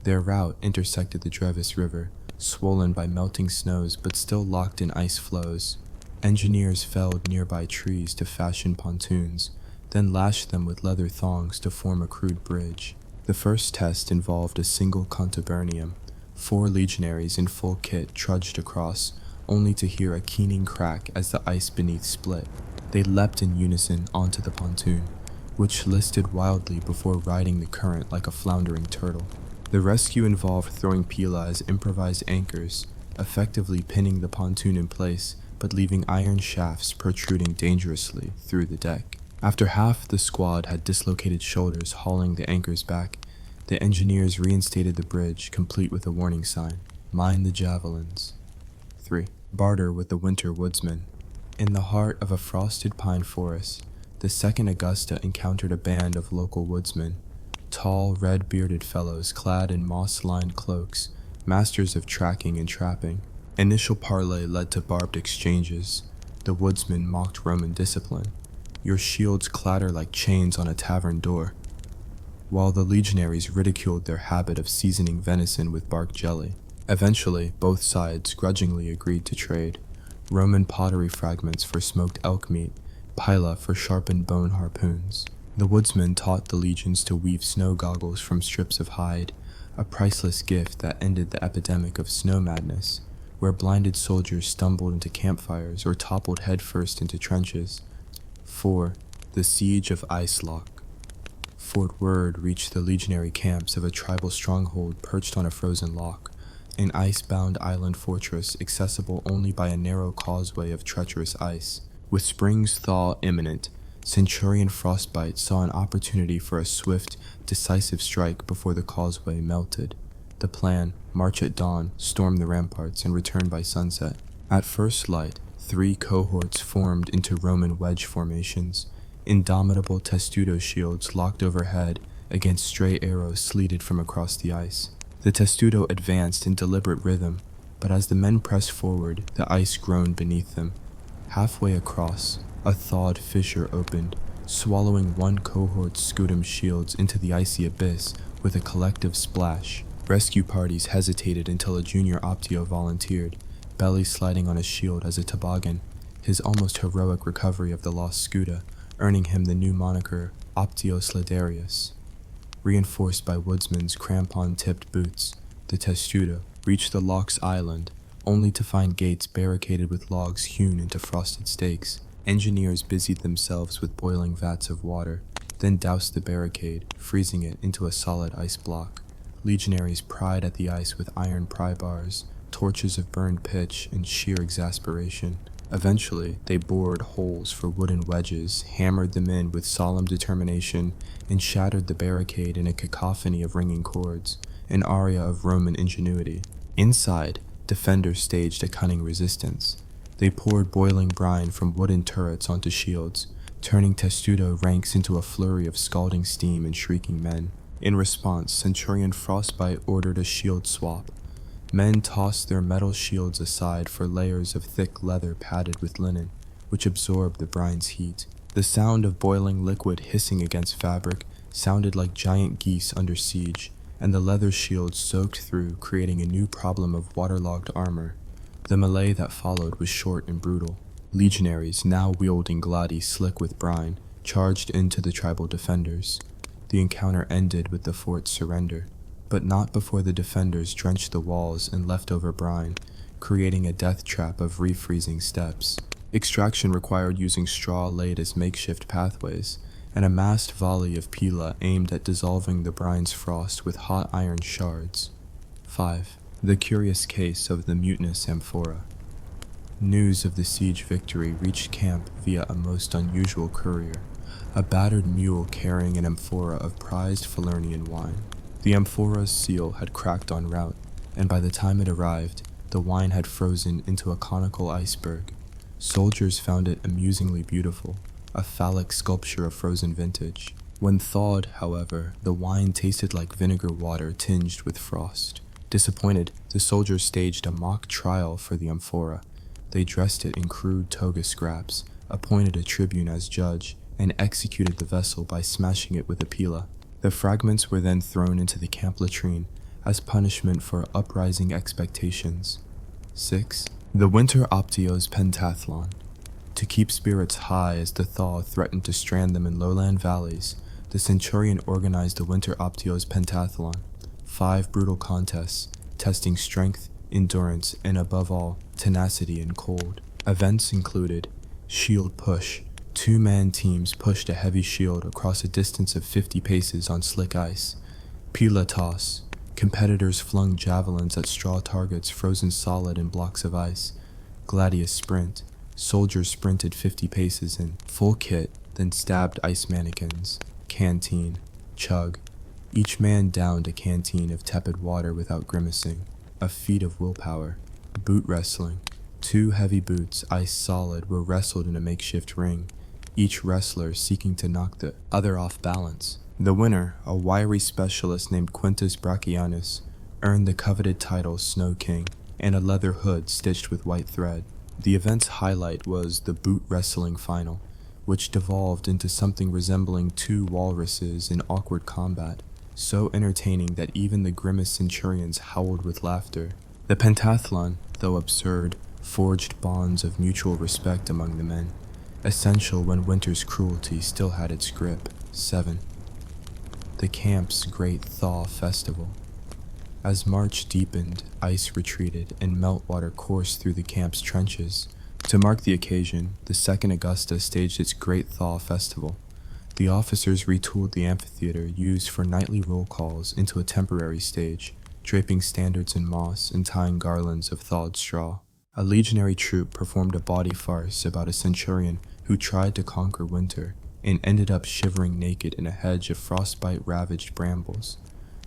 Their route intersected the Drevis River, swollen by melting snows but still locked in ice flows. Engineers felled nearby trees to fashion pontoons, then lashed them with leather thongs to form a crude bridge. The first test involved a single contubernium. 4 legionaries in full kit trudged across, only to hear a keening crack as the ice beneath split. They leapt in unison onto the pontoon, which listed wildly before riding the current like a floundering turtle. The rescue involved throwing pila as improvised anchors, effectively pinning the pontoon in place, but leaving iron shafts protruding dangerously through the deck. After half the squad had dislocated shoulders hauling the anchors back, the engineers reinstated the bridge, complete with a warning sign, "Mind the javelins." 3. Barter with the winter woodsman. In the heart of a frosted pine forest, the second Augusta encountered a band of local woodsmen, tall, red-bearded fellows clad in moss-lined cloaks, masters of tracking and trapping. Initial parley led to barbed exchanges. The woodsmen mocked Roman discipline. "Your shields clatter like chains on a tavern door," while the legionaries ridiculed their habit of seasoning venison with bark jelly. Eventually, both sides grudgingly agreed to trade: Roman pottery fragments for smoked elk meat, pila for sharpened bone harpoons. The woodsmen taught the legions to weave snow goggles from strips of hide, a priceless gift that ended the epidemic of snow madness, where blinded soldiers stumbled into campfires or toppled headfirst into trenches. 4. The Siege of Ice Lock. Fort Word reached the legionary camps of a tribal stronghold perched on a frozen lock, an ice-bound island fortress accessible only by a narrow causeway of treacherous ice. With spring's thaw imminent, Centurion Frostbite saw an opportunity for a swift, decisive strike before the causeway melted. The plan: march at dawn, storm the ramparts, and return by sunset. At first light, 3 cohorts formed into Roman wedge formations, indomitable testudo shields locked overhead against stray arrows sleeted from across the ice. The testudo advanced in deliberate rhythm, but as the men pressed forward, the ice groaned beneath them. Halfway across, a thawed fissure opened, swallowing one cohort's scutum shields into the icy abyss with a collective splash. Rescue parties hesitated until a junior Optio volunteered, belly sliding on a shield as a toboggan, his almost heroic recovery of the lost Scuda, earning him the new moniker Optio Sladarius. Reinforced by woodsmen's crampon-tipped boots, the testudo reached the lock's island, only to find gates barricaded with logs hewn into frosted stakes. Engineers busied themselves with boiling vats of water, then doused the barricade, freezing it into a solid ice block. Legionaries pried at the ice with iron pry bars, torches of burned pitch, and sheer exasperation. Eventually, they bored holes for wooden wedges, hammered them in with solemn determination, and shattered the barricade in a cacophony of ringing chords, an aria of Roman ingenuity. Inside, defenders staged a cunning resistance. They poured boiling brine from wooden turrets onto shields, turning testudo ranks into a flurry of scalding steam and shrieking men. In response, Centurion Frostbite ordered a shield swap. Men tossed their metal shields aside for layers of thick leather padded with linen, which absorbed the brine's heat. The sound of boiling liquid hissing against fabric sounded like giant geese under siege, and the leather shields soaked through, creating a new problem of waterlogged armor. The melee that followed was short and brutal. Legionaries, now wielding gladi slick with brine, charged into the tribal defenders. The encounter ended with the fort's surrender, but not before the defenders drenched the walls in leftover brine, creating a death trap of refreezing steps. Extraction required using straw laid as makeshift pathways, and a massed volley of pila aimed at dissolving the brine's frost with hot iron shards. 5. The curious case of the mutinous amphora. News of the siege victory reached camp via a most unusual courier, a battered mule carrying an amphora of prized Falernian wine. The amphora's seal had cracked en route, and by the time it arrived, the wine had frozen into a conical iceberg. Soldiers found it amusingly beautiful, a phallic sculpture of frozen vintage. When thawed, however, the wine tasted like vinegar water tinged with frost. Disappointed, the soldiers staged a mock trial for the amphora. They dressed it in crude toga scraps, appointed a tribune as judge, and executed the vessel by smashing it with a pila. The fragments were then thrown into the camp latrine as punishment for uprising expectations. 6. The Winter Optio's Pentathlon. To keep spirits high as the thaw threatened to strand them in lowland valleys, the centurion organized the Winter Optio's Pentathlon, 5 brutal contests, testing strength, endurance, and above all, tenacity in cold. Events included shield push. 2-man teams pushed a heavy shield across a distance of 50 paces on slick ice. Pila toss. Competitors flung javelins at straw targets frozen solid in blocks of ice. Gladius sprint. Soldiers sprinted 50 paces in full kit, then stabbed ice mannequins. Canteen. Chug. Each man downed a canteen of tepid water without grimacing. A feat of willpower. Boot wrestling. 2 heavy boots, ice solid, were wrestled in a makeshift ring, each wrestler seeking to knock the other off balance. The winner, a wiry specialist named Quintus Brachianus, earned the coveted title Snow King and a leather hood stitched with white thread. The event's highlight was the boot wrestling final, which devolved into something resembling 2 walruses in awkward combat, so entertaining that even the grimmest centurions howled with laughter. The pentathlon, though absurd, forged bonds of mutual respect among the men, essential when winter's cruelty still had its grip. 7. The camp's Great Thaw Festival. As March deepened, ice retreated, and meltwater coursed through the camp's trenches. To mark the occasion, the 2nd Augusta staged its Great Thaw Festival. The officers retooled the amphitheater used for nightly roll calls into a temporary stage, draping standards in moss and tying garlands of thawed straw. A legionary troupe performed a bawdy farce about a centurion who tried to conquer winter and ended up shivering naked in a hedge of frostbite-ravaged brambles.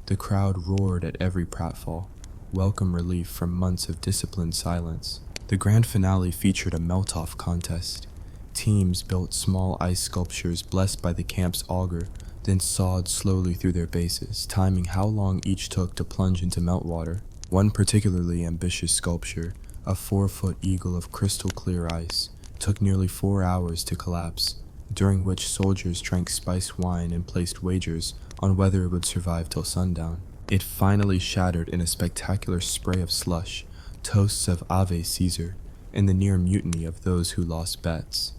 The crowd roared at every pratfall, welcome relief from months of disciplined silence. The grand finale featured a melt-off contest. Teams built small ice sculptures blessed by the camp's augur, then sawed slowly through their bases, timing how long each took to plunge into meltwater. One particularly ambitious sculpture, a 4-foot eagle of crystal-clear ice, took nearly 4 hours to collapse, during which soldiers drank spiced wine and placed wagers on whether it would survive till sundown. It finally shattered in a spectacular spray of slush, toasts of Ave Caesar, and the near mutiny of those who lost bets.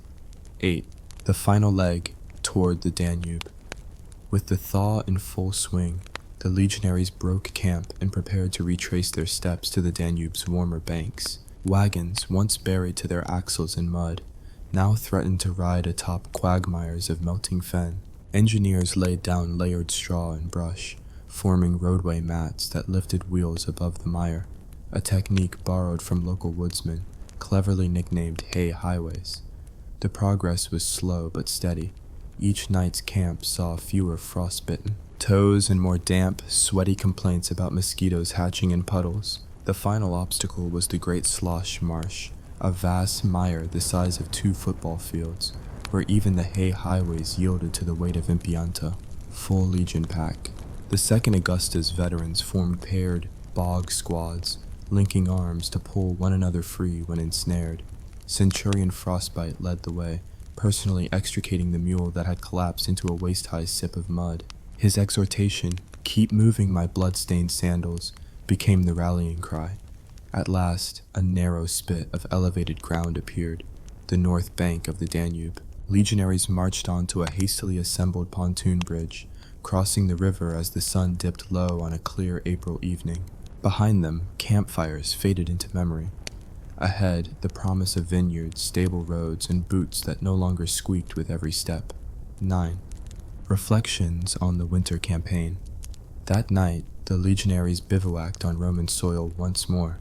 8. The final leg, toward the Danube. With the thaw in full swing, the legionaries broke camp and prepared to retrace their steps to the Danube's warmer banks. Wagons, once buried to their axles in mud, now threatened to ride atop quagmires of melting fen. Engineers laid down layered straw and brush, forming roadway mats that lifted wheels above the mire, a technique borrowed from local woodsmen, cleverly nicknamed hay highways. The progress was slow but steady. Each night's camp saw fewer frostbitten toes and more damp, sweaty complaints about mosquitoes hatching in puddles. The final obstacle was the Great Slosh Marsh, a vast mire the size of 2 football fields, where even the hay highways yielded to the weight of impianta. Full legion pack. The 2nd Augusta's veterans formed paired bog squads, linking arms to pull one another free when ensnared. Centurion Frostbite led the way, personally extricating the mule that had collapsed into a waist-high sip of mud. His exhortation, "Keep moving, my blood-stained sandals," became the rallying cry. At last, a narrow spit of elevated ground appeared, the north bank of the Danube. Legionaries marched onto a hastily assembled pontoon bridge, crossing the river as the sun dipped low on a clear April evening. Behind them, campfires faded into memory. Ahead, the promise of vineyards, stable roads, and boots that no longer squeaked with every step. 9. Reflections on the winter campaign. That night, the legionaries bivouacked on Roman soil once more,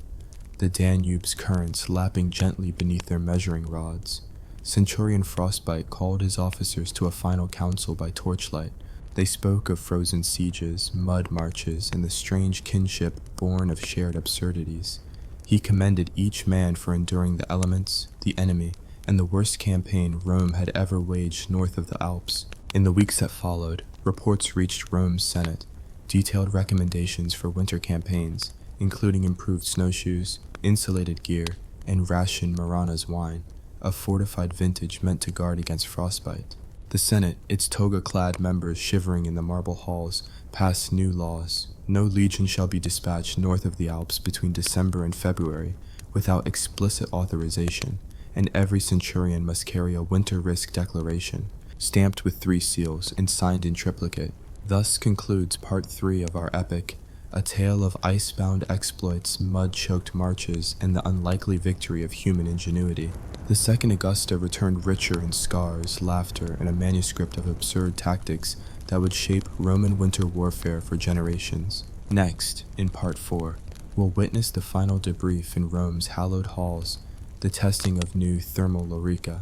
the Danube's currents lapping gently beneath their measuring rods. Centurion Frostbite called his officers to a final council by torchlight. They spoke of frozen sieges, mud marches, and the strange kinship born of shared absurdities. He commended each man for enduring the elements, the enemy, and the worst campaign Rome had ever waged north of the Alps. In the weeks that followed, reports reached Rome's Senate, detailed recommendations for winter campaigns, including improved snowshoes, insulated gear, and rationed Marana's wine, a fortified vintage meant to guard against frostbite. The Senate, its toga-clad members shivering in the marble halls, passed new laws. No legion shall be dispatched north of the Alps between December and February without explicit authorization, and every centurion must carry a winter risk declaration, stamped with 3 seals and signed in triplicate. Thus concludes Part 3 of our epic, a tale of ice-bound exploits, mud-choked marches, and the unlikely victory of human ingenuity. The Second Augusta returned richer in scars, laughter, and a manuscript of absurd tactics that would shape Roman winter warfare for generations. Next, in Part 4, we'll witness the final debrief in Rome's hallowed halls, the testing of new thermal lorica,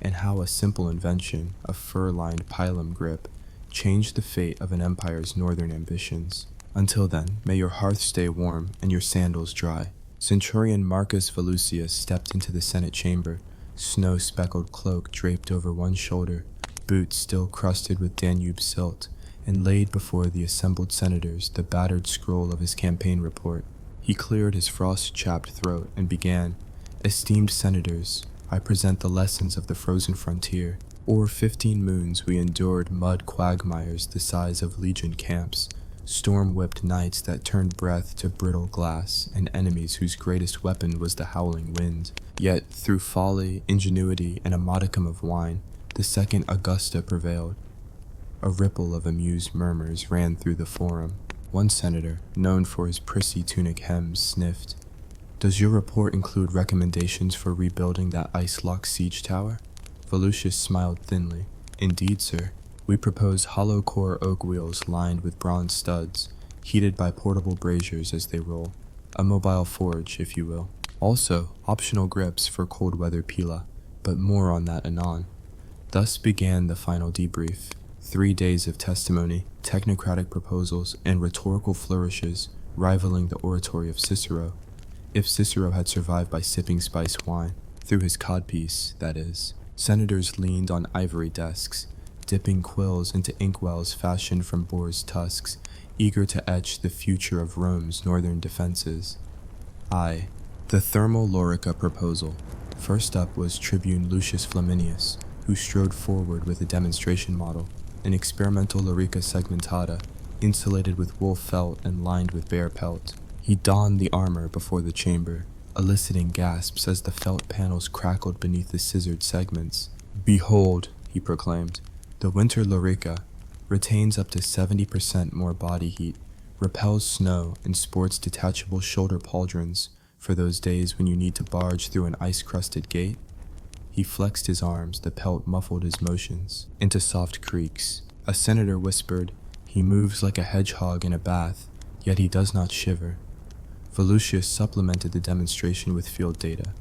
and how a simple invention, a fur-lined pilum grip, changed the fate of an empire's northern ambitions. Until then, may your hearth stay warm and your sandals dry. Centurion Marcus Volusius stepped into the Senate chamber, snow-speckled cloak draped over one shoulder, boots still crusted with Danube silt, and laid before the assembled senators the battered scroll of his campaign report. He cleared his frost-chapped throat and began, "Esteemed senators, I present the lessons of the frozen frontier. O'er 15 moons we endured mud quagmires the size of legion camps, storm-whipped nights that turned breath to brittle glass, and enemies whose greatest weapon was the howling wind. Yet, through folly, ingenuity, and a modicum of wine, the Second Augusta prevailed." A ripple of amused murmurs ran through the forum. One senator, known for his prissy tunic hems, sniffed. "Does your report include recommendations for rebuilding that ice-locked siege tower?" Volusius smiled thinly. "Indeed, sir. We propose hollow-core oak wheels lined with bronze studs, heated by portable braziers as they roll. A mobile forge, if you will. Also, optional grips for cold-weather pila, but more on that anon." Thus began the final debrief. 3 days of testimony, technocratic proposals, and rhetorical flourishes rivaling the oratory of Cicero, if Cicero had survived by sipping spiced wine, through his codpiece, that is. Senators leaned on ivory desks, dipping quills into inkwells fashioned from boars' tusks, eager to etch the future of Rome's northern defenses. The thermal lorica proposal. First up was Tribune Lucius Flaminius, who strode forward with a demonstration model, an experimental lorica segmentata, insulated with wool felt and lined with bear pelt. He donned the armor before the chamber, eliciting gasps as the felt panels crackled beneath the scissored segments. "Behold," he proclaimed, "the winter lorica retains up to 70% more body heat, repels snow, and sports detachable shoulder pauldrons for those days when you need to barge through an ice-crusted gate." He flexed his arms, the pelt muffled his motions into soft creaks. A senator whispered, "He moves like a hedgehog in a bath, yet he does not shiver." Volusius supplemented the demonstration with field data.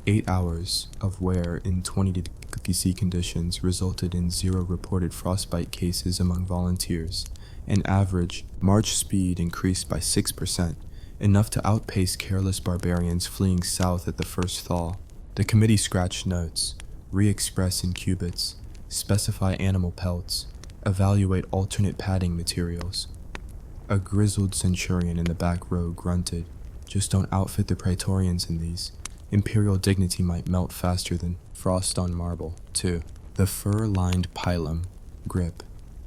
8 hours of wear in 20°C conditions resulted in 0 reported frostbite cases among volunteers. An average march speed increased by 6%, enough to outpace careless barbarians fleeing south at the first thaw. The committee scratched notes, re-express in cubits, specify animal pelts, evaluate alternate padding materials. A grizzled centurion in the back row grunted, "Just don't outfit the praetorians in these. Imperial dignity might melt faster than frost on marble, too." The fur-lined pilum, grip.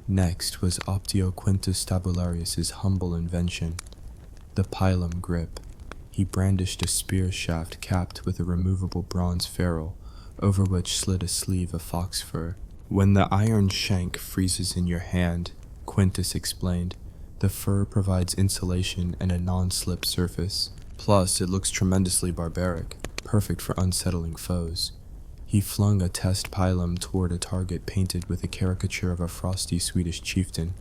Next was Optio Quintus Tabularius's humble invention, the pilum grip. He brandished a spear shaft capped with a removable bronze ferrule, over which slid a sleeve of fox fur. When the iron shank freezes in your hand, Quintus explained, the fur provides insulation and a non-slip surface. Plus, it looks tremendously barbaric, perfect for unsettling foes. He flung a test pilum toward a target painted with a caricature of a frosty Swedish chieftain.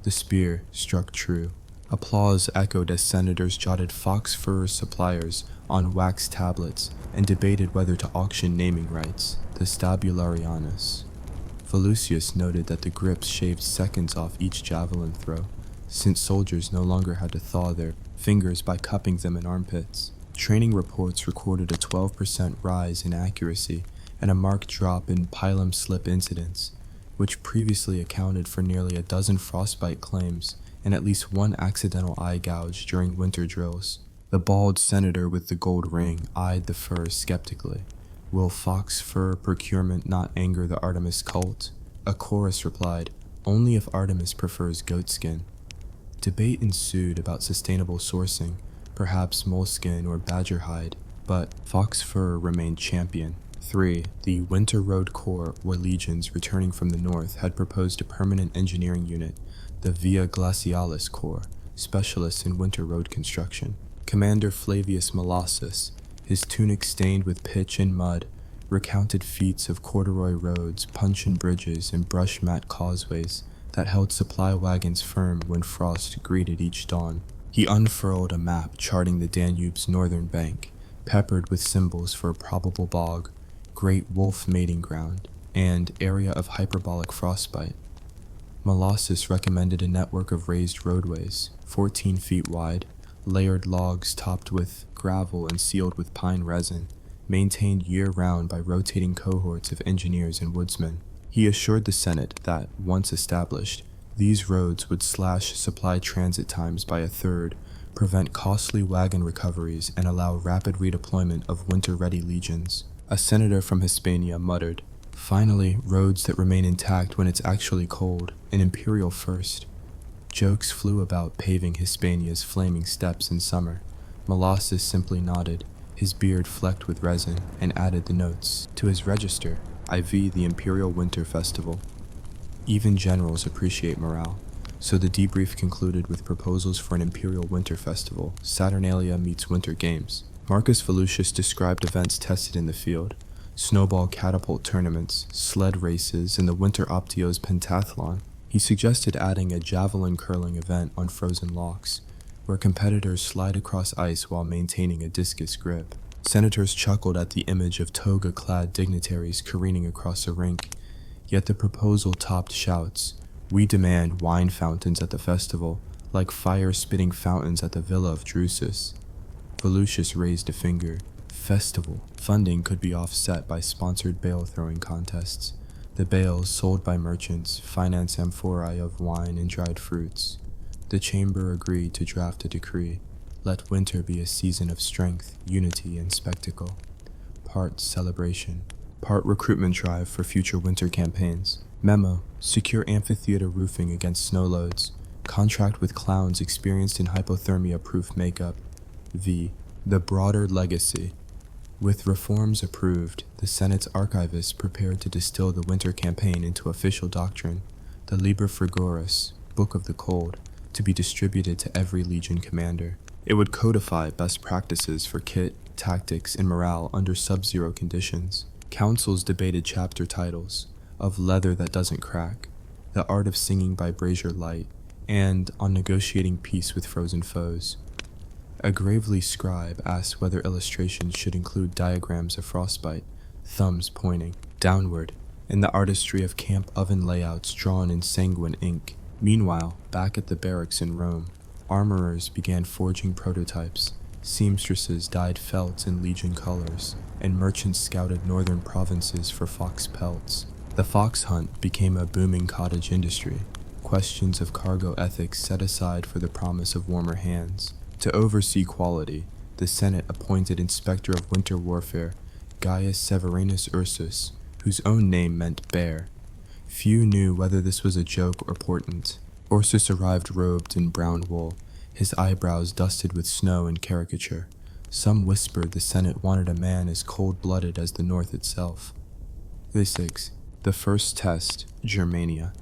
The spear struck true. Applause echoed as senators jotted fox fur suppliers on wax tablets and debated whether to auction naming rights, the Stabularianus. Volusius noted that the grips shaved seconds off each javelin throw, since soldiers no longer had to thaw their fingers by cupping them in armpits. Training reports recorded a 12% rise in accuracy and a marked drop in pilum slip incidents, which previously accounted for nearly a dozen frostbite claims and at least one accidental eye gouge during winter drills. The bald senator with the gold ring eyed the fur skeptically. Will fox fur procurement not anger the Artemis cult? A chorus replied, only if Artemis prefers goatskin. Debate ensued about sustainable sourcing, perhaps moleskin or badger hide, but fox fur remained champion. 3. The Winter Road Corps, or legions returning from the north, had proposed a permanent engineering unit, the Via Glacialis Corps, specialists in winter road construction. Commander Flavius Molossus, his tunic stained with pitch and mud, recounted feats of corduroy roads, puncheon bridges, and brush mat causeways that held supply wagons firm when frost greeted each dawn. He unfurled a map charting the Danube's northern bank, peppered with symbols for a probable bog, great wolf mating ground, and area of hyperbolic frostbite. Molossus recommended a network of raised roadways, 14 feet wide, layered logs topped with gravel and sealed with pine resin, maintained year-round by rotating cohorts of engineers and woodsmen. He assured the Senate that, once established, these roads would slash supply transit times by a third, prevent costly wagon recoveries, and allow rapid redeployment of winter-ready legions. A senator from Hispania muttered, finally, roads that remain intact when it's actually cold, an imperial first. Jokes flew about paving Hispania's flaming steppes in summer. Molossus simply nodded, his beard flecked with resin, and added the notes. To his register, IV the Imperial Winter Festival. Even generals appreciate morale, so the debrief concluded with proposals for an Imperial Winter Festival, Saturnalia meets Winter Games. Marcus Volusius described events tested in the field, snowball catapult tournaments, sled races, and the Winter Optios pentathlon. He suggested adding a javelin curling event on frozen locks, where competitors slide across ice while maintaining a discus grip. Senators chuckled at the image of toga-clad dignitaries careening across a rink, yet the proposal topped shouts. We demand wine fountains at the festival, like fire-spitting fountains at the Villa of Drusus. Volusius raised a finger. Festival. Funding could be offset by sponsored bale-throwing contests. The bales, sold by merchants, finance amphorae of wine and dried fruits. The chamber agreed to draft a decree. Let winter be a season of strength, unity, and spectacle. Part celebration. Part recruitment drive for future winter campaigns. Memo. Secure amphitheater roofing against snow loads. Contract with clowns experienced in hypothermia-proof makeup. V. The broader legacy. With reforms approved, the Senate's archivists prepared to distill the winter campaign into official doctrine, the Liber Frigoris, Book of the Cold, to be distributed to every legion commander. It would codify best practices for kit, tactics, and morale under sub-zero conditions. Councils debated chapter titles, Of Leather That Doesn't Crack, The Art of Singing by Brazier Light, and On Negotiating Peace with Frozen Foes. A gravely scribe asked whether illustrations should include diagrams of frostbite, thumbs pointing downward, and the artistry of camp oven layouts drawn in sanguine ink. Meanwhile, back at the barracks in Rome, armorers began forging prototypes, seamstresses dyed felt in legion colors, and merchants scouted northern provinces for fox pelts. The fox hunt became a booming cottage industry, questions of cargo ethics set aside for the promise of warmer hands. To oversee quality, the Senate appointed Inspector of Winter Warfare Gaius Severinus Ursus, whose own name meant bear. Few knew whether this was a joke or portent. Ursus arrived robed in brown wool, his eyebrows dusted with snow and caricature. Some whispered the Senate wanted a man as cold-blooded as the North itself. 6. The first test, Germania.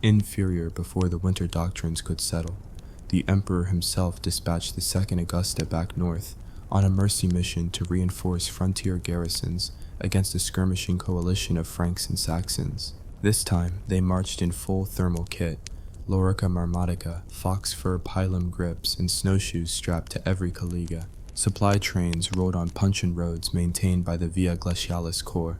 Inferior before the winter doctrines could settle, the Emperor himself dispatched the Second Augusta back north on a mercy mission to reinforce frontier garrisons against a skirmishing coalition of Franks and Saxons. This time, they marched in full thermal kit, lorica marmatica, fox fur pilum grips, and snowshoes strapped to every caliga. Supply trains rolled on puncheon roads maintained by the Via Glacialis Corps.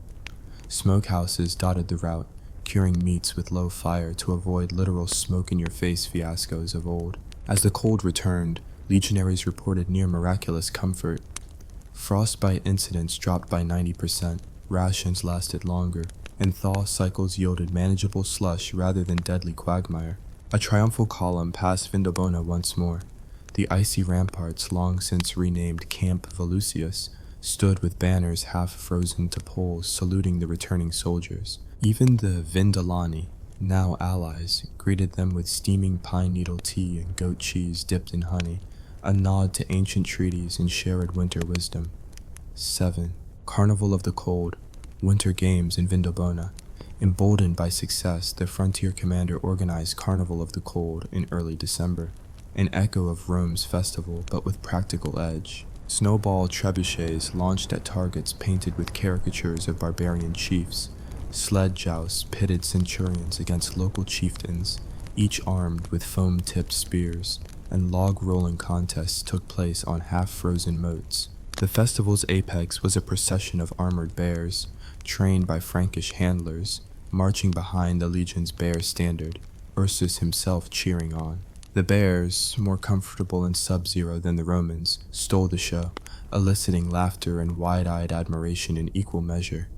Smokehouses dotted the route, curing meats with low fire to avoid literal smoke-in-your-face fiascos of old. As the cold returned, legionaries reported near miraculous comfort. Frostbite incidents dropped by 90%, rations lasted longer, and thaw cycles yielded manageable slush rather than deadly quagmire. A triumphal column passed Vindobona once more. The icy ramparts, long since renamed Camp Volusius, stood with banners half frozen to poles saluting the returning soldiers. Even the Vindolani, now allies, greeted them with steaming pine needle tea and goat cheese dipped in honey, a nod to ancient treaties and shared winter wisdom. 7. Carnival of the Cold, Winter Games in Vindobona. Emboldened by success, the frontier commander organized Carnival of the Cold in early December, an echo of Rome's festival but with practical edge. Snowball trebuchets launched at targets painted with caricatures of barbarian chiefs. Sled jousts pitted centurions against local chieftains, each armed with foam-tipped spears, and log-rolling contests took place on half-frozen moats. The festival's apex was a procession of armored bears, trained by Frankish handlers, marching behind the legion's bear standard, Ursus himself cheering on. The bears, more comfortable in sub-zero than the Romans, stole the show, eliciting laughter and wide-eyed admiration in equal measure.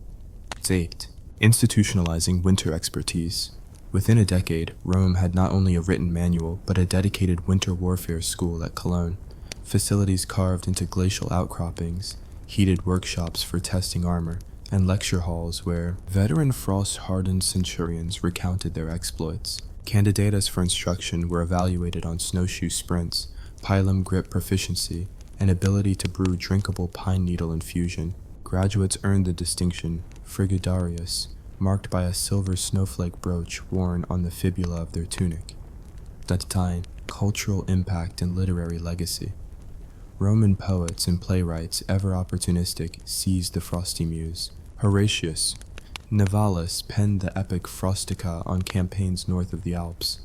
8. Institutionalizing winter expertise. Within a decade, Rome had not only a written manual, but a dedicated winter warfare school at Cologne. Facilities carved into glacial outcroppings, heated workshops for testing armor, and lecture halls where veteran frost-hardened centurions recounted their exploits. Candidates for instruction were evaluated on snowshoe sprints, pilum grip proficiency, and ability to brew drinkable pine needle infusion. Graduates earned the distinction frigidarius, marked by a silver snowflake brooch worn on the fibula of their tunic. Datine, cultural impact and literary legacy. Roman poets and playwrights, ever opportunistic, seized the frosty muse. Horatius, Nivalis penned the epic Frostica on campaigns north of the Alps.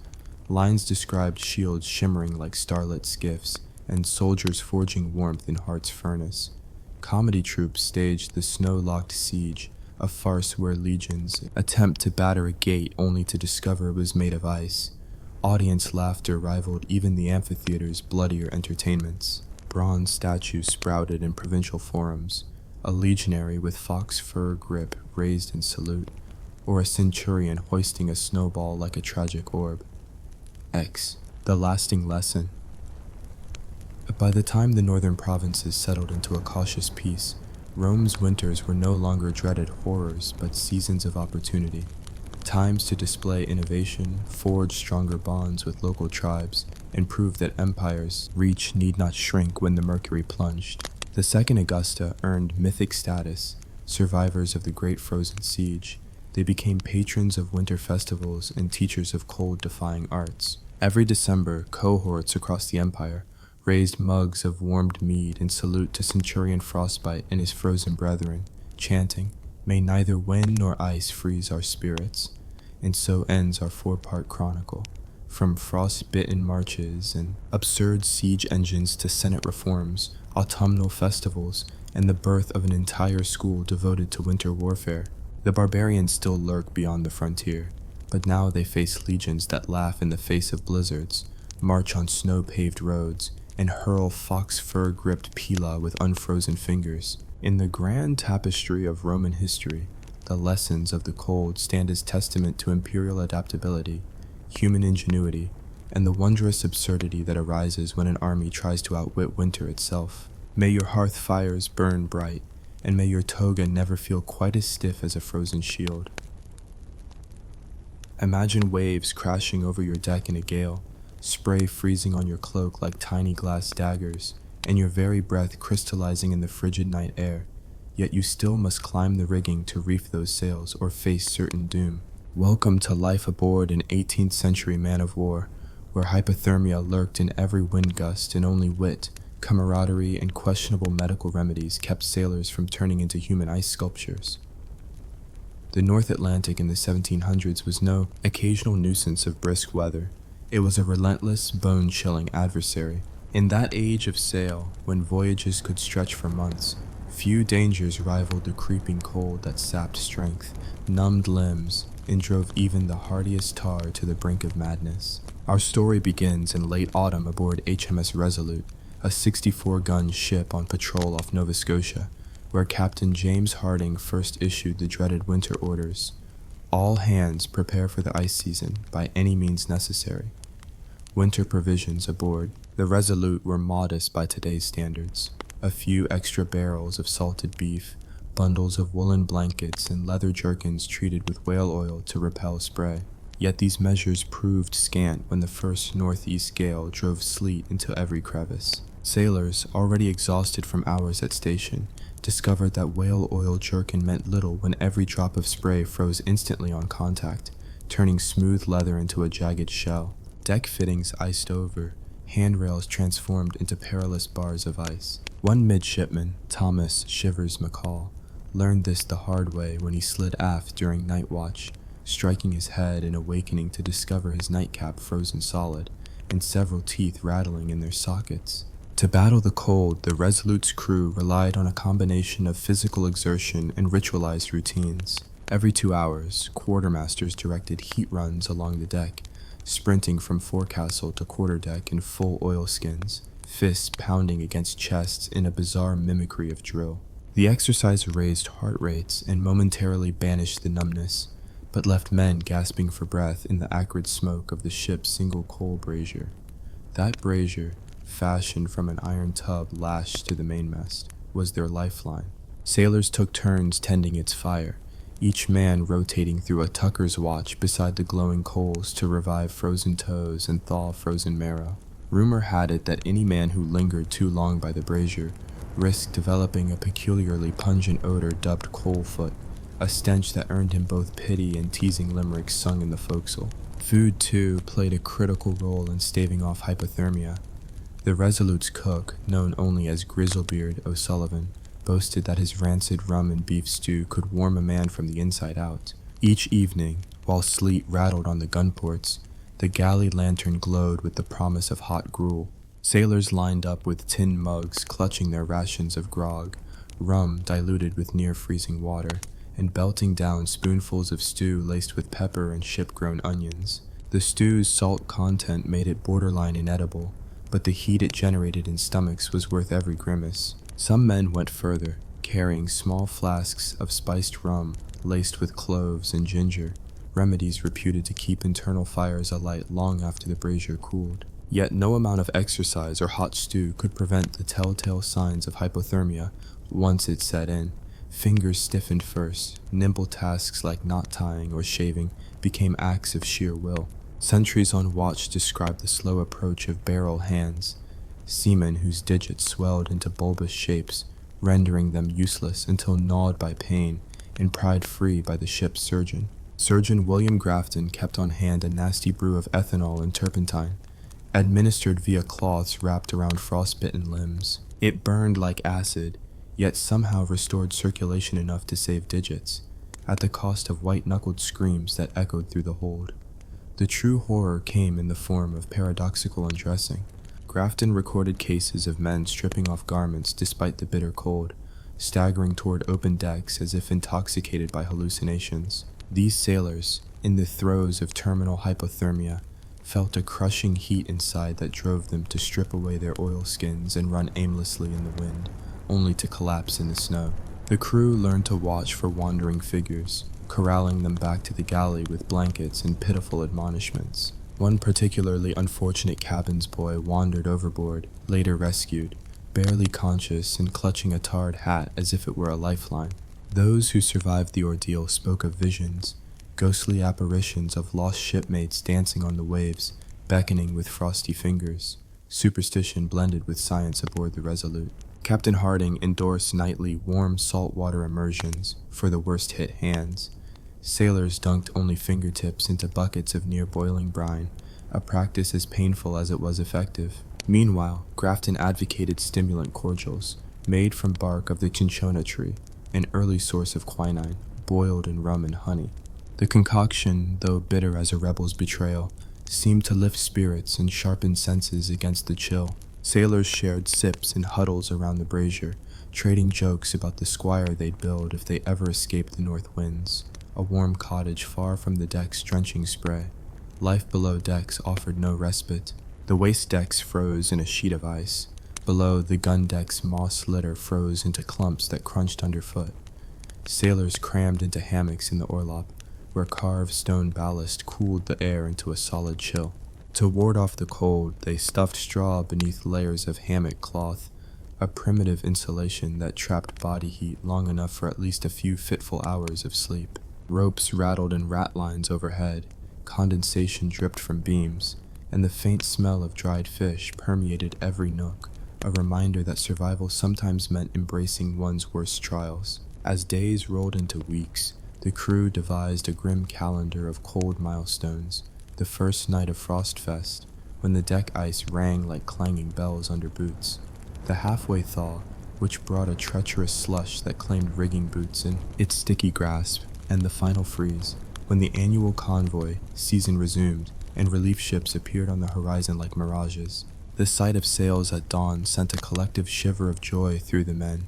Lines described shields shimmering like starlit skiffs, and soldiers forging warmth in heart's furnace. Comedy troupes staged the snow-locked siege, a farce where legions attempt to batter a gate only to discover it was made of ice. Audience laughter rivaled even the amphitheater's bloodier entertainments. Bronze statues sprouted in provincial forums, a legionary with fox fur grip raised in salute, or a centurion hoisting a snowball like a tragic orb. X. The lasting lesson. By the time the northern provinces settled into a cautious peace, Rome's winters were no longer dreaded horrors but seasons of opportunity, times to display innovation, forge stronger bonds with local tribes, and prove that empire's reach need not shrink when the mercury plunged. The Second Augusta earned mythic status, survivors of the Great Frozen Siege. They became patrons of winter festivals and teachers of cold-defying arts. Every December, cohorts across the empire raised mugs of warmed mead in salute to Centurion Frostbite and his frozen brethren, chanting, "May neither wind nor ice freeze our spirits." And so ends our 4-part chronicle. From frost-bitten marches and absurd siege engines to Senate reforms, autumnal festivals, and the birth of an entire school devoted to winter warfare. The barbarians still lurk beyond the frontier, but now they face legions that laugh in the face of blizzards, march on snow-paved roads, and hurl fox fur-gripped pila with unfrozen fingers. In the grand tapestry of Roman history, the lessons of the cold stand as testament to imperial adaptability, human ingenuity, and the wondrous absurdity that arises when an army tries to outwit winter itself. May your hearth fires burn bright, and may your toga never feel quite as stiff as a frozen shield. Imagine waves crashing over your deck in a gale, spray freezing on your cloak like tiny glass daggers, and your very breath crystallizing in the frigid night air, yet you still must climb the rigging to reef those sails or face certain doom. Welcome to life aboard an 18th century man of war, where hypothermia lurked in every wind gust and only wit, camaraderie, and questionable medical remedies kept sailors from turning into human ice sculptures. The North Atlantic in the 1700s was no occasional nuisance of brisk weather. It was a relentless, bone-chilling adversary. In that age of sail, when voyages could stretch for months, few dangers rivaled the creeping cold that sapped strength, numbed limbs, and drove even the hardiest tar to the brink of madness. Our story begins in late autumn aboard HMS Resolute, a 64-gun ship on patrol off Nova Scotia, where Captain James Harding first issued the dreaded winter orders. All hands prepare for the ice season by any means necessary. Winter provisions aboard the Resolute were modest by today's standards. A few extra barrels of salted beef, bundles of woolen blankets, and leather jerkins treated with whale oil to repel spray. Yet these measures proved scant when the first northeast gale drove sleet into every crevice. Sailors, already exhausted from hours at station, discovered that whale oil jerkin meant little when every drop of spray froze instantly on contact, turning smooth leather into a jagged shell. Deck fittings iced over, handrails transformed into perilous bars of ice. One midshipman, Thomas Shivers McCall, learned this the hard way when he slid aft during night watch, striking his head and awakening to discover his nightcap frozen solid, and several teeth rattling in their sockets. To battle the cold, the Resolute's crew relied on a combination of physical exertion and ritualized routines. Every 2 hours, quartermasters directed heat runs along the deck, sprinting from forecastle to quarterdeck in full oilskins, fists pounding against chests in a bizarre mimicry of drill. The exercise raised heart rates and momentarily banished the numbness, but left men gasping for breath in the acrid smoke of the ship's single coal brazier. That brazier, fashioned from an iron tub lashed to the mainmast, was their lifeline. Sailors took turns tending its fire, each man rotating through a tucker's watch beside the glowing coals to revive frozen toes and thaw frozen marrow. Rumor had it that any man who lingered too long by the brazier risked developing a peculiarly pungent odor dubbed coal foot, a stench that earned him both pity and teasing limericks sung in the forecastle. Food, too, played a critical role in staving off hypothermia. The Resolute's cook, known only as Grizzlebeard O'Sullivan, boasted that his rancid rum and beef stew could warm a man from the inside out. Each evening, while sleet rattled on the gun ports, the galley lantern glowed with the promise of hot gruel. Sailors lined up with tin mugs clutching their rations of grog, rum diluted with near-freezing water, and belting down spoonfuls of stew laced with pepper and ship-grown onions. The stew's salt content made it borderline inedible, but the heat it generated in stomachs was worth every grimace. Some men went further, carrying small flasks of spiced rum laced with cloves and ginger, remedies reputed to keep internal fires alight long after the brazier cooled. Yet no amount of exercise or hot stew could prevent the telltale signs of hypothermia once it set in. Fingers stiffened first, nimble tasks like knot tying or shaving became acts of sheer will. Sentries on watch described the slow approach of barrel hands, seamen whose digits swelled into bulbous shapes, rendering them useless until gnawed by pain and pried free by the ship's surgeon. Surgeon William Grafton kept on hand a nasty brew of ethanol and turpentine, administered via cloths wrapped around frostbitten limbs. It burned like acid, yet somehow restored circulation enough to save digits, at the cost of white-knuckled screams that echoed through the hold. The true horror came in the form of paradoxical undressing. Grafton recorded cases of men stripping off garments despite the bitter cold, staggering toward open decks as if intoxicated by hallucinations. These sailors, in the throes of terminal hypothermia, felt a crushing heat inside that drove them to strip away their oilskins and run aimlessly in the wind, only to collapse in the snow. The crew learned to watch for wandering figures, corralling them back to the galley with blankets and pitiful admonishments. One particularly unfortunate cabin's boy wandered overboard, later rescued, barely conscious and clutching a tarred hat as if it were a lifeline. Those who survived the ordeal spoke of visions, ghostly apparitions of lost shipmates dancing on the waves, beckoning with frosty fingers. Superstition blended with science aboard the Resolute. Captain Harding endorsed nightly warm saltwater immersions for the worst-hit hands. Sailors dunked only fingertips into buckets of near-boiling brine, a practice as painful as it was effective. Meanwhile, Grafton advocated stimulant cordials, made from bark of the cinchona tree, an early source of quinine, boiled in rum and honey. The concoction, though bitter as a rebel's betrayal, seemed to lift spirits and sharpen senses against the chill. Sailors shared sips in huddles around the brazier, trading jokes about the squire they'd build if they ever escaped the north winds. A warm cottage far from the deck's drenching spray. Life below decks offered no respite. The waist decks froze in a sheet of ice. Below, the gun deck's moss litter froze into clumps that crunched underfoot. Sailors crammed into hammocks in the orlop, where carved stone ballast cooled the air into a solid chill. To ward off the cold, they stuffed straw beneath layers of hammock cloth, a primitive insulation that trapped body heat long enough for at least a few fitful hours of sleep. Ropes rattled in rat lines overhead, condensation dripped from beams, and the faint smell of dried fish permeated every nook, a reminder that survival sometimes meant embracing one's worst trials. As days rolled into weeks, the crew devised a grim calendar of cold milestones. The first night of Frostfest, when the deck ice rang like clanging bells under boots. The halfway thaw, which brought a treacherous slush that claimed rigging boots in its sticky grasp, and the final freeze, when the annual convoy season resumed and relief ships appeared on the horizon like mirages. The sight of sails at dawn sent a collective shiver of joy through the men,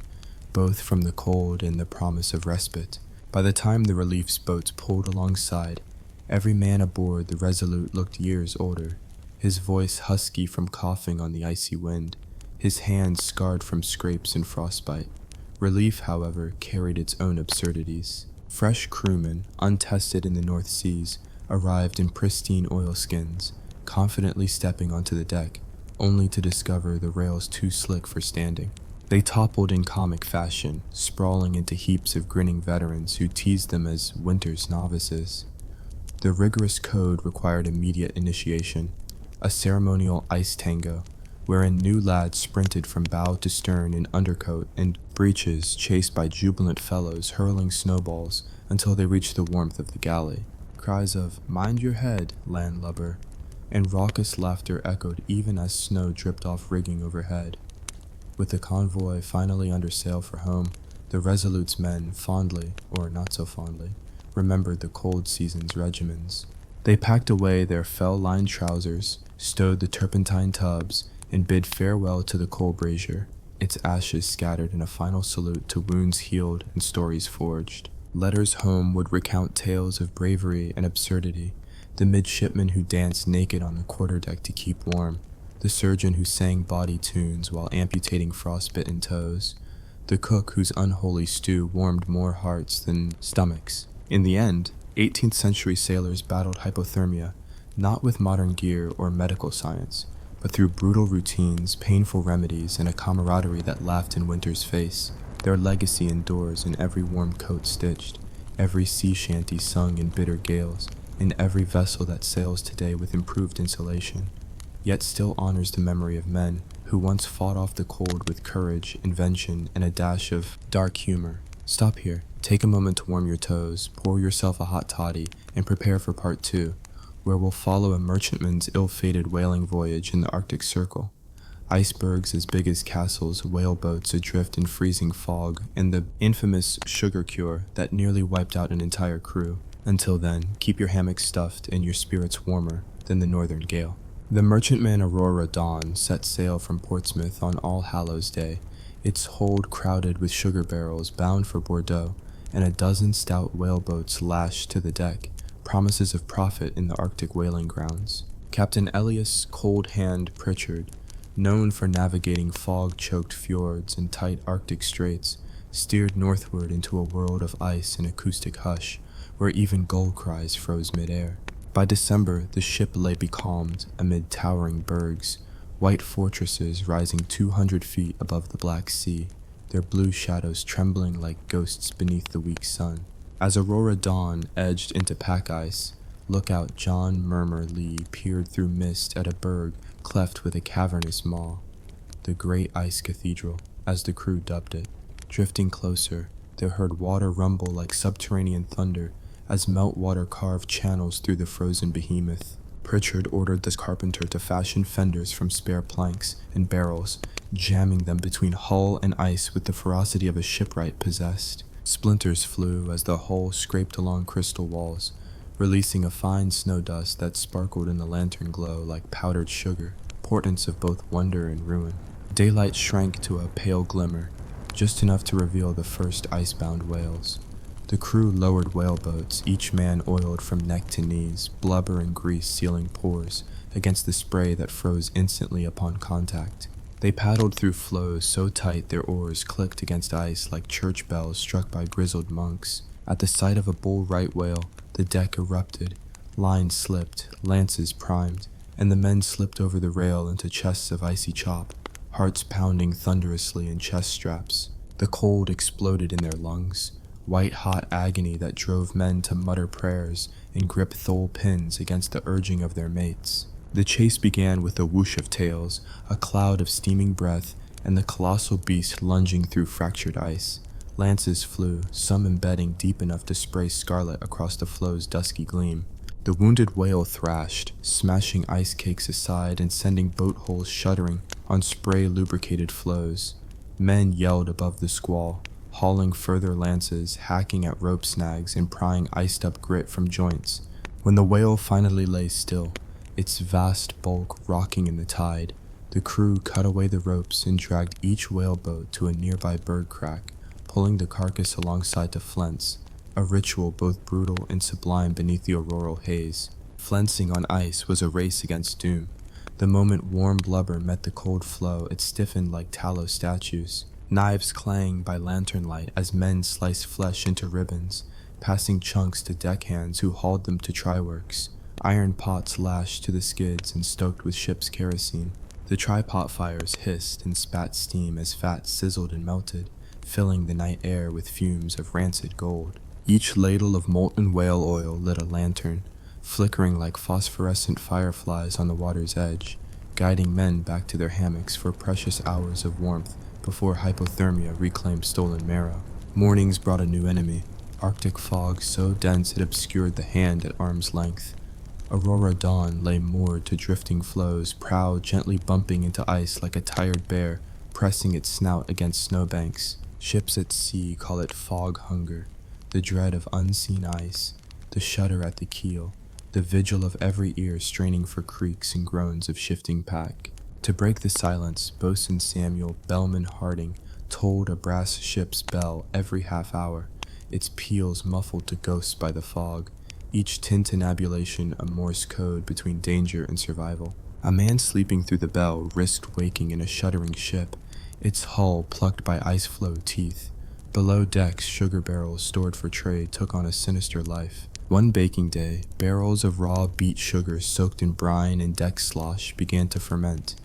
both from the cold and the promise of respite. By the time the relief's boats pulled alongside, every man aboard the Resolute looked years older, his voice husky from coughing on the icy wind, his hands scarred from scrapes and frostbite. Relief, however, carried its own absurdities. Fresh crewmen, untested in the North Seas, arrived in pristine oilskins, confidently stepping onto the deck, only to discover the rails too slick for standing. They toppled in comic fashion, sprawling into heaps of grinning veterans who teased them as winter's novices. The rigorous code required immediate initiation, a ceremonial ice tango, wherein new lads sprinted from bow to stern in undercoat and breeches, chased by jubilant fellows hurling snowballs until they reached the warmth of the galley. Cries of "Mind your head, landlubber," and raucous laughter echoed even as snow dripped off rigging overhead. With the convoy finally under sail for home, the Resolute's men fondly, or not so fondly, remembered the cold season's regimens. They packed away their fell-lined trousers, stowed the turpentine tubs, and bid farewell to the coal brazier, its ashes scattered in a final salute to wounds healed and stories forged. Letters home would recount tales of bravery and absurdity, the midshipman who danced naked on the quarterdeck to keep warm, the surgeon who sang bawdy tunes while amputating frostbitten toes, the cook whose unholy stew warmed more hearts than stomachs. In the end, 18th century sailors battled hypothermia, not with modern gear or medical science, but through brutal routines, painful remedies, and a camaraderie that laughed in winter's face. Their legacy endures in every warm coat stitched, every sea shanty sung in bitter gales, and every vessel that sails today with improved insulation, yet still honors the memory of men who once fought off the cold with courage, invention, and a dash of dark humor. Stop here, take a moment to warm your toes, pour yourself a hot toddy, and prepare for part 2, where we'll follow a merchantman's ill-fated whaling voyage in the Arctic Circle. Icebergs as big as castles, whaleboats adrift in freezing fog, and the infamous sugar cure that nearly wiped out an entire crew. Until then, keep your hammocks stuffed and your spirits warmer than the northern gale. The merchantman Aurora Dawn set sail from Portsmouth on All Hallows Day, its hold crowded with sugar barrels bound for Bordeaux, and a dozen stout whaleboats lashed to the deck, promises of profit in the Arctic whaling grounds. Captain Elias Cold Hand Pritchard, known for navigating fog-choked fjords and tight Arctic straits, steered northward into a world of ice and acoustic hush, where even gull cries froze mid-air. By December, the ship lay becalmed amid towering bergs, white fortresses rising 200 feet above the Black Sea, their blue shadows trembling like ghosts beneath the weak sun. As Aurora dawn edged into pack ice, Lookout John Murmur Lee peered through mist at a berg cleft with a cavernous maw, the Great Ice Cathedral, as the crew dubbed it. Drifting closer, they heard water rumble like subterranean thunder as meltwater carved channels through the frozen behemoth. Pritchard ordered the carpenter to fashion fenders from spare planks and barrels, jamming them between hull and ice with the ferocity of a shipwright possessed. Splinters flew as the hull scraped along crystal walls, releasing a fine snow dust that sparkled in the lantern glow like powdered sugar, portents of both wonder and ruin. Daylight shrank to a pale glimmer, just enough to reveal the first icebound whales. The crew lowered whaleboats, each man oiled from neck to knees, blubber and grease sealing pores against the spray that froze instantly upon contact. They paddled through floes so tight their oars clicked against ice like church bells struck by grizzled monks. At the sight of a bull right whale, the deck erupted, lines slipped, lances primed, and the men slipped over the rail into chests of icy chop, hearts pounding thunderously in chest straps. The cold exploded in their lungs, white-hot agony that drove men to mutter prayers and grip thole pins against the urging of their mates. The chase began with a whoosh of tails, a cloud of steaming breath, and the colossal beast lunging through fractured ice. Lances flew, some embedding deep enough to spray scarlet across the flow's dusky gleam. The wounded whale thrashed, smashing ice cakes aside and sending boat holes shuddering on spray-lubricated floes. Men yelled above the squall, hauling further lances, hacking at rope snags, and prying iced-up grit from joints. When the whale finally lay still, its vast bulk rocking in the tide, the crew cut away the ropes and dragged each whaleboat to a nearby berg crack, pulling the carcass alongside to flints, a ritual both brutal and sublime beneath the auroral haze. Flensing on ice was a race against doom. The moment warm blubber met the cold flow, it stiffened like tallow statues. Knives clanged by lantern light as men sliced flesh into ribbons, passing chunks to deckhands who hauled them to tryworks. Iron pots lashed to the skids and stoked with ship's kerosene. The try-pot fires hissed and spat steam as fat sizzled and melted, filling the night air with fumes of rancid gold. Each ladle of molten whale oil lit a lantern, flickering like phosphorescent fireflies on the water's edge, guiding men back to their hammocks for precious hours of warmth before hypothermia reclaimed stolen marrow. Mornings brought a new enemy, Arctic fog so dense it obscured the hand at arm's length. Aurora dawn lay moored to drifting floes, prow gently bumping into ice like a tired bear pressing its snout against snowbanks. Ships at sea call it fog hunger, the dread of unseen ice, the shudder at the keel, the vigil of every ear straining for creaks and groans of shifting pack. To break the silence, Boatswain Samuel Bellman Harding tolled a brass ship's bell every half hour, its peals muffled to ghosts by the fog, each tintinnabulation a Morse code between danger and survival. A man sleeping through the bell risked waking in a shuddering ship, its hull plucked by ice-flow teeth. Below decks, sugar barrels stored for trade took on a sinister life. One baking day, barrels of raw beet sugar soaked in brine and deck slosh began to ferment,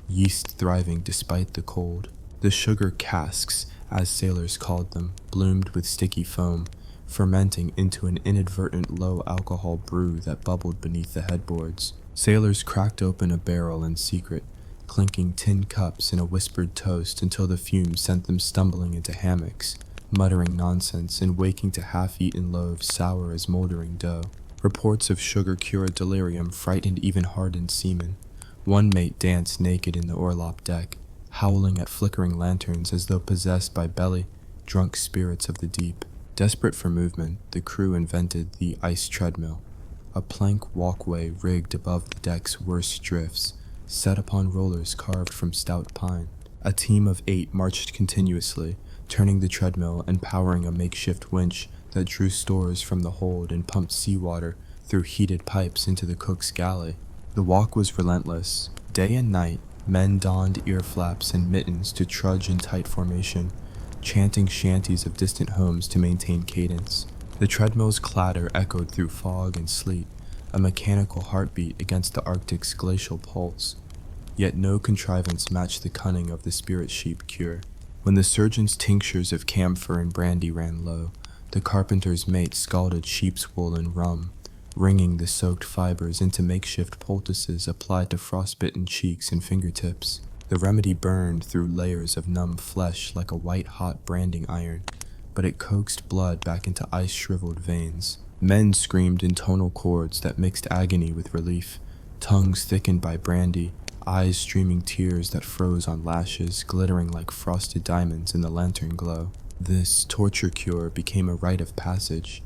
yeast thriving despite the cold. The sugar casks, as sailors called them, bloomed with sticky foam, fermenting into an inadvertent low-alcohol brew that bubbled beneath the headboards. Sailors cracked open a barrel in secret, clinking tin cups in a whispered toast until the fumes sent them stumbling into hammocks, muttering nonsense and waking to half-eaten loaves sour as moldering dough. Reports of sugar-cured delirium frightened even hardened seamen. One mate danced naked in the orlop deck, howling at flickering lanterns as though possessed by belly-drunk spirits of the deep. Desperate for movement, the crew invented the ice treadmill, a plank walkway rigged above the deck's worst drifts, set upon rollers carved from stout pine. A team of 8 marched continuously, turning the treadmill and powering a makeshift winch that drew stores from the hold and pumped seawater through heated pipes into the cook's galley. The walk was relentless. Day and night, men donned ear flaps and mittens to trudge in tight formation, chanting shanties of distant homes to maintain cadence. The treadmill's clatter echoed through fog and sleet, a mechanical heartbeat against the Arctic's glacial pulse. yet no contrivance matched the cunning of the spirit sheep cure. When the surgeon's tinctures of camphor and brandy ran low, the carpenter's mate scalded sheep's wool in rum, wringing the soaked fibers into makeshift poultices applied to frostbitten cheeks and fingertips. The remedy burned through layers of numb flesh like a white-hot branding iron, but it coaxed blood back into ice-shriveled veins. Men screamed in tonal chords that mixed agony with relief, tongues thickened by brandy, eyes streaming tears that froze on lashes, glittering like frosted diamonds in the lantern glow. This torture cure became a rite of passage.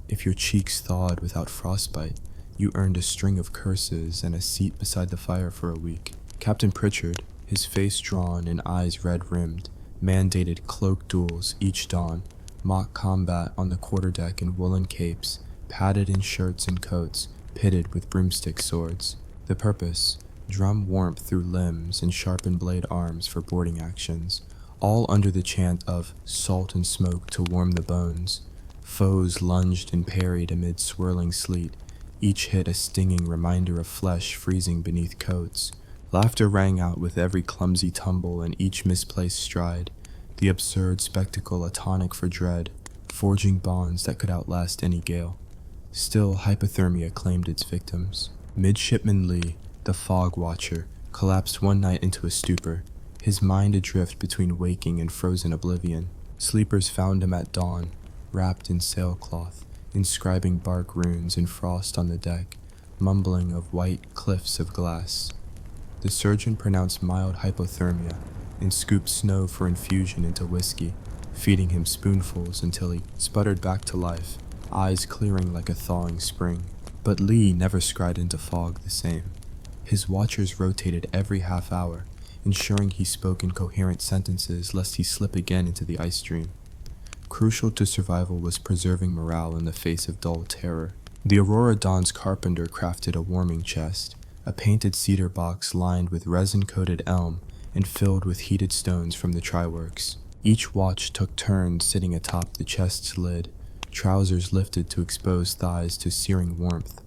If your cheeks thawed without frostbite, you earned a string of curses and a seat beside the fire for a week. Captain Pritchard, his face drawn and eyes red-rimmed, mandated cloak duels each dawn, mock combat on the quarterdeck in woolen capes, padded in shirts and coats, pitted with broomstick swords. The purpose: drum warmth through limbs and sharpen blade arms for boarding actions, all under the chant of salt and smoke to warm the bones. Foes lunged and parried amid swirling sleet, each hit a stinging reminder of flesh freezing beneath coats. Laughter rang out with every clumsy tumble and each misplaced stride, the absurd spectacle a tonic for dread, forging bonds that could outlast any gale. Still, hypothermia claimed its victims. Midshipman Lee, the fog watcher, collapsed one night into a stupor, his mind adrift between waking and frozen oblivion. Sleepers found him at dawn, wrapped in sailcloth, inscribing bark runes in frost on the deck, mumbling of white cliffs of glass. The surgeon pronounced mild hypothermia and scooped snow for infusion into whiskey, feeding him spoonfuls until he sputtered back to life, eyes clearing like a thawing spring. But Lee never scried into fog the same. His watchers rotated every half hour, ensuring he spoke in coherent sentences lest he slip again into the ice stream. Crucial to survival was preserving morale in the face of dull terror. The Aurora Dawn's carpenter crafted a warming chest, a painted cedar box lined with resin-coated elm and filled with heated stones from the tryworks. Each watch took turns sitting atop the chest's lid, trousers lifted to expose thighs to searing warmth,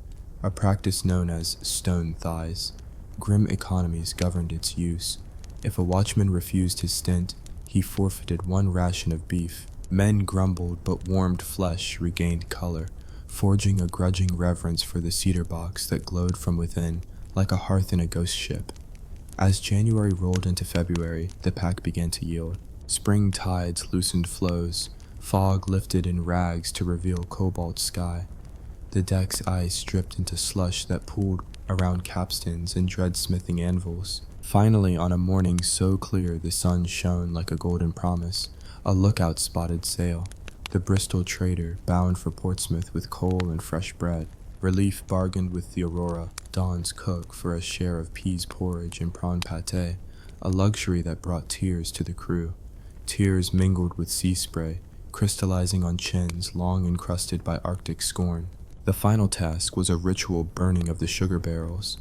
a practice known as stone thighs. Grim economies governed its use. If a watchman refused his stint, he forfeited one ration of beef. Men grumbled, but warmed flesh regained color, forging a grudging reverence for the cedar box that glowed from within like a hearth in a ghost ship. As January rolled into February, the pack began to yield. Spring tides loosened flows, fog lifted in rags to reveal cobalt sky. The deck's ice dripped into slush that pooled around capstans and dread-smithing anvils. Finally, on a morning so clear the sun shone like a golden promise, a lookout spotted sail, the Bristol trader bound for Portsmouth with coal and fresh bread. Relief bargained with the Aurora, Dawn's cook, for a share of peas porridge and prawn pâté, a luxury that brought tears to the crew. Tears mingled with sea spray, crystallizing on chins long encrusted by Arctic scorn. The final task was a ritual burning of the sugar barrels.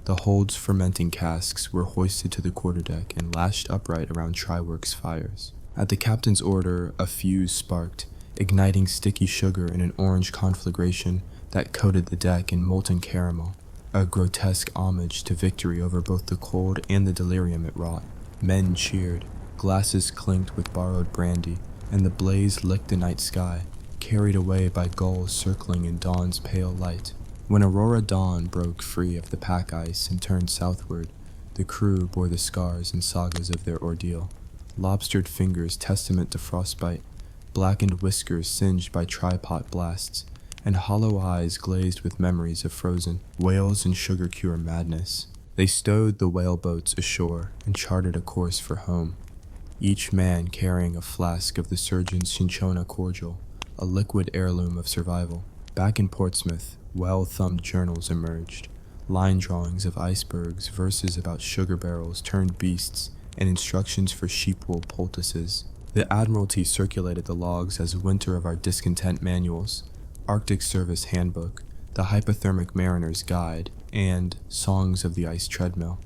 The hold's fermenting casks were hoisted to the quarterdeck and lashed upright around tryworks fires. At the captain's order, a fuse sparked, igniting sticky sugar in an orange conflagration that coated the deck in molten caramel, a grotesque homage to victory over both the cold and the delirium it wrought. Men cheered, glasses clinked with borrowed brandy, and the blaze licked the night sky, carried away by gulls circling in dawn's pale light. When Aurora Dawn broke free of the pack ice and turned southward, the crew bore the scars and sagas of their ordeal. Lobstered fingers testament to frostbite, blackened whiskers singed by tripod blasts, and hollow eyes glazed with memories of frozen whales and sugar cure madness. They stowed the whaleboats ashore and charted a course for home, each man carrying a flask of the surgeon's cinchona cordial, a liquid heirloom of survival. Back in Portsmouth, well-thumbed journals emerged, line drawings of icebergs, verses about sugar barrels turned beasts, and instructions for sheep-wool poultices. The Admiralty circulated the logs as Winter of Our Discontent manuals, Arctic Service Handbook, the Hypothermic Mariner's Guide, and Songs of the Ice Treadmill.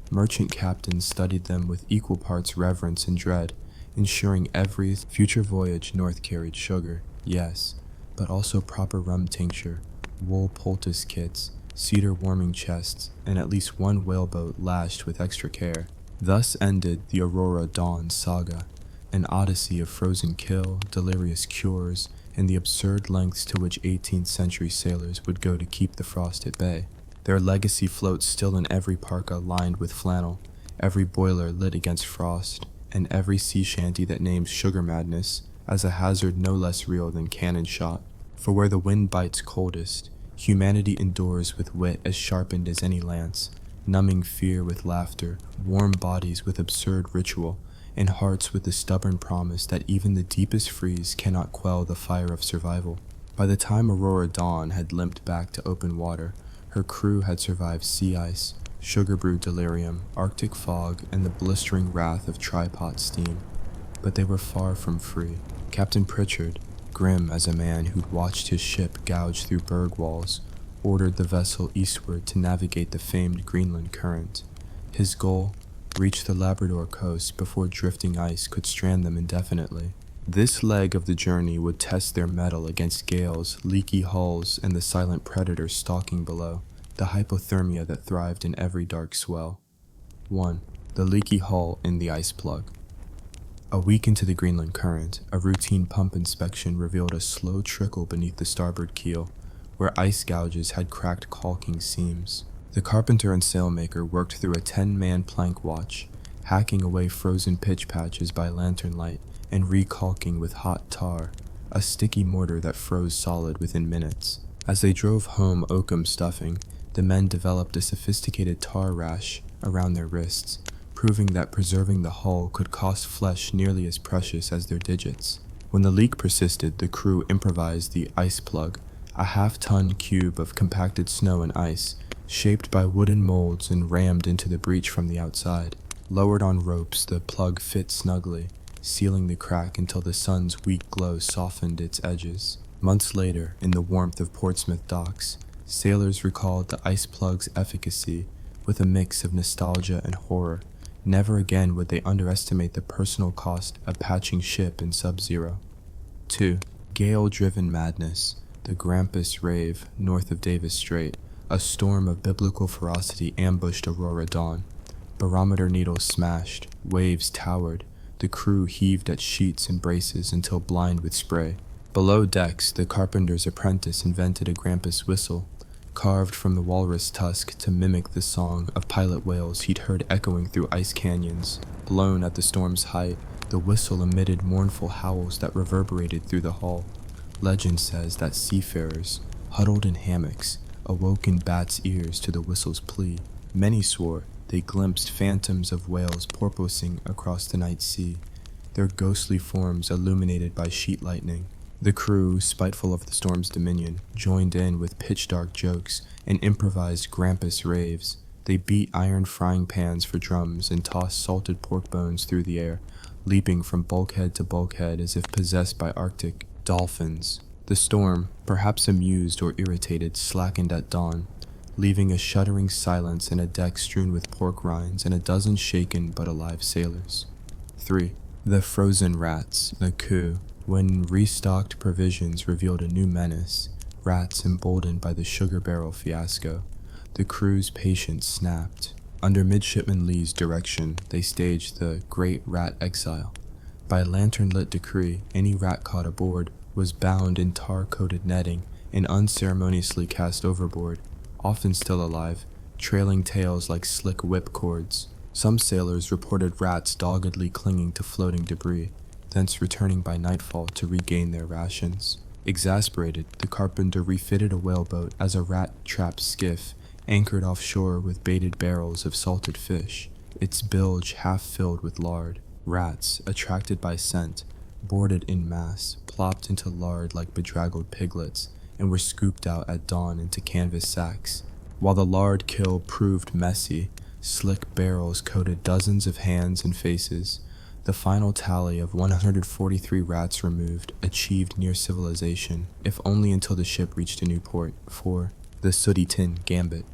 Merchant captains studied them with equal parts reverence and dread, ensuring every future voyage north carried sugar, yes, but also proper rum tincture, wool poultice kits, cedar warming chests, and at least one whaleboat lashed with extra care. Thus ended the Aurora Dawn saga, an odyssey of frozen kill, delirious cures, and the absurd lengths to which 18th century sailors would go to keep the frost at bay. Their legacy floats still in every parka lined with flannel, every boiler lit against frost, and every sea shanty that names sugar madness as a hazard no less real than cannon shot. For where the wind bites coldest, humanity endures with wit as sharpened as any lance, numbing fear with laughter, warm bodies with absurd ritual, and hearts with the stubborn promise that even the deepest freeze cannot quell the fire of survival. By the time Aurora Dawn had limped back to open water, her crew had survived sea ice, sugar brew delirium, Arctic fog, and the blistering wrath of tripod steam. But they were far from free. Captain Pritchard, grim as a man who'd watched his ship gouge through berg walls, ordered the vessel eastward to navigate the famed Greenland current. His goal? Reach the Labrador coast before drifting ice could strand them indefinitely. This leg of the journey would test their mettle against gales, leaky hulls, and the silent predator stalking below, the hypothermia that thrived in every dark swell. 1. The leaky hull in the ice plug. A week into the Greenland current, a routine pump inspection revealed a slow trickle beneath the starboard keel, where ice gouges had cracked caulking seams. The carpenter and sailmaker worked through a 10-man plank watch, hacking away frozen pitch patches by lantern light and recalking with hot tar, a sticky mortar that froze solid within minutes. As they drove home oakum stuffing, the men developed a sophisticated tar rash around their wrists, proving that preserving the hull could cost flesh nearly as precious as their digits. When the leak persisted, the crew improvised the ice plug, a half-ton cube of compacted snow and ice, shaped by wooden molds and rammed into the breach from the outside. Lowered on ropes, the plug fit snugly, sealing the crack until the sun's weak glow softened its edges. Months later, in the warmth of Portsmouth docks, sailors recalled the ice plug's efficacy with a mix of nostalgia and horror. Never again would they underestimate the personal cost of patching ship in sub-zero. 2. Gale-driven madness. The Grampus Rave, north of Davis Strait. A storm of biblical ferocity ambushed Aurora Dawn. Barometer needles smashed, waves towered, the crew heaved at sheets and braces until blind with spray. Below decks, the carpenter's apprentice invented a Grampus whistle, carved from the walrus tusk to mimic the song of pilot whales he'd heard echoing through ice canyons. Blown at the storm's height, the whistle emitted mournful howls that reverberated through the hull. Legend says that seafarers, huddled in hammocks, awoke in bats' ears to the whistle's plea. Many swore they glimpsed phantoms of whales porpoising across the night sea, their ghostly forms illuminated by sheet lightning. The crew, spiteful of the storm's dominion, joined in with pitch-dark jokes and improvised Grampus raves. They beat iron frying pans for drums and tossed salted pork bones through the air, leaping from bulkhead to bulkhead as if possessed by Arctic dolphins. The storm, perhaps amused or irritated, slackened at dawn, leaving a shuddering silence and a deck strewn with pork rinds and a dozen shaken but alive sailors. 3. The frozen rats, the coup. When restocked provisions revealed a new menace, rats emboldened by the sugar barrel fiasco, the crew's patience snapped. Under Midshipman Lee's direction, they staged the Great Rat Exile. By lantern-lit decree, any rat caught aboard was bound in tar-coated netting and unceremoniously cast overboard, often still alive, trailing tails like slick whipcords. Some sailors reported rats doggedly clinging to floating debris, thence returning by nightfall to regain their rations. Exasperated, the carpenter refitted a whaleboat as a rat-trapped skiff anchored offshore with baited barrels of salted fish, its bilge half filled with lard. Rats, attracted by scent, boarded in mass, plopped into lard like bedraggled piglets, and were scooped out at dawn into canvas sacks. While the lard kill proved messy, slick barrels coated dozens of hands and faces. The final tally of 143 rats removed achieved near civilization, if only until the ship reached a new port. 4. The Sooty Tin Gambit.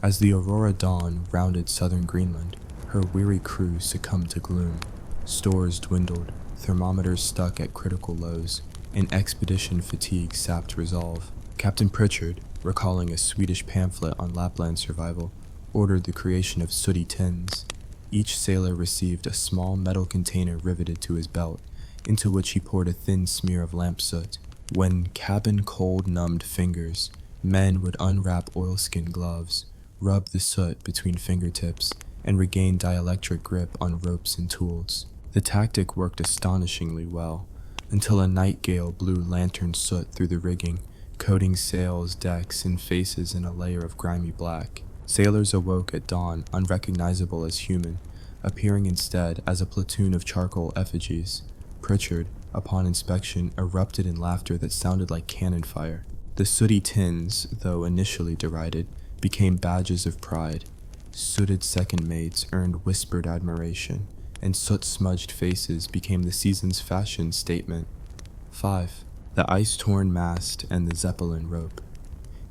As the Aurora Dawn rounded southern Greenland, her weary crew succumbed to gloom. Stores dwindled, thermometers stuck at critical lows, and expedition fatigue sapped resolve. Captain Pritchard, recalling a Swedish pamphlet on Lapland survival, ordered the creation of sooty tins. Each sailor received a small metal container riveted to his belt, into which he poured a thin smear of lamp soot. When cabin cold numbed fingers, men would unwrap oilskin gloves, rub the soot between fingertips, and regain dielectric grip on ropes and tools. The tactic worked astonishingly well, until a night gale blew lantern soot through the rigging, coating sails, decks, and faces in a layer of grimy black. Sailors awoke at dawn unrecognizable as human, appearing instead as a platoon of charcoal effigies. Pritchard, upon inspection, erupted in laughter that sounded like cannon fire. The sooty tins, though initially derided, became badges of pride. Sooted second mates earned whispered admiration, and soot-smudged faces became the season's fashion statement. 5. The ice-torn mast and the Zeppelin rope.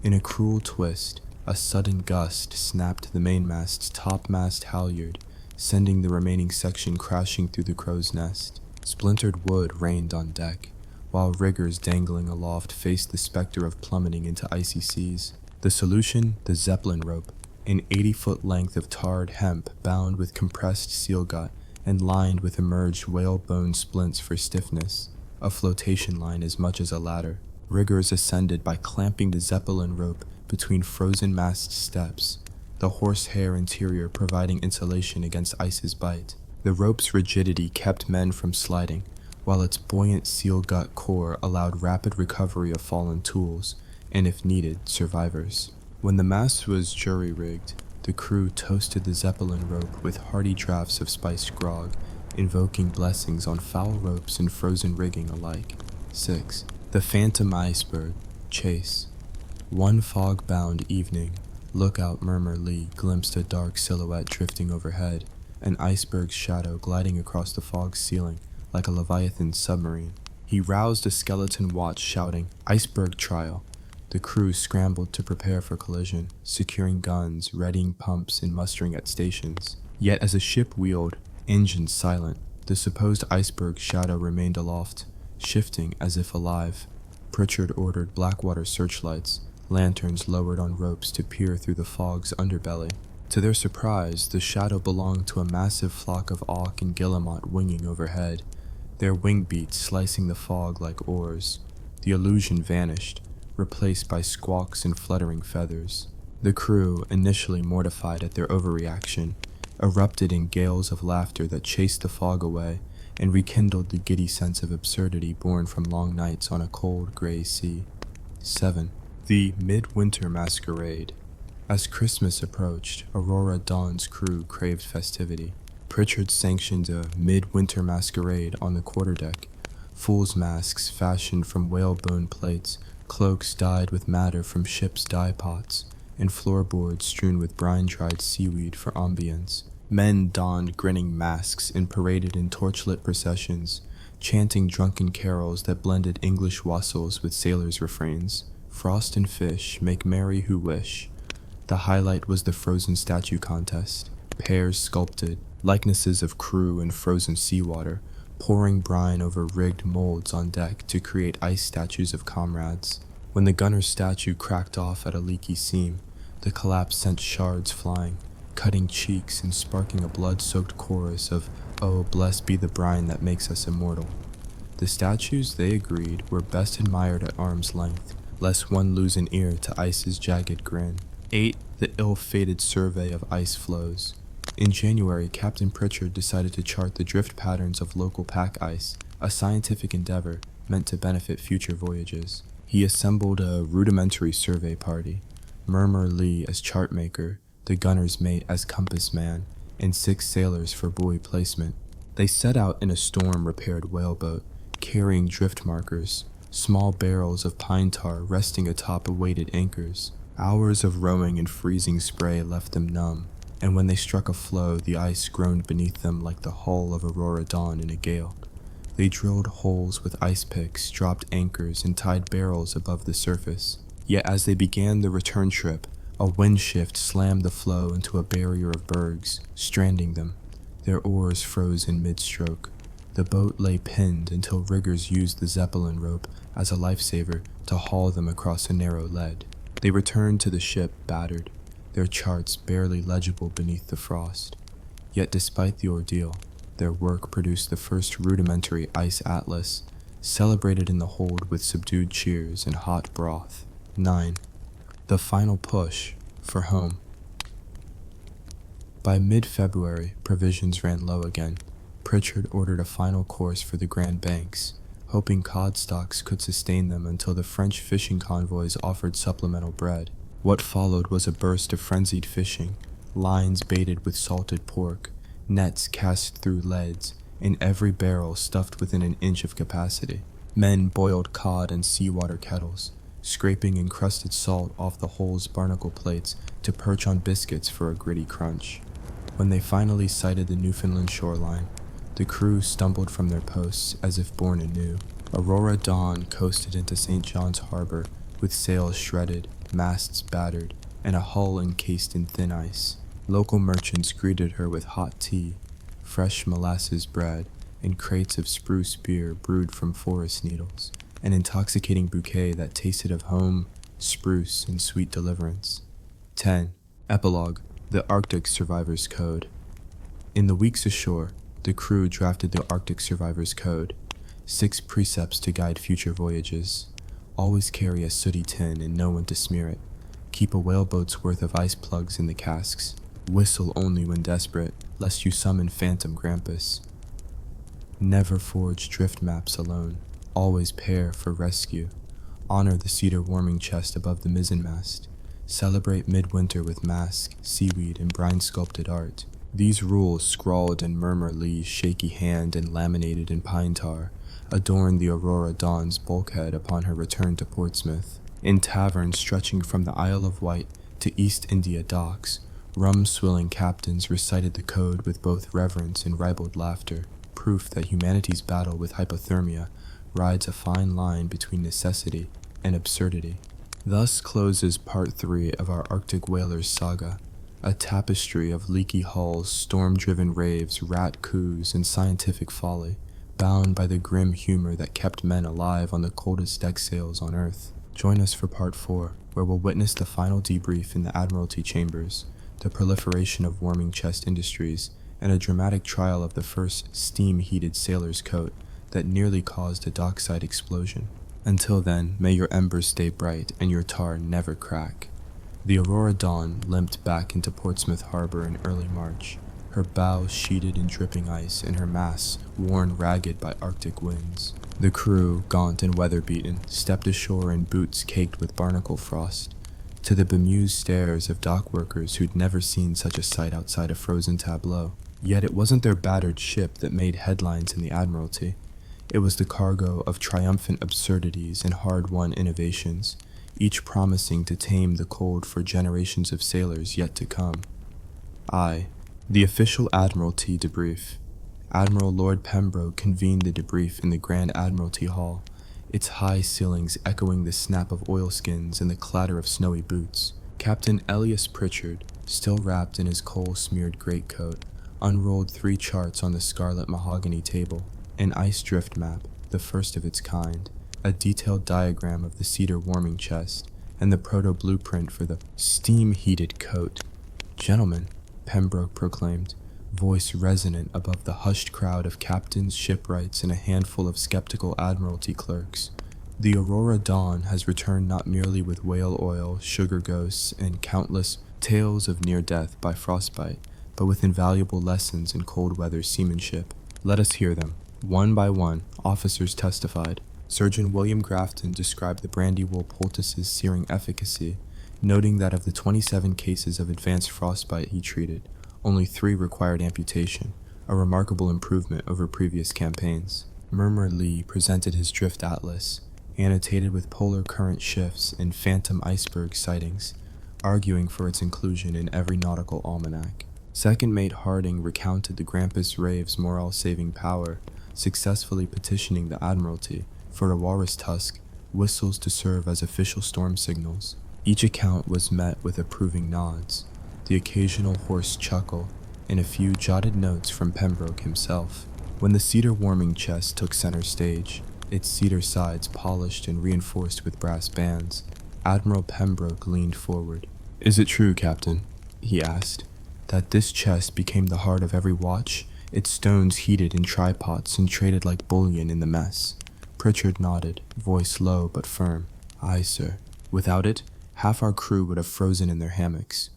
In a cruel twist, a sudden gust snapped the mainmast's topmast halyard, sending the remaining section crashing through the crow's nest. Splintered wood rained on deck, while riggers dangling aloft faced the specter of plummeting into icy seas. The solution? The Zeppelin rope, an 80-foot length of tarred hemp bound with compressed seal gut and lined with emerged whalebone splints for stiffness, a flotation line as much as a ladder. Riggers ascended by clamping the Zeppelin rope between frozen mast steps, the horsehair interior providing insulation against ice's bite. The rope's rigidity kept men from sliding, while its buoyant seal gut core allowed rapid recovery of fallen tools, and if needed, survivors. When the mast was jury-rigged, the crew toasted the Zeppelin rope with hearty draughts of spiced grog, invoking blessings on foul ropes and frozen rigging alike. 6. The Phantom Iceberg. Chase. One fog-bound evening, Lookout Murmur Lee glimpsed a dark silhouette drifting overhead, an iceberg's shadow gliding across the fog's ceiling like a Leviathan submarine. He roused a skeleton watch shouting, "Iceberg trial!" The crew scrambled to prepare for collision, securing guns, readying pumps, and mustering at stations. Yet as the ship wheeled, engines silent, the supposed iceberg shadow remained aloft, shifting as if alive. Pritchard ordered Blackwater searchlights, lanterns lowered on ropes to peer through the fog's underbelly. To their surprise, the shadow belonged to a massive flock of auk and guillemot winging overhead, their wing beats slicing the fog like oars. The illusion vanished, replaced by squawks and fluttering feathers. The crew, initially mortified at their overreaction, erupted in gales of laughter that chased the fog away and rekindled the giddy sense of absurdity born from long nights on a cold, gray sea. 7. The Midwinter Masquerade. As Christmas approached, Aurora Dawn's crew craved festivity. Pritchard sanctioned a midwinter masquerade on the quarterdeck. Fool's masks fashioned from whalebone plates, cloaks dyed with madder from ship's dye pots, and floorboards strewn with brine-dried seaweed for ambience. Men donned grinning masks and paraded in torchlit processions, chanting drunken carols that blended English wassels with sailors' refrains. Frost and fish make merry who wish. The highlight was the frozen statue contest. Pairs sculpted, likenesses of crew in frozen seawater, pouring brine over rigged molds on deck to create ice statues of comrades. When the gunner's statue cracked off at a leaky seam, the collapse sent shards flying, cutting cheeks and sparking a blood-soaked chorus of "Oh, blessed be the brine that makes us immortal." The statues, they agreed, were best admired at arm's length, lest one lose an ear to ice's jagged grin. 8. The ill-fated survey of ice floes. In January, Captain Pritchard decided to chart the drift patterns of local pack ice, a scientific endeavor meant to benefit future voyages. He assembled a rudimentary survey party, Murmur Lee as chart maker, the gunner's mate as compass man, and 6 sailors for buoy placement. They set out in a storm-repaired whaleboat, carrying drift markers, small barrels of pine tar resting atop weighted anchors. Hours of rowing in freezing spray left them numb, and when they struck a floe, the ice groaned beneath them like the hull of Aurora Dawn in a gale. They drilled holes with ice picks, dropped anchors, and tied barrels above the surface. Yet as they began the return trip, a wind shift slammed the floe into a barrier of bergs, stranding them. Their oars froze in mid-stroke. The boat lay pinned until riggers used the Zeppelin rope as a lifesaver to haul them across a narrow lead. They returned to the ship battered, their charts barely legible beneath the frost. Yet despite the ordeal, their work produced the first rudimentary ice atlas, celebrated in the hold with subdued cheers and hot broth. 9. The final push for home. By mid-February, provisions ran low again. Pritchard ordered a final course for the Grand Banks, hoping cod stocks could sustain them until the French fishing convoys offered supplemental bread. What followed was a burst of frenzied fishing, lines baited with salted pork, nets cast through leads, and every barrel stuffed within an inch of capacity. Men boiled cod in seawater kettles, scraping encrusted salt off the hole's barnacle plates to perch on biscuits for a gritty crunch. When they finally sighted the Newfoundland shoreline, the crew stumbled from their posts as if born anew. Aurora dawn coasted into St. John's Harbor with sails shredded, masts battered, and a hull encased in thin ice. Local merchants greeted her with hot tea, fresh molasses bread, and crates of spruce beer brewed from forest needles, an intoxicating bouquet that tasted of home, spruce, and sweet deliverance. 10. Epilogue: The Arctic Survivor's Code. In the weeks ashore, the crew drafted the Arctic Survivor's Code, 6 precepts to guide future voyages. Always carry a sooty tin and no one to smear it. Keep a whaleboat's worth of ice plugs in the casks. Whistle only when desperate, lest you summon Phantom Grampus. Never forge drift maps alone. Always pair for rescue. Honor the cedar warming chest above the mizzenmast. Celebrate midwinter with mask, seaweed, and brine-sculpted art. These rules, scrawled in Murmur Lee's shaky hand and laminated in pine tar, adorn the Aurora Dawn's bulkhead upon her return to Portsmouth. In taverns stretching from the Isle of Wight to East India docks, rum-swilling captains recited the code with both reverence and ribald laughter, proof that humanity's battle with hypothermia rides a fine line between necessity and absurdity. Thus closes Part 3 of our Arctic Whalers saga, a tapestry of leaky hulls, storm-driven raves, rat coups, and scientific folly, bound by the grim humor that kept men alive on the coldest deck sails on Earth. Join us for Part 4, where we'll witness the final debrief in the Admiralty chambers, the proliferation of warming chest industries, and a dramatic trial of the first steam-heated sailor's coat that nearly caused a dockside explosion. Until then, may your embers stay bright and your tar never crack. The Aurora Dawn limped back into Portsmouth Harbor in early March, her bows sheeted in dripping ice and her masts worn ragged by Arctic winds. The crew, gaunt and weather-beaten, stepped ashore in boots caked with barnacle frost, to the bemused stares of dock workers who'd never seen such a sight outside a frozen tableau. Yet it wasn't their battered ship that made headlines in the Admiralty. It was the cargo of triumphant absurdities and hard-won innovations, each promising to tame the cold for generations of sailors yet to come. The official Admiralty debrief. Admiral Lord Pembroke convened the debrief in the Grand Admiralty Hall, its high ceilings echoing the snap of oilskins and the clatter of snowy boots. Captain Elias Pritchard, still wrapped in his coal-smeared greatcoat, unrolled 3 charts on the scarlet mahogany table, an ice drift map, the first of its kind, a detailed diagram of the cedar warming chest, and the proto-blueprint for the steam-heated coat. "Gentlemen," Pembroke proclaimed, voice resonant above the hushed crowd of captains, shipwrights, and a handful of skeptical Admiralty clerks, "the Aurora Dawn has returned not merely with whale oil, sugar ghosts, and countless tales of near death by frostbite, but with invaluable lessons in cold weather seamanship. Let us hear them." One by one, officers testified. Surgeon William Grafton described the brandy wool poultice's searing efficacy, noting that of the 27 cases of advanced frostbite he treated, only 3 required amputation, a remarkable improvement over previous campaigns. Murmur Lee presented his drift atlas, annotated with polar current shifts and phantom iceberg sightings, arguing for its inclusion in every nautical almanac. Second Mate Harding recounted the Grampus Rave's morale-saving power, successfully petitioning the Admiralty for a walrus tusk, whistles to serve as official storm signals. Each account was met with approving nods, the occasional hoarse chuckle, and a few jotted notes from Pembroke himself. When the cedar warming chest took center stage, its cedar sides polished and reinforced with brass bands, Admiral Pembroke leaned forward. "Is it true, Captain," he asked, "that this chest became the heart of every watch, its stones heated in trypots and traded like bullion in the mess?" Pritchard nodded, voice low but firm. "Aye, sir. Without it, half our crew would have frozen in their hammocks.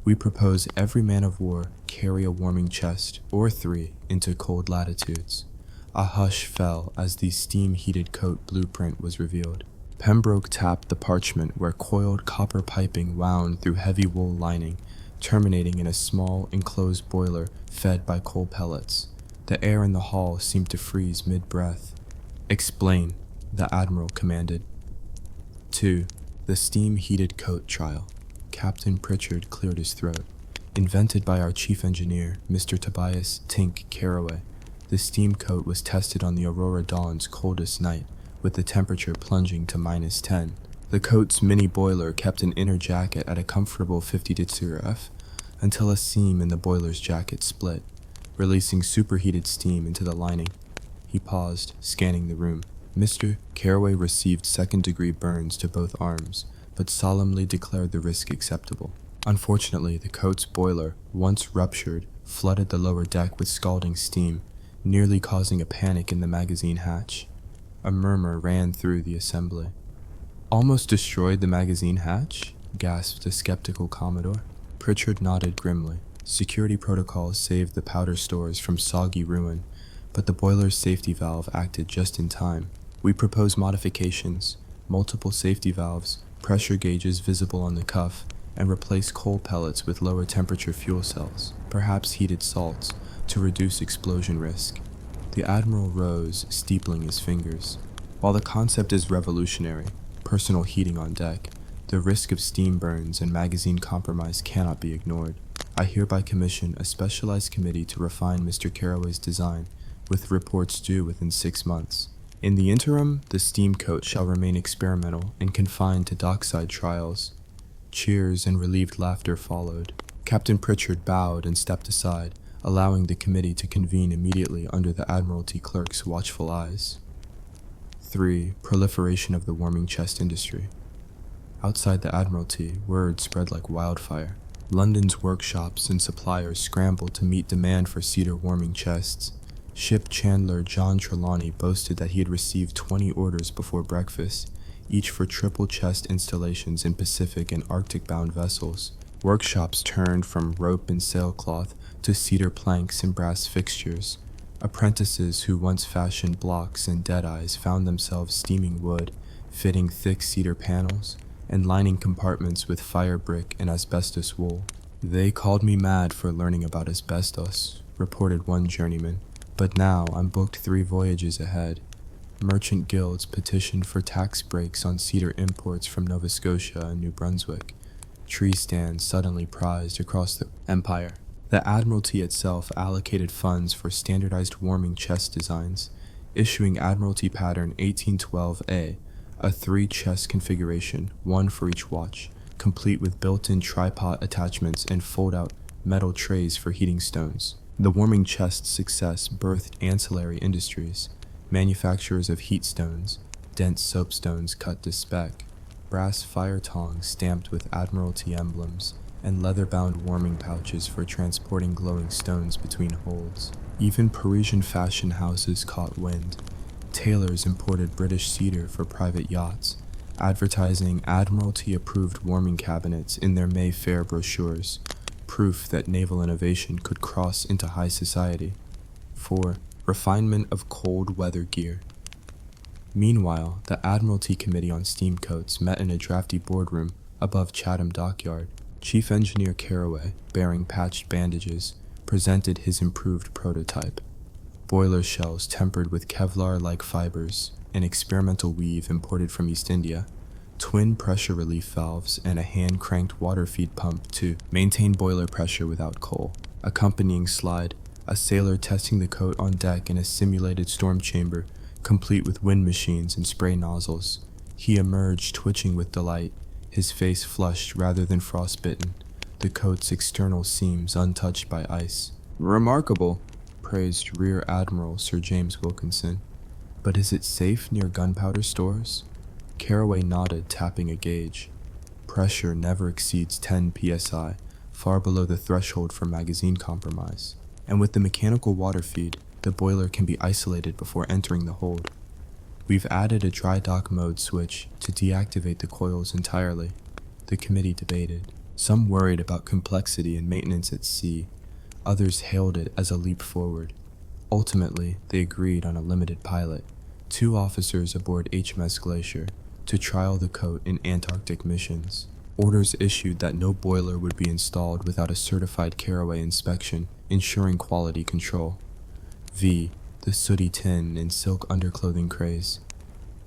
We propose every man of war carry a warming chest, or 3, into cold latitudes." A hush fell as the steam-heated coat blueprint was revealed. Pembroke tapped the parchment where coiled copper piping wound through heavy wool lining, terminating in a small, enclosed boiler fed by coal pellets. The air in the hall seemed to freeze mid-breath. "Explain," the Admiral commanded. 2. The steam-heated coat trial. Captain Pritchard cleared his throat. Invented by our chief engineer, Mr. Tobias Tink Carraway, the steam coat was tested on the Aurora Dawn's coldest night, with the temperature plunging to -10. The coat's mini boiler kept an inner jacket at a comfortable 50 F until a seam in the boiler's jacket split, releasing superheated steam into the lining. He paused, scanning the room. Mr. Carraway received second-degree burns to both arms, but solemnly declared the risk acceptable. Unfortunately, the coat's boiler, once ruptured, flooded the lower deck with scalding steam, nearly causing a panic in the magazine hatch. A murmur ran through the assembly. "Almost destroyed the magazine hatch?" gasped the skeptical Commodore. Pritchard nodded grimly. Security protocols saved the powder stores from soggy ruin, but the boiler's safety valve acted just in time. We propose modifications, multiple safety valves, pressure gauges visible on the cuff, and replace coal pellets with lower temperature fuel cells, perhaps heated salts, to reduce explosion risk. The Admiral rose, steepling his fingers. While the concept is revolutionary, personal heating on deck, the risk of steam burns and magazine compromise cannot be ignored. I hereby commission a specialized committee to refine Mr. Carraway's design, with reports due within 6 months. In the interim, the steam coat shall remain experimental and confined to dockside trials. Cheers and relieved laughter followed. Captain Pritchard bowed and stepped aside, allowing the committee to convene immediately under the Admiralty clerk's watchful eyes. 3. Proliferation of the warming chest industry. Outside the Admiralty, word spread like wildfire. London's workshops and suppliers scrambled to meet demand for cedar warming chests. Ship chandler John Trelawney boasted that he had received 20 orders before breakfast, each for triple chest installations in Pacific and Arctic-bound vessels. Workshops turned from rope and sailcloth to cedar planks and brass fixtures. Apprentices who once fashioned blocks and deadeyes found themselves steaming wood, fitting thick cedar panels, and lining compartments with fire brick and asbestos wool. "They called me mad for learning about asbestos," reported one journeyman, "but now I'm booked 3 voyages ahead." Merchant guilds petitioned for tax breaks on cedar imports from Nova Scotia and New Brunswick. Tree stands suddenly prized across the empire. The Admiralty itself allocated funds for standardized warming chest designs, issuing Admiralty Pattern 1812A, a 3-chest configuration, 1 for each watch, complete with built-in tripod attachments and fold-out metal trays for heating stones. The warming chest's success birthed ancillary industries, manufacturers of heat stones, dense soapstones cut to spec, brass fire tongs stamped with Admiralty emblems, and leather-bound warming pouches for transporting glowing stones between holds. Even Parisian fashion houses caught wind. Tailors imported British cedar for private yachts, advertising Admiralty-approved warming cabinets in their Mayfair brochures, proof that naval innovation could cross into high society. 4. Refinement of cold weather gear. Meanwhile, the Admiralty Committee on Steam Coats met in a drafty boardroom above Chatham Dockyard. Chief Engineer Carraway, bearing patched bandages, presented his improved prototype. Boiler shells tempered with Kevlar-like fibers, an experimental weave imported from East India, twin pressure relief valves, and a hand-cranked water feed pump to maintain boiler pressure without coal. Accompanying slide, a sailor testing the coat on deck in a simulated storm chamber, complete with wind machines and spray nozzles. He emerged twitching with delight, his face flushed rather than frostbitten, the coat's external seams untouched by ice. "Remarkable," praised Rear Admiral Sir James Wilkinson. "But is it safe near gunpowder stores?" Caraway nodded, tapping a gauge. Pressure never exceeds 10 psi, far below the threshold for magazine compromise. And with the mechanical water feed, the boiler can be isolated before entering the hold. We've added a dry dock mode switch to deactivate the coils entirely. The committee debated. Some worried about complexity and maintenance at sea. Others hailed it as a leap forward. Ultimately, they agreed on a limited pilot, 2 officers aboard HMS Glacier, to trial the coat in Antarctic missions. Orders issued that no boiler would be installed without a certified Caraway inspection, ensuring quality control. V. The sooty tin and silk underclothing craze.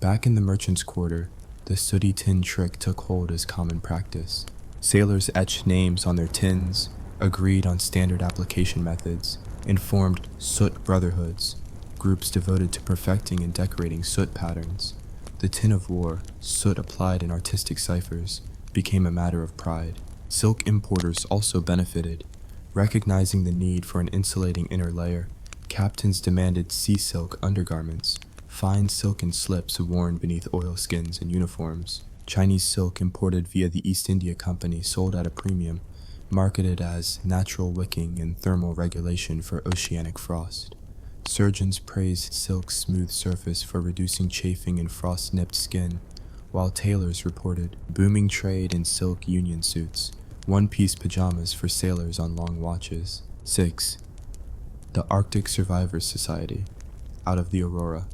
Back in the merchant's quarter, the sooty tin trick took hold as common practice. Sailors etched names on their tins, agreed on standard application methods, and formed soot brotherhoods, groups devoted to perfecting and decorating soot patterns. The tin of war, soot applied in artistic ciphers, became a matter of pride. Silk importers also benefited. Recognizing the need for an insulating inner layer, captains demanded sea silk undergarments, fine silken slips worn beneath oilskins and uniforms. Chinese silk imported via the East India Company sold at a premium, marketed as natural wicking and thermal regulation for oceanic frost. Surgeons praised silk's smooth surface for reducing chafing in frost-nipped skin, while tailors reported booming trade in silk union suits, one-piece pajamas for sailors on long watches. 6. The Arctic Survivors Society, out of the Aurora.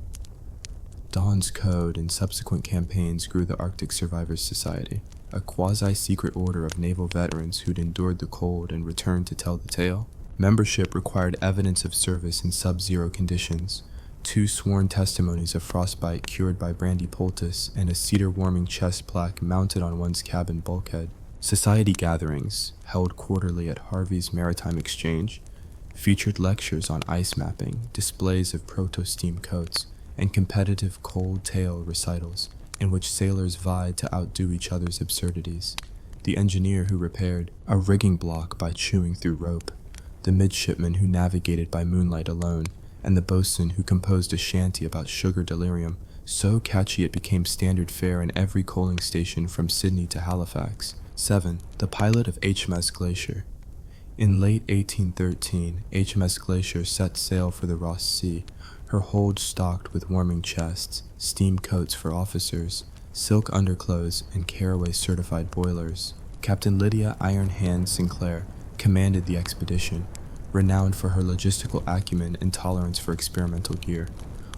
Dawn's Code and subsequent campaigns grew the Arctic Survivors Society, a quasi-secret order of naval veterans who'd endured the cold and returned to tell the tale. Membership required evidence of service in sub-zero conditions, 2 sworn testimonies of frostbite cured by brandy poultice, and a cedar-warming chest plaque mounted on one's cabin bulkhead. Society gatherings, held quarterly at Harvey's Maritime Exchange, featured lectures on ice mapping, displays of proto-steam coats, and competitive cold tale recitals in which sailors vied to outdo each other's absurdities. The engineer who repaired a rigging block by chewing through rope, the midshipman who navigated by moonlight alone, and the boatswain who composed a shanty about sugar delirium, so catchy it became standard fare in every coaling station from Sydney to Halifax. 7. The pilot of HMS Glacier. In late 1813, HMS Glacier set sail for the Ross Sea, her hold stocked with warming chests, steam coats for officers, silk underclothes, and Caraway-certified boilers. Captain Lydia Iron Hand Sinclair commanded the expedition, renowned for her logistical acumen and tolerance for experimental gear.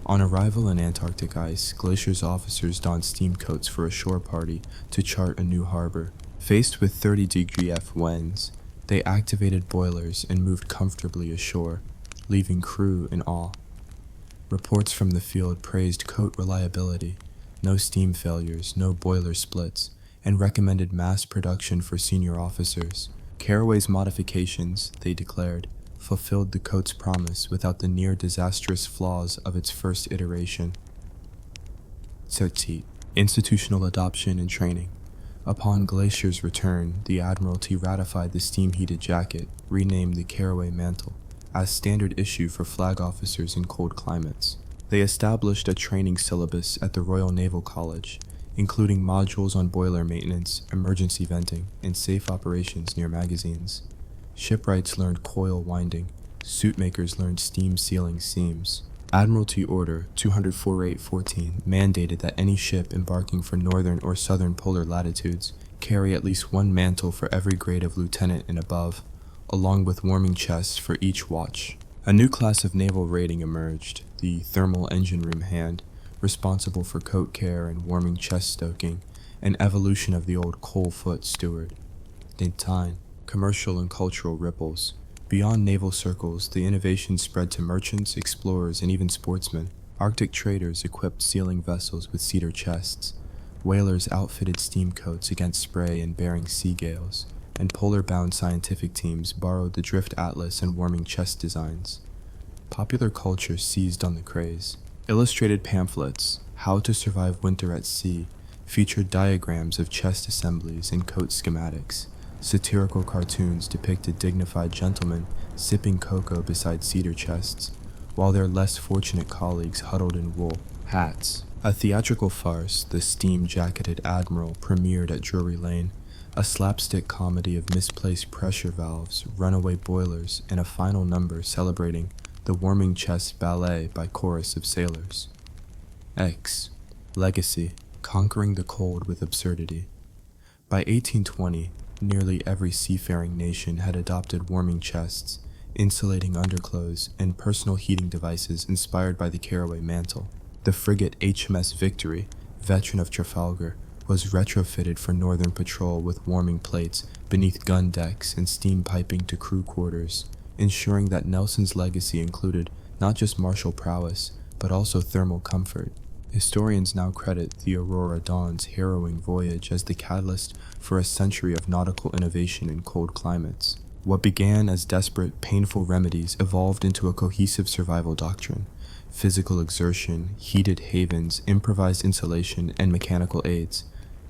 On arrival in Antarctic ice, Glacier's officers donned steam coats for a shore party to chart a new harbor. Faced with 30-degree F winds, they activated boilers and moved comfortably ashore, leaving crew in awe. Reports from the field praised coat reliability, no steam failures, no boiler splits, and recommended mass production for senior officers. Caraway's modifications, they declared, fulfilled the coat's promise without the near-disastrous flaws of its first iteration. 13. Institutional adoption and training. Upon Glacier's return, the Admiralty ratified the steam-heated jacket, renamed the Caraway Mantle, as standard issue for flag officers in cold climates. They established a training syllabus at the Royal Naval College, including modules on boiler maintenance, emergency venting, and safe operations near magazines. Shipwrights learned coil winding, suit makers learned steam sealing seams. Admiralty Order 248-14 mandated that any ship embarking for northern or southern polar latitudes carry at least 1 mantle for every grade of lieutenant and above, along with warming chests for each watch. A new class of naval rating emerged, the thermal engine room hand, responsible for coat care and warming chest stoking, an evolution of the old coal foot steward. In time, commercial and cultural ripples. Beyond naval circles, the innovation spread to merchants, explorers, and even sportsmen. Arctic traders equipped sealing vessels with cedar chests. Whalers outfitted steam coats against spray and bearing sea gales, and polar-bound scientific teams borrowed the drift atlas and warming chest designs. Popular culture seized on the craze. Illustrated pamphlets, How to Survive Winter at Sea, featured diagrams of chest assemblies and coat schematics. Satirical cartoons depicted dignified gentlemen sipping cocoa beside cedar chests, while their less fortunate colleagues huddled in wool. Hats. A theatrical farce, The Steam-Jacketed Admiral premiered at Drury Lane, a slapstick comedy of misplaced pressure valves, runaway boilers, and a final number celebrating the warming chest ballet by chorus of sailors. X. Legacy, conquering the cold with absurdity. By 1820, nearly every seafaring nation had adopted warming chests, insulating underclothes, and personal heating devices inspired by the caraway mantle. The frigate HMS Victory, veteran of Trafalgar, was retrofitted for northern patrol with warming plates beneath gun decks and steam piping to crew quarters, ensuring that Nelson's legacy included not just martial prowess, but also thermal comfort. Historians now credit the Aurora Dawn's harrowing voyage as the catalyst for a century of nautical innovation in cold climates. What began as desperate, painful remedies evolved into a cohesive survival doctrine. Physical exertion, heated havens, improvised insulation, and mechanical aids,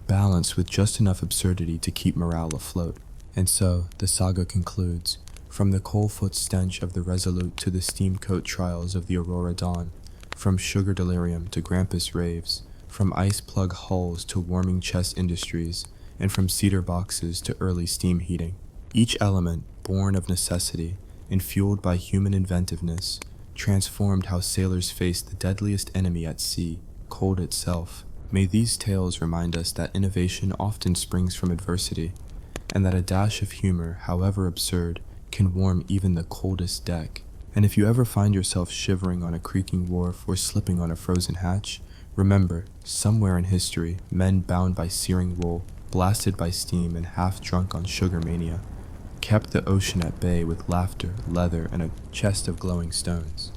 balanced with just enough absurdity to keep morale afloat. And so, the saga concludes, from the coal-foot stench of the Resolute to the steamcoat trials of the Aurora Dawn, from sugar delirium to Grampus raves, from ice plug hulls to warming chest industries, and from cedar boxes to early steam heating. Each element, born of necessity and fueled by human inventiveness, transformed how sailors faced the deadliest enemy at sea, cold itself. May these tales remind us that innovation often springs from adversity, and that a dash of humor, however absurd, can warm even the coldest deck. And if you ever find yourself shivering on a creaking wharf or slipping on a frozen hatch, remember, somewhere in history, men bound by searing wool, blasted by steam, and half drunk on sugar mania, kept the ocean at bay with laughter, leather, and a chest of glowing stones.